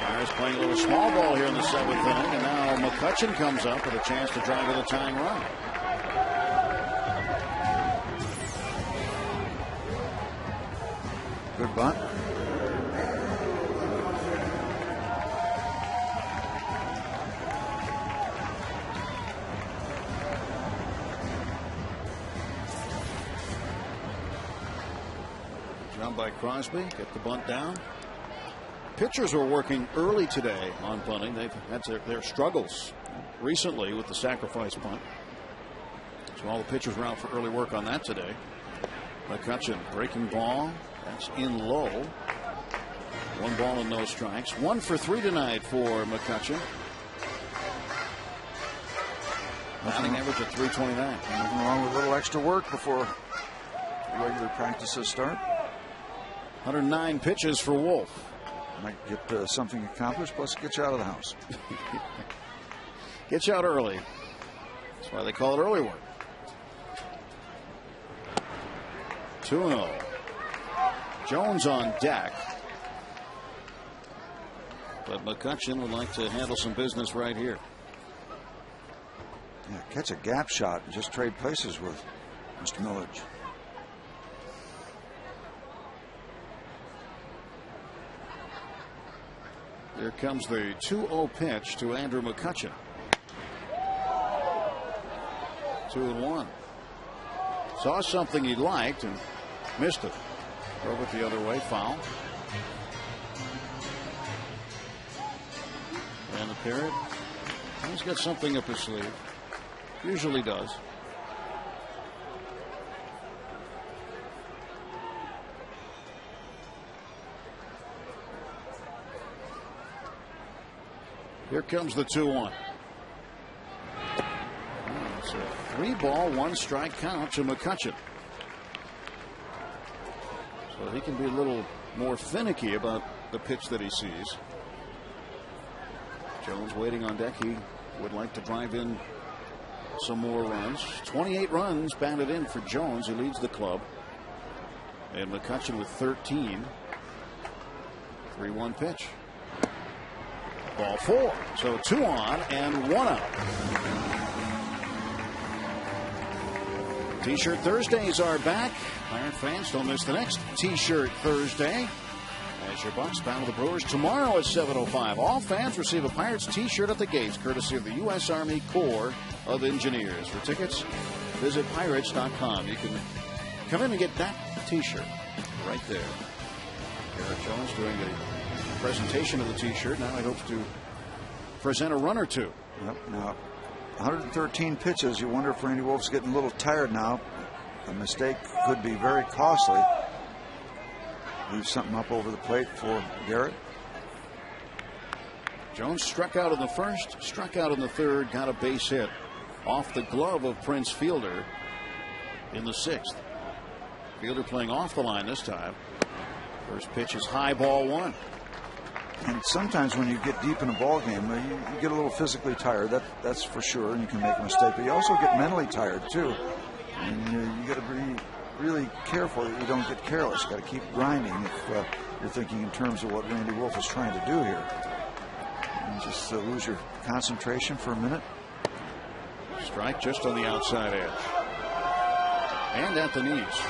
Pirates playing a little small ball here in the 7th inning, and now McCutchen comes up with a chance to drive with a tying run. Good bunt. Down by Crosby, get the bunt down. Pitchers were working early today on bunting. They've had their struggles recently with the sacrifice bunt. So all the pitchers were out for early work on that today. McCutchen breaking ball. That's in low. 1 ball and no strikes. 1 for 3 tonight for McCutchen. Batting average at .329. Nothing wrong with a little extra work before regular practices start. 109 pitches for Wolf. Might get something accomplished, plus get you out of the house. Get you out early. That's why they call it early work. 2-0. Jones on deck. But McCutchen would like to handle some business right here. Yeah, catch a gap shot and just trade places with Mr. Millage. Here comes the 2-0 pitch to Andrew McCutchen. 2-1. Saw something he liked and missed it. Drove it the other way, foul. And the Parrot, he's got something up his sleeve. Usually does. Here comes the 2-1. It's a 3-ball, 1-strike count to McCutchen. So he can be a little more finicky about the pitch that he sees. Jones waiting on deck. He would like to drive in some more runs. 28 runs batted in for Jones. He leads the club. And McCutchen with 13. 3-1 pitch. Ball 4. So 2 on and 1 out. T-shirt Thursdays are back. Pirate fans, don't miss the next T-shirt Thursday. As your Bucks battle the Brewers tomorrow at 7:05. All fans receive a Pirates T-shirt at the gates, courtesy of the U.S. Army Corps of Engineers. For tickets, visit Pirates.com. You can come in and get that T-shirt right there. Garrett Jones doing a presentation of the T-shirt. Now he hopes to present a run or two. Yep. Now, 113 pitches. You wonder if Randy Wolf's getting a little tired now. A mistake could be very costly. Leave something up over the plate for Garrett. Jones struck out in the first, struck out in the third, got a base hit off the glove of Prince Fielder in the sixth. Fielder playing off the line this time. First pitch is high, ball one. And sometimes when you get deep in a ball game, you get a little physically tired. That's for sure, and you can make a mistake. But you also get mentally tired too. And you got to be really careful that you don't get careless. You got to keep grinding if you're thinking in terms of what Randy Wolf is trying to do here. And just lose your concentration for a minute. Strike just on the outside edge. And at the knees.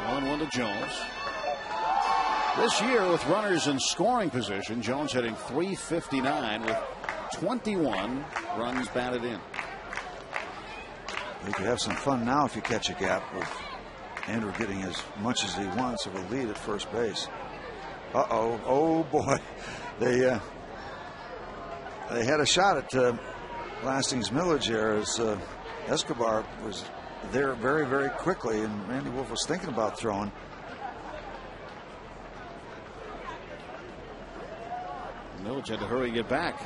1-1 to Jones. This year, with runners in scoring position, Jones hitting .359 with 21 runs batted in. You could have some fun now if you catch a gap with Andrew getting as much as he wants of a lead at first base. Uh-oh. Oh, boy. They had a shot at Lasting's Millage there as Escobar was there very, very quickly, and Randy Wolf was thinking about throwing. Millage had to hurry and get back.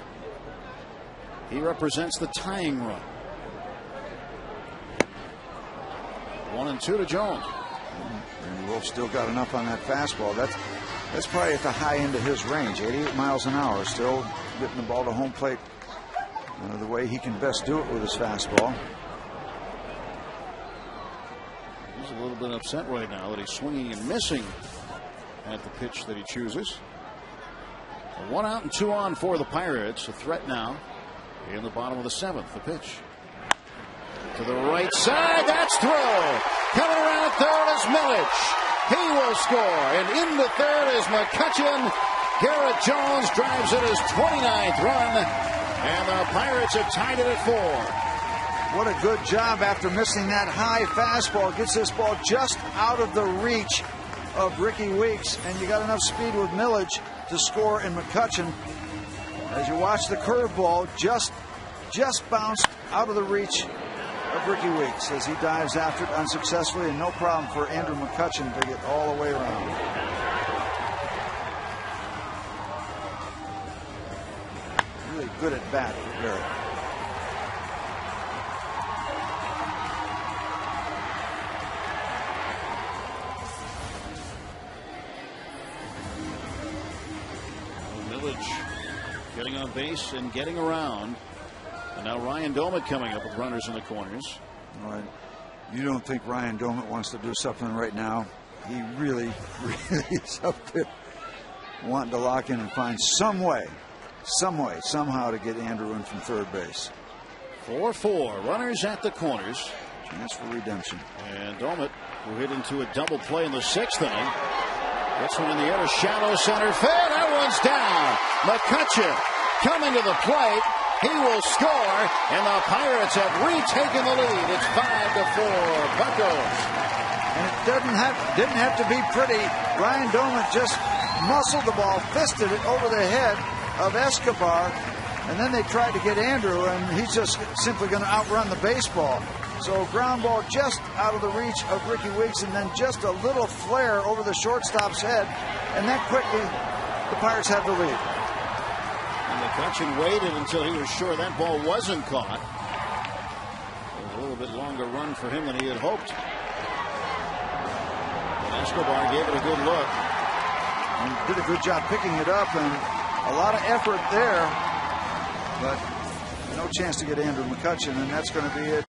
He represents the tying run. 1-2 to Jones. Randy Wolf still got enough on that fastball. That's probably at the high end of his range, 88 miles an hour. Still getting the ball to home plate the way he can best do it with his fastball. He's a little bit upset right now that he's swinging and missing at the pitch that he chooses. 1 out and 2 on for the Pirates. A threat now in the bottom of the seventh. The pitch to the right side. That's through. Coming around third is Millage. He will score. And into third is McCutchen. Garrett Jones drives it his 29th run. And the Pirates have tied it at 4. What a good job after missing that high fastball. Gets this ball just out of the reach of Ricky Weeks. And you got enough speed with Millage to score in McCutchen. As you watch the curveball just bounced out of the reach of Ricky Weeks as he dives after it unsuccessfully, and no problem for Andrew McCutchen to get all the way around. Really good at bat for Garrett. Getting on base and getting around. And now Ryan Doumit coming up with runners in the corners. All right. You don't think Ryan Doumit wants to do something right now? He really is up there wanting to lock in and find some way, somehow to get Andrew in from third base. 4-4. Runners at the corners. Chance for redemption. And Doumit, who hit into a double play in the sixth inning, gets one in the air to shallow center field. That one's down. McCutchen coming to the plate. He will score, and the Pirates have retaken the lead. It's 5-4 Buccos. And it didn't have to be pretty. Ryan Doumit just muscled the ball, fisted it over the head of Escobar, and then they tried to get Andrew, and he's just simply going to outrun the baseball. So ground ball just out of the reach of Ricky Weeks, and then just a little flare over the shortstop's head, and that quickly the Pirates have the lead. And McCutchen waited until he was sure that ball wasn't caught. It was a little bit longer run for him than he had hoped. And Escobar gave it a good look. And did a good job picking it up, and a lot of effort there, but no chance to get Andrew McCutchen, and that's going to be it.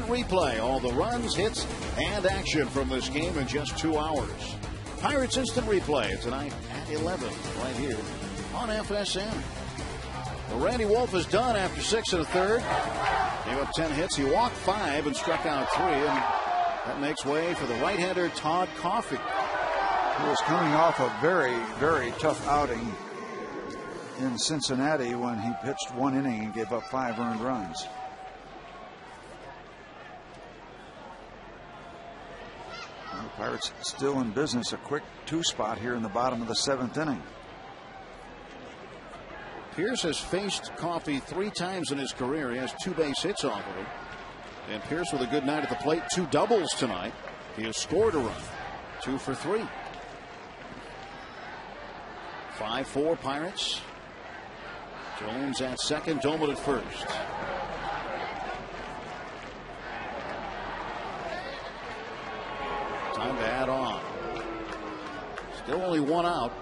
Replay. All the runs, hits, and action from this game in just 2 hours. Pirates Instant Replay tonight at 11 right here on FSN. Well, Randy Wolf is done after 6 1/3. Gave up 10 hits. He walked 5 and struck out 3. And that makes way for the right-hander Todd Coffey. He was coming off a very, very tough outing in Cincinnati when he pitched 1 inning and gave up 5 earned runs. Well, the Pirates still in business. A quick 2 spot here in the bottom of the 7th inning. Pierce has faced Coffey 3 times in his career. He has 2 base hits off of him. And Pierce with a good night at the plate. 2 doubles tonight. He has scored a run. 2 for 3. 5-4 Pirates. Jones at second, Doman at first. Time to add on. Still only 1 out.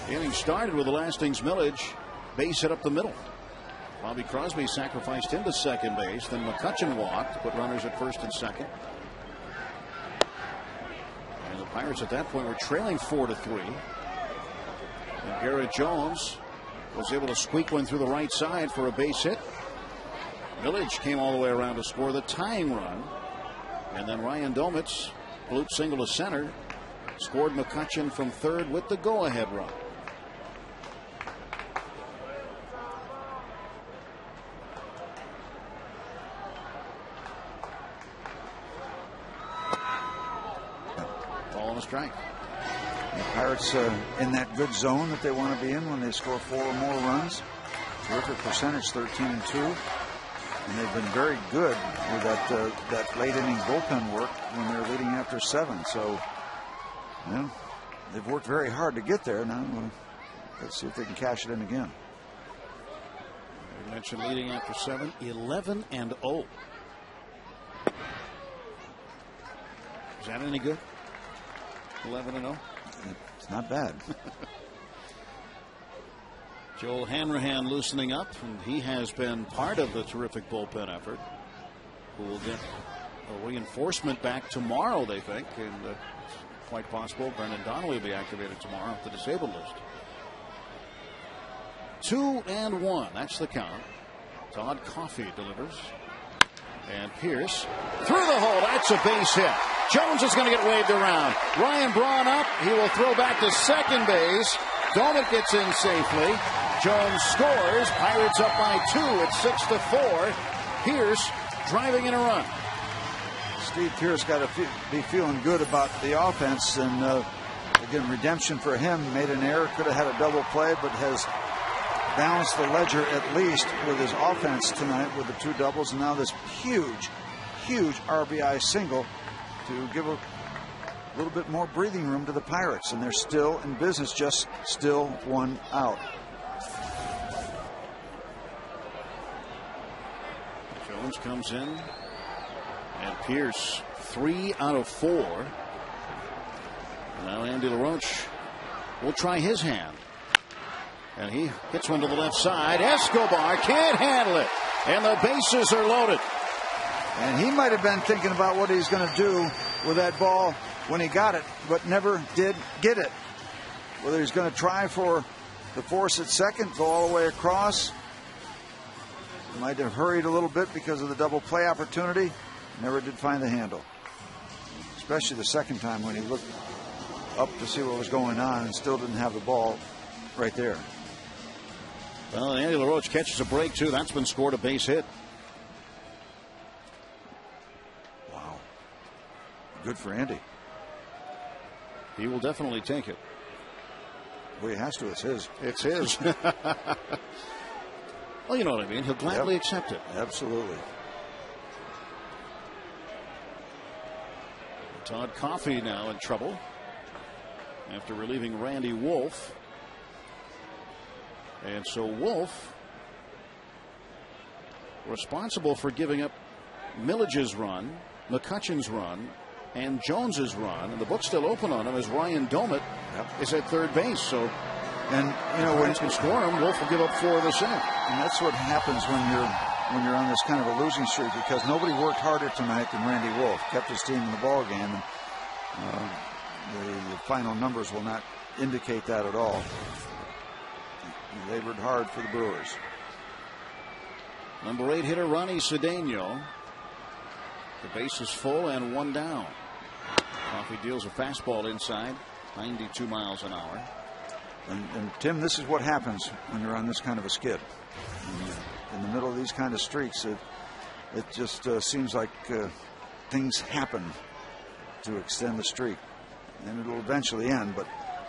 The inning started with the Lastings Millage base hit up the middle. Bobby Crosby sacrificed him to second base. Then McCutchen walked to put runners at first and second. And the Pirates at that point were trailing 4-3. And Garrett Jones was able to squeak one through the right side for a base hit. Millage came all the way around to score the tying run. And then Ryan Domitz, flute single to center, scored McCutchen from third with the go-ahead run. Ball and a strike. The Pirates in that good zone that they want to be in when they score 4 or more runs. Terrific percentage, 13-2. And they've been very good with that late inning bullpen work when they're leading after 7. So, you know, they've worked very hard to get there. Now, let's see if they can cash it in again. We mentioned leading after 7, 11-0. Is that any good? 11-0. It's not bad. Joel Hanrahan loosening up, and he has been part of the terrific bullpen effort. Who will get a reinforcement back tomorrow, they think, and quite possible Brendan Donnelly will be activated tomorrow off the disabled list. 2-1. That's the count. Todd Coffey delivers. And Pierce through the hole. That's a base hit. Jones is going to get waved around. Ryan Braun up. He will throw back to second base. Domick gets in safely. Jones scores. Pirates up by 2 at 6-4. Pierce driving in a run. Steve Pierce got to be feeling good about the offense. And again, redemption for him. Made an error. Could have had a double play, but has balanced the ledger at least with his offense tonight with the 2 doubles. And now this huge RBI single to give a little bit more breathing room to the Pirates. And they're still in business, just still 1 out. Jones comes in, and Pierce 3 out of 4. Now Andy LaRoche will try his hand, and he hits one to the left side. Escobar can't handle it, and the bases are loaded. And he might have been thinking about what he's going to do with that ball when he got it, but never did get it. Whether he's going to try for the force at second, go all the way across. Might have hurried a little bit because of the double play opportunity. Never did find the handle. Especially the second time when he looked up to see what was going on and still didn't have the ball right there. Well, Andy LaRoche catches a break, too. That's been scored a base hit. Wow. Good for Andy. He will definitely take it. Well, he has to. It's his. It's his. Well, you know what I mean. He'll gladly accept it. Absolutely. Todd Coffey now in trouble after relieving Randy Wolf. And so Wolf responsible for giving up Millage's run, McCutchen's run, and Jones's run. And the book's still open on him as Ryan Domitt is at third base. So And when you can score them, Wolf will give up 4 of the same. And that's what happens when you're on this kind of a losing streak, because nobody worked harder tonight than Randy Wolf. Kept his team in the ball game, and the final numbers will not indicate that at all. He labored hard for the Brewers. Number 8 hitter Ronnie Cedeno. The base is full and 1 down. Coffey deals a fastball inside, 92 miles an hour. And Tim, this is what happens when you're on this kind of a skid. In the middle of these kind of streaks, it just seems like things happen to extend the streak. And it'll eventually end, but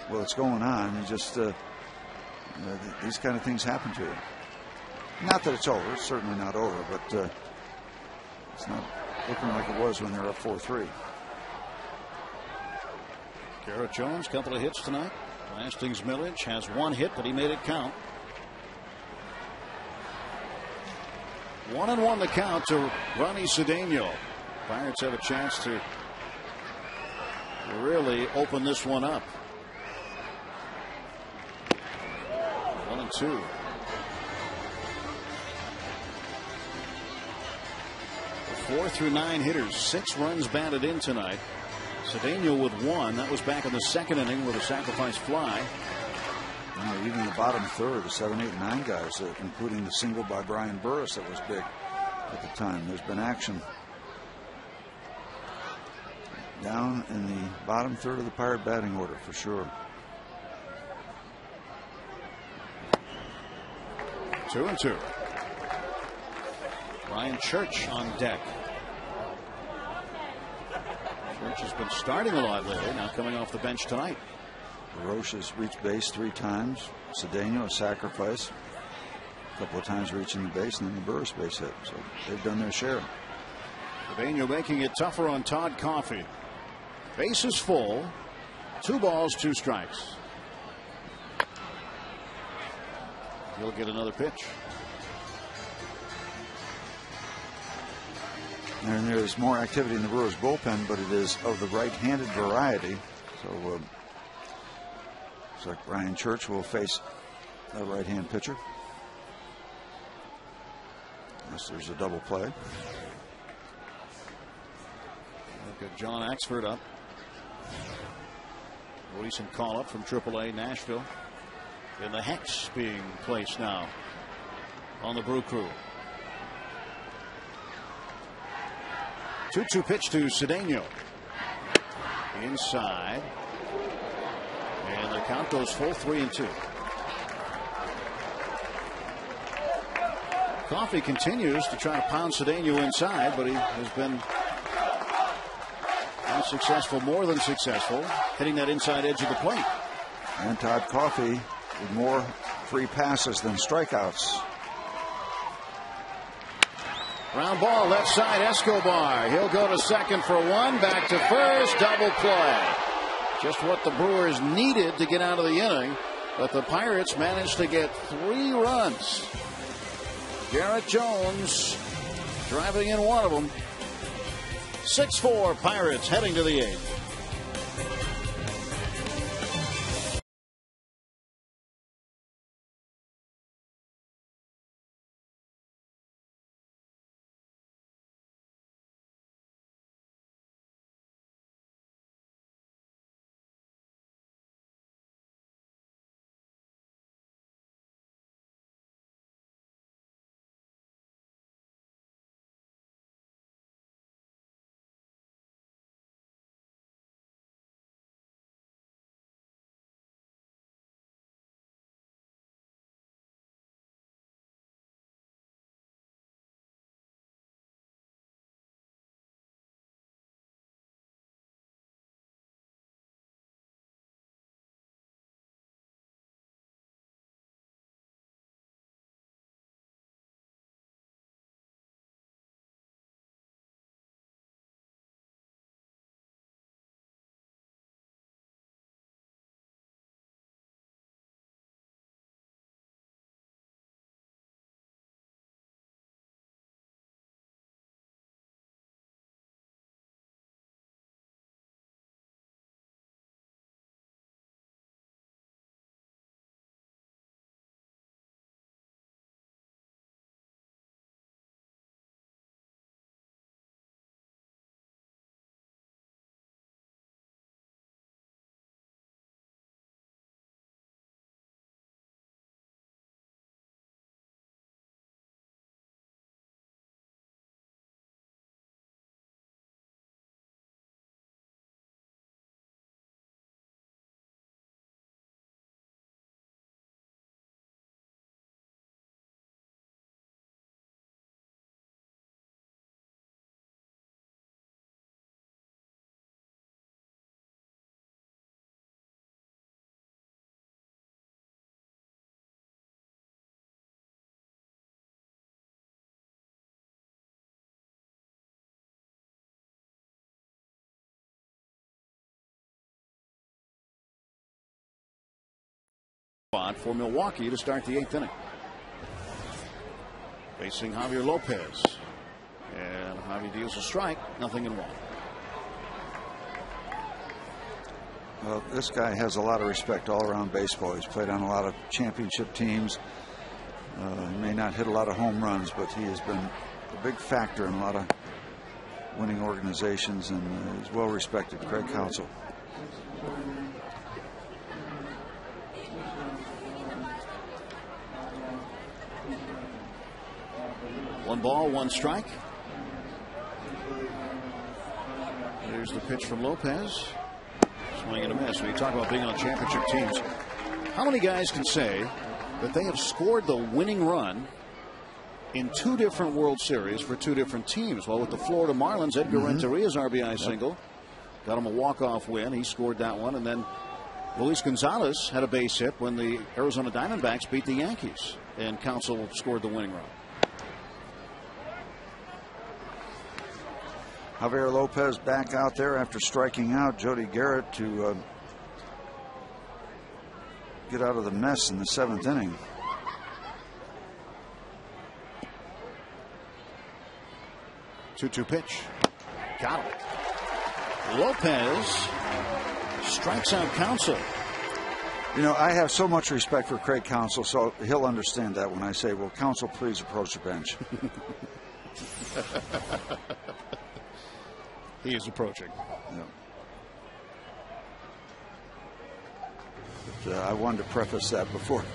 while it's going on, these kind of things happen to you. Not that it's over. It's certainly not over, but it's not looking like it was when they were up 4-3. Garrett Jones, couple of hits tonight. Lastings Milledge has 1 hit, but he made it count. 1-1 the count to Ronnie Cedeno. Pirates have a chance to really open this one up. 1-2. The 4 through 9 hitters, 6 runs batted in tonight. Cedeno with 1. That was back in the 2nd inning with a sacrifice fly. Even the bottom third, the 7, 8, 9 guys, including the single by Brian Burris that was big at the time. There's been action down in the bottom third of the Pirate batting order for sure. 2-2. Ryan Church on deck. Church has been starting a lot lately, now coming off the bench tonight. Roche has reached base 3 times. Cedeno a sacrifice. A couple of times reaching the base, and then the Burris base hit. So they've done their share. Cedeno making it tougher on Todd Coffey. Base is full. 2 balls, 2 strikes. He'll get another pitch. And there's more activity in the Brewers bullpen, but it is of the right-handed variety. So looks like Ryan Church will face a right-hand pitcher, unless there's a double play. Look at John Axford up. Recent call up from AAA Nashville. And the hex being placed now on the Brew Crew. 2-2 pitch to Cedeno. Inside. And the count goes full, 3-2. Coffey continues to try to pound Cedeno inside, but he has been unsuccessful, more than successful, hitting that inside edge of the plate. And Todd Coffey with more free passes than strikeouts. Ground ball left side, Escobar. He'll go to second for 1, back to first, double play. Just what the Brewers needed to get out of the inning, but the Pirates managed to get 3 runs. Garrett Jones driving in one of them. 6-4 Pirates heading to the 8th. spot for Milwaukee to start the 8th inning. Facing Javier Lopez. And Javi deals a strike, 0-1. Well, this guy has a lot of respect all around baseball. He's played on a lot of championship teams. He may not hit a lot of home runs, but he has been a big factor in a lot of winning organizations, and he's well respected. Craig Counsell. One ball, one strike. Here's the pitch from Lopez. Swing and a miss. When you talk about being on championship teams, how many guys can say that they have scored the winning run in 2 different World Series for 2 different teams? Well, with the Florida Marlins, Edgar Renteria's RBI single got him a walk-off win. He scored that one. And then Luis Gonzalez had a base hit when the Arizona Diamondbacks beat the Yankees, and Counsell scored the winning run. Javier Lopez back out there after striking out Jody Garrett to get out of the mess in the 7th inning. Two pitch. Got him. Lopez strikes out Counsell. You know, I have so much respect for Craig Counsell, so he'll understand that when I say, well, Counsell, please approach the bench. He is approaching. Yeah. But, I wanted to preface that before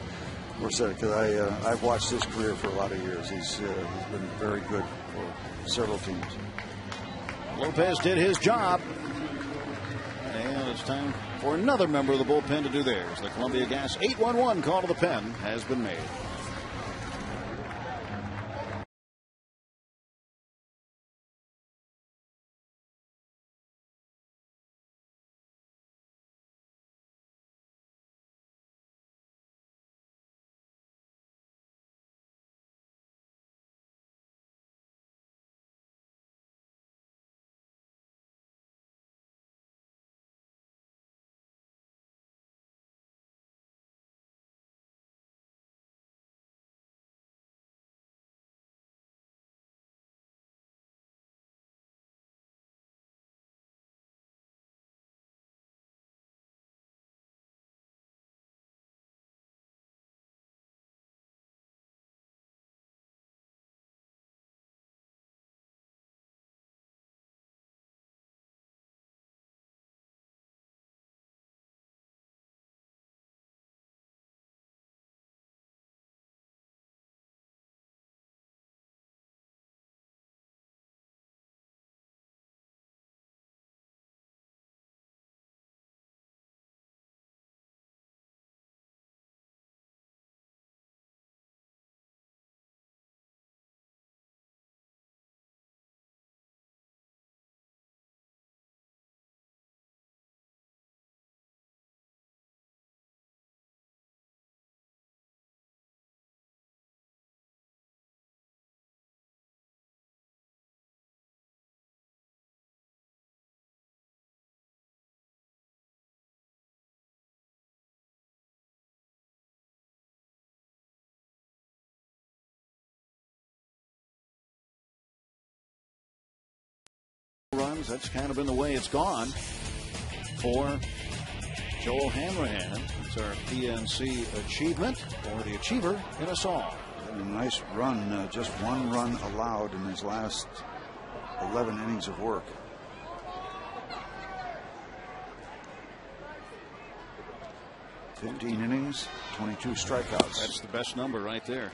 because I've watched his career for a lot of years. He's been very good for several teams. Lopez did his job, and it's time for another member of the bullpen to do theirs. The Columbia Gas 8-1-1 call to the pen has been made. Runs, that's kind of been the way it's gone for Joel Hanrahan. It's our PNC achievement, or the achiever in us all. A nice run, just 1 run allowed in his last 11 innings of work. "15 innings, 22 strikeouts. That's the best number right there.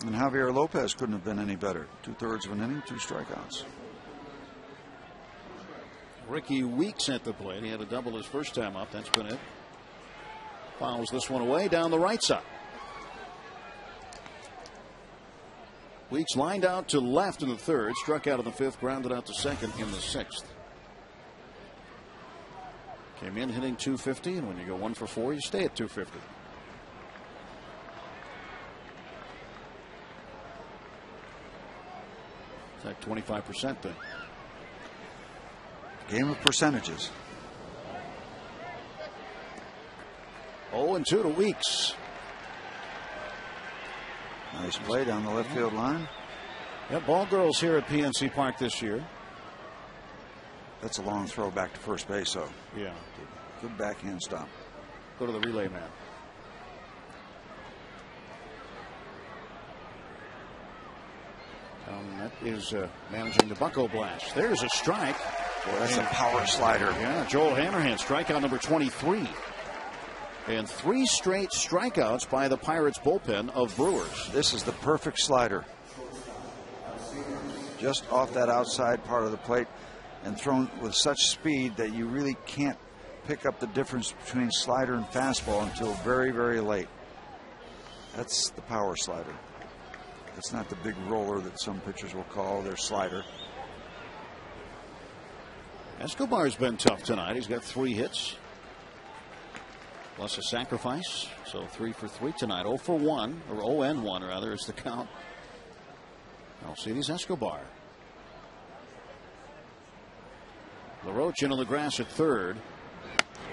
And Javier Lopez couldn't have been any better. 2/3 of an inning, 2 strikeouts. Ricky Weeks at the plate. He had a double his first time up. That's been it. Fouls this one away down the right side. Weeks lined out to left in the 3rd, struck out in the 5th, grounded out to 2nd in the 6th. Came in hitting .250, and when you go 1 for 4, you stay at .250. It's like 25% then. Game of percentages. 0-2 to Weeks. Nice play down the left field line. Yeah, ball girls here at PNC Park this year. That's a long throw back to first base, though. Yeah. Good backhand stop. Go to the relay man. That is managing the Bucko blast. There's a strike. Boy, that's a power slider. Yeah, Joel Hanrahan, strikeout number 23. And 3 straight strikeouts by the Pirates bullpen of Brewers. This is the perfect slider. Just off that outside part of the plate and thrown with such speed that you really can't pick up the difference between slider and fastball until very, very late. That's the power slider. It's not the big roller that some pitchers will call their slider. Escobar's been tough tonight. He's got 3 hits. Plus a sacrifice. So 3 for 3 tonight. 0 for 1, or 0-1 rather, is the count. Alcides Escobar. LaRoche into the grass at third.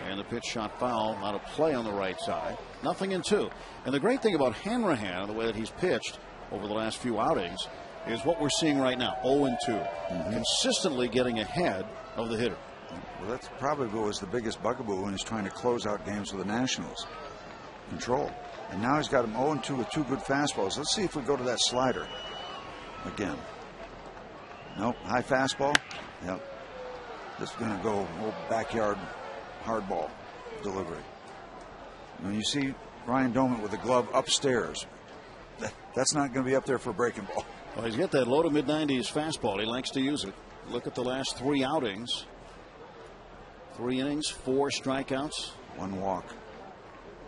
And the pitch shot foul, out of play on the right side. 0-2. And the great thing about Hanrahan, the way that he's pitched over the last few outings, is what we're seeing right now. 0-2. Consistently getting ahead of the hitter. Well, that's probably what was the biggest bugaboo when he's trying to close out games with the Nationals. Control. And now he's got him 0-2 with 2 good fastballs. Let's see if we go to that slider again. Nope. High fastball. Yep. This is going to go old backyard hardball delivery. When you see Ryan Doumit with the glove upstairs, that's not going to be up there for a breaking ball. Well, he's got that low to mid-90s fastball. He likes to use it. Look at the last 3 outings. 3 innings, 4 strikeouts. 1 walk.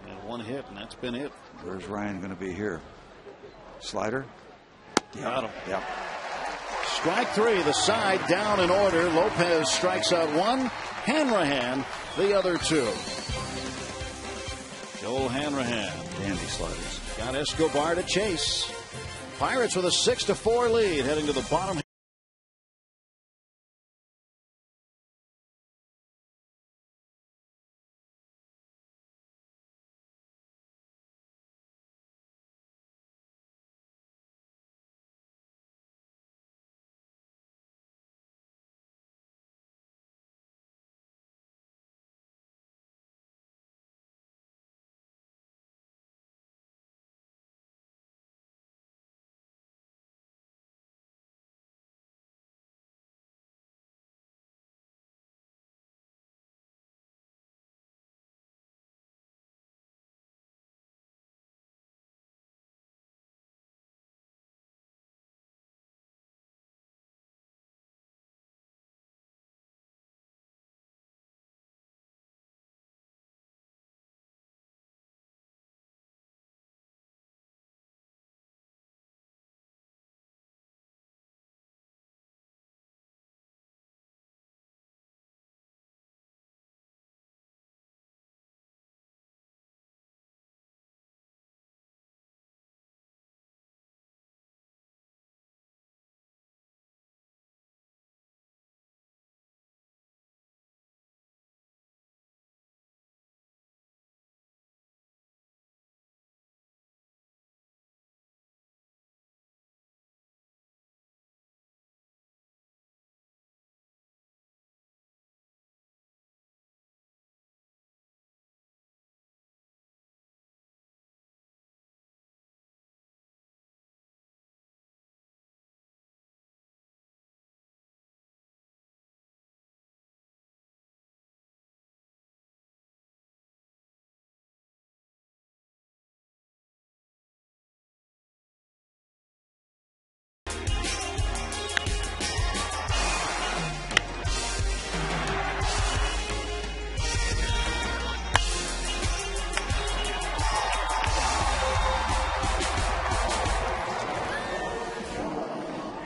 And 1 hit, and that's been it. Where's Ryan going to be here? Slider? Got him. Yep. Strike 3, the side down in order. Lopez strikes out 1. Hanrahan, the other 2. Joel Hanrahan. Dandy sliders. Got Escobar to chase. Pirates with a 6-4 lead heading to the bottom.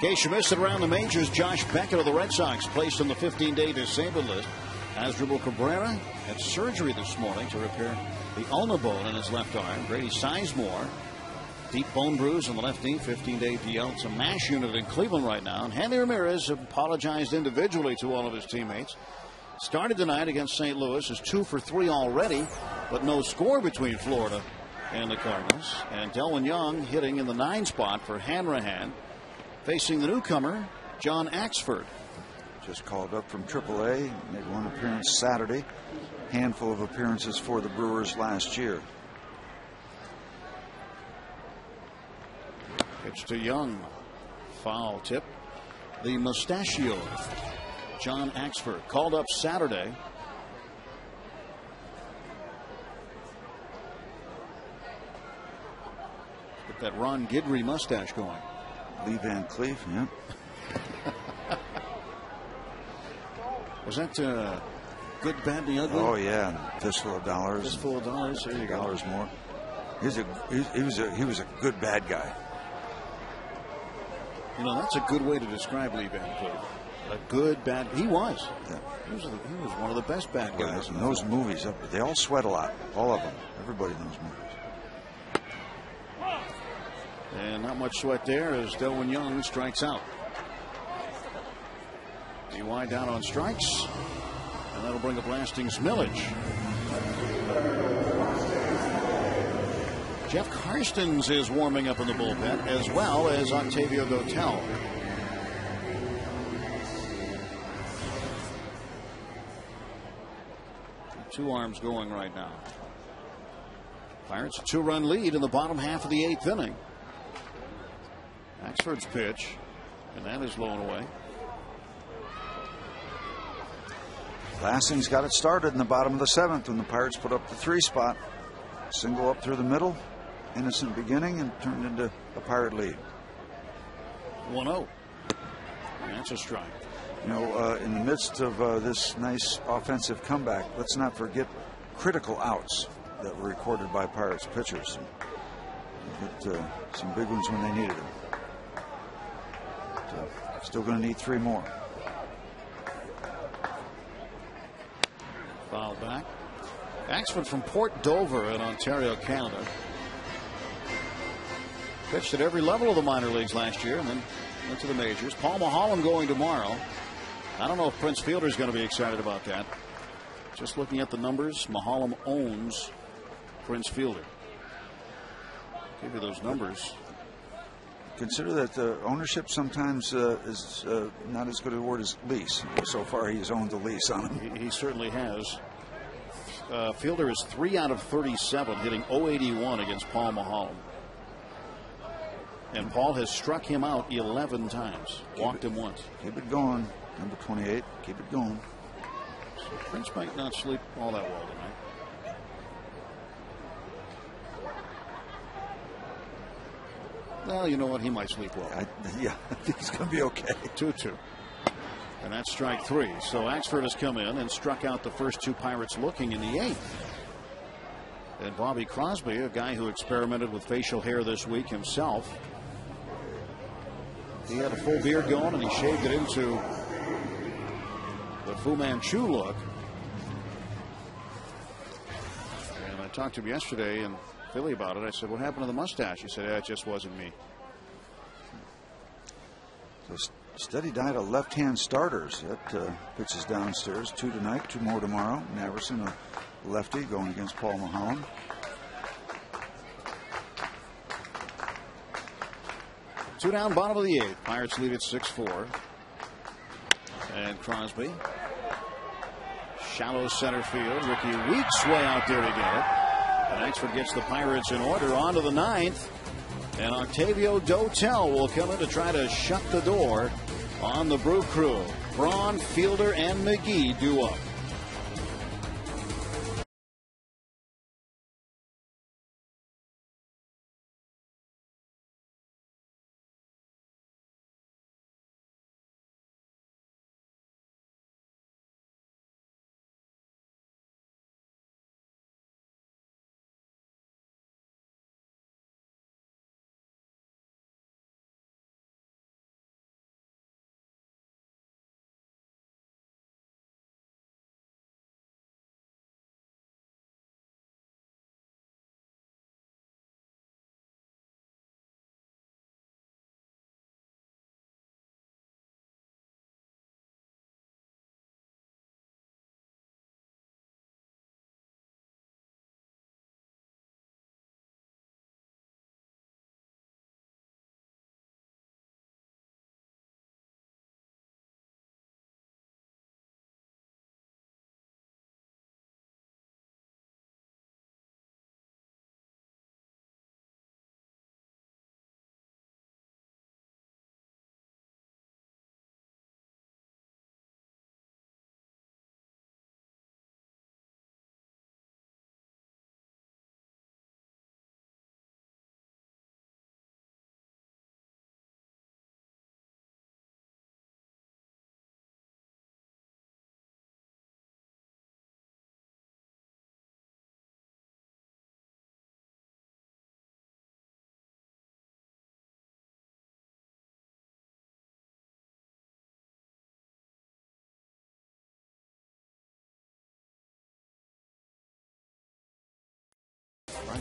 In case you missed it around the majors, Josh Beckett of the Red Sox placed on the 15-day disabled list. Asdrubal Cabrera had surgery this morning to repair the ulna bone in his left arm. Grady Sizemore, deep bone bruise on the left knee, 15-day DL. It's a MASH unit in Cleveland right now. And Hanley Ramirez apologized individually to all of his teammates. Started tonight against St. Louis, is 2 for 3 already, but no score between Florida and the Cardinals. And Delwin Young hitting in the 9 spot for Hanrahan, facing the newcomer, John Axford. Just called up from AAA, made one appearance Saturday. Handful of appearances for the Brewers last year. Pitch to Young. Foul tip. The mustachio, John Axford, called up Saturday. Get that Ron Guidry mustache going. Lee Van Cleef, yeah. Was that Good, Bad, the Ugly? Oh yeah, Fistful of Dollars. Fistful of Dollars. There you go. Dollars More. He was a good bad guy. You know, that's a good way to describe Lee Van Cleef. A good bad. He was. Yeah. He was one of the best bad guys. In those movies, they all sweat a lot. All of them. Everybody in those movies. And not much sweat there as Delwin Young strikes out. DY down on strikes. And that'll bring up Lasting's millage. Jeff Karstens is warming up in the bullpen, as well as Octavio Dotel. Two arms going right now. Pirates a 2-run lead in the bottom half of the 8th inning. Axford's pitch, and that is blown away. Lasting's got it started in the bottom of the 7th when the Pirates put up the 3 spot. Single up through the middle. Innocent beginning and turned into a Pirate lead. 1-0. That's a strike. You know, in the midst of this nice offensive comeback, let's not forget critical outs that were recorded by Pirates pitchers. Get some big ones when they needed them. Still going to need 3 more. Foul back. Axford from Port Dover in Ontario, Canada. Pitched at every level of the minor leagues last year and then went to the majors. Paul Maholm going tomorrow. I don't know if Prince Fielder's going to be excited about that. Just looking at the numbers, Maholm owns Prince Fielder. Give you those numbers. Consider that ownership sometimes is not as good a word as lease. So far, he's owned the lease on him. He certainly has. Fielder is 3 out of 37, hitting .081 against Paul Maholm. And Paul has struck him out 11 times. Walked him once. Keep it going. Number 28. Keep it going. So Prince might not sleep all that well tonight. Well, you know what? He might sleep well. Yeah, I think he's going to be okay. 2-2. And that's strike 3. So Axford has come in and struck out the first 2 Pirates looking in the 8th. And Bobby Crosby, a guy who experimented with facial hair this week himself. He had a full beard going and he shaved it into the Fu Manchu look. And I talked to him yesterday in Philly about it. I said, what happened to the mustache? He said, it just wasn't me. So steady diet of left-hand starters. That pitches downstairs. 2 tonight, 2 more tomorrow. Naverson, a lefty, going against Paul Maholm. Two down, bottom of the 8th. Pirates lead at 6-4. And Crosby. Shallow center field. Ricky Weeks way out there to get it. And Axford gets the Pirates in order. On to the 9th. And Octavio Dotel will come in to try to shut the door on the Brew Crew. Braun, Fielder, and McGee due up.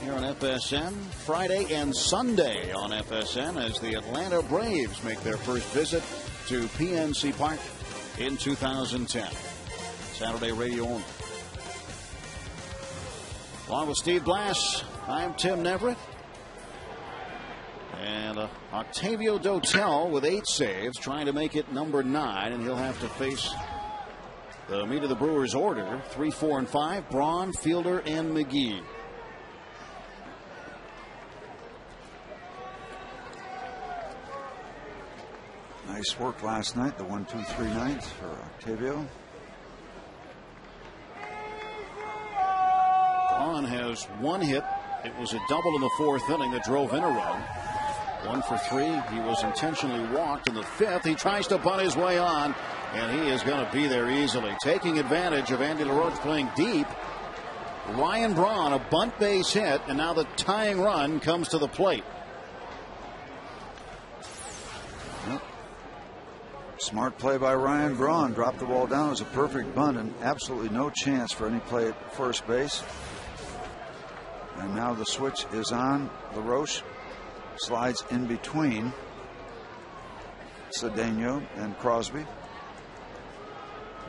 here on FSN. Friday and Sunday on FSN as the Atlanta Braves make their first visit to PNC Park in 2010. Saturday radio only. Along with Steve Blass, I'm Tim Neverett. And Octavio Dotel with 8 saves, trying to make it number 9, and he'll have to face the meat of the Brewers' order: 3, 4, and 5. Braun, Fielder, and McGee. Nice work last night, the 1-2-3 nights for Octavio. Braun has 1 hit. It was a double in the 4th inning that drove in a run. 1 for 3. He was intentionally walked in the 5th. He tries to bunt his way on, and he is going to be there easily. Taking advantage of Andy LaRoche playing deep. Ryan Braun, a bunt base hit, and now the tying run comes to the plate. Yep. Smart play by Ryan Braun. Dropped the ball down. It was a perfect bunt and absolutely no chance for any play at first base. And now the switch is on. LaRoche slides in between Cedeno and Crosby.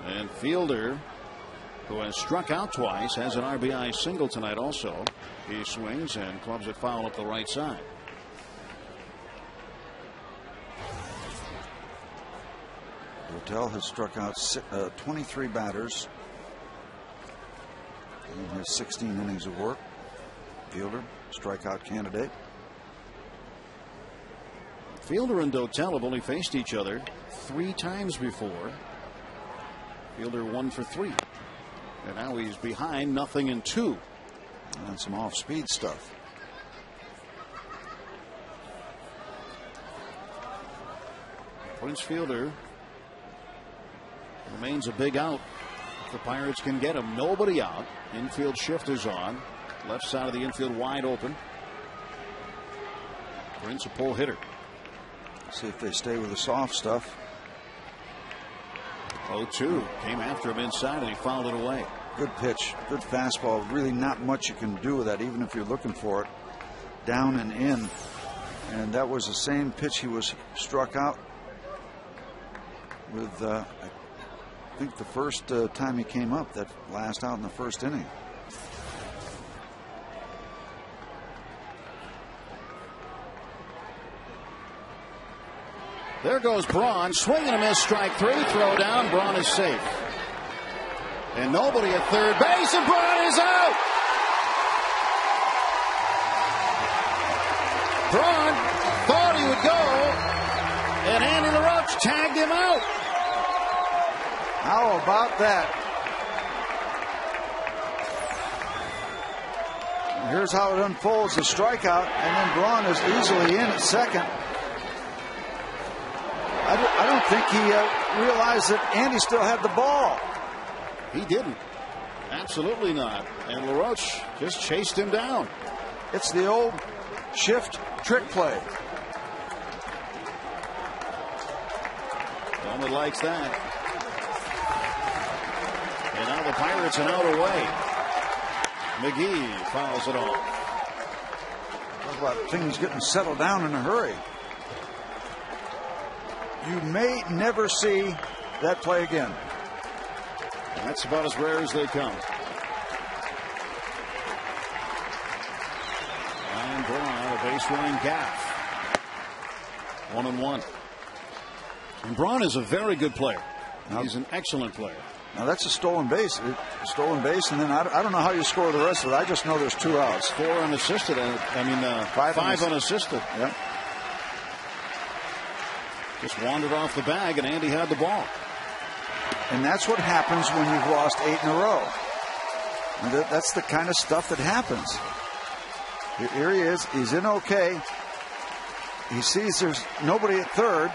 And Fielder, who has struck out twice, has an RBI single tonight also. He swings and clubs it foul up the right side. Dotel has struck out 23 batters in his 16 innings of work. Fielder, strikeout candidate. Fielder and Dotel have only faced each other 3 times before. Fielder 1 for 3. And now he's behind 0-2. And some off-speed stuff. Prince Fielder remains a big out. If the Pirates can get him, nobody out. Infield shift is on. Left side of the infield wide open. Prince a pull hitter. See if they stay with the soft stuff. 0-2. Came after him inside and he fouled it away. Good pitch. Good fastball. Really not much you can do with that, even if you're looking for it. Down and in. And that was the same pitch he was struck out with, I think, the first time he came up, that last out in the first inning. There goes Braun, swing and a miss, strike 3, throw down. Braun is safe. And nobody at third base, and Braun is out. Braun thought he would go, and Andy LaRoche tagged him out. How about that? And here's how it unfolds: the strikeout, and then Braun is easily in at second. I don't think he realized that Andy still had the ball. He didn't. Absolutely not. And LaRoche just chased him down. It's the old shift trick play. Bowman likes that. And now the Pirates are out away. McGee fouls it off. Talk about things getting settled down in a hurry. You may never see that play again. And that's about as rare as they come. Ryan Braun, a base running gaff. 1-1. And Braun is a very good player. He's an excellent player. Now that's a stolen base. And then I don't know how you score the rest of it. I just know there's 2 outs. 4 unassisted. 5 unassisted. Yep. Just wandered off the bag, and Andy had the ball. And that's what happens when you've lost 8 in a row. And that's the kind of stuff that happens. Here he is. He's in okay. He sees there's nobody at third,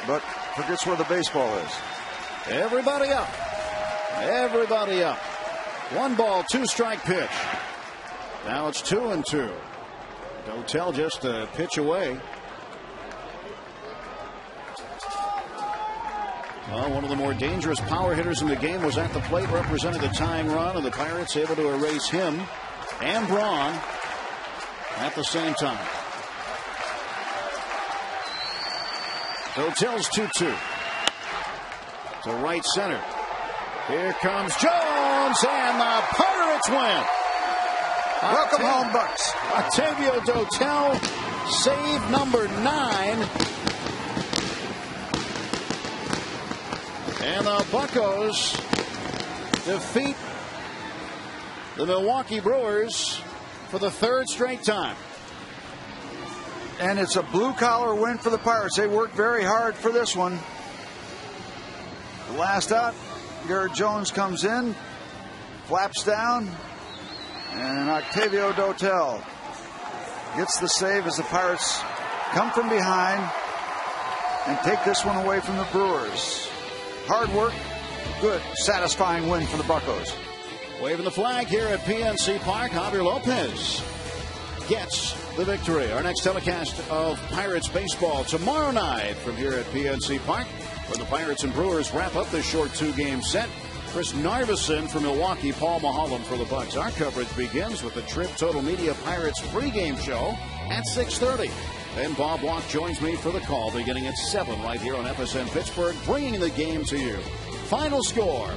but forgets where the baseball is. Everybody up. Everybody up. 1 ball, 2 strike pitch. Now it's 2-2. Dotel just a pitch away. One of the more dangerous power hitters in the game was at the plate representing the tying run, and the Pirates able to erase him and Braun at the same time. Dotel's 2-2 to right center. Here comes Jones, and the Pirates win. Welcome home, Bucks. Octavio Dotel, save number 9. And the Buccos defeat the Milwaukee Brewers for the 3rd straight time. And it's a blue-collar win for the Pirates. They worked very hard for this one. The last out, Garrett Jones comes in, flaps down, and Octavio Dotel gets the save as the Pirates come from behind and take this one away from the Brewers. Hard work, good, satisfying win for the Buccos. Waving the flag here at PNC Park, Javier Lopez gets the victory. Our next telecast of Pirates baseball tomorrow night from here at PNC Park, where the Pirates and Brewers wrap up this short 2-game set. Chris Narveson for Milwaukee, Paul Maholm for the Bucks. Our coverage begins with the Trip Total Media Pirates pregame show at 6:30. Then Bob Walk joins me for the call beginning at 7 right here on FSN Pittsburgh, bringing the game to you. Final score.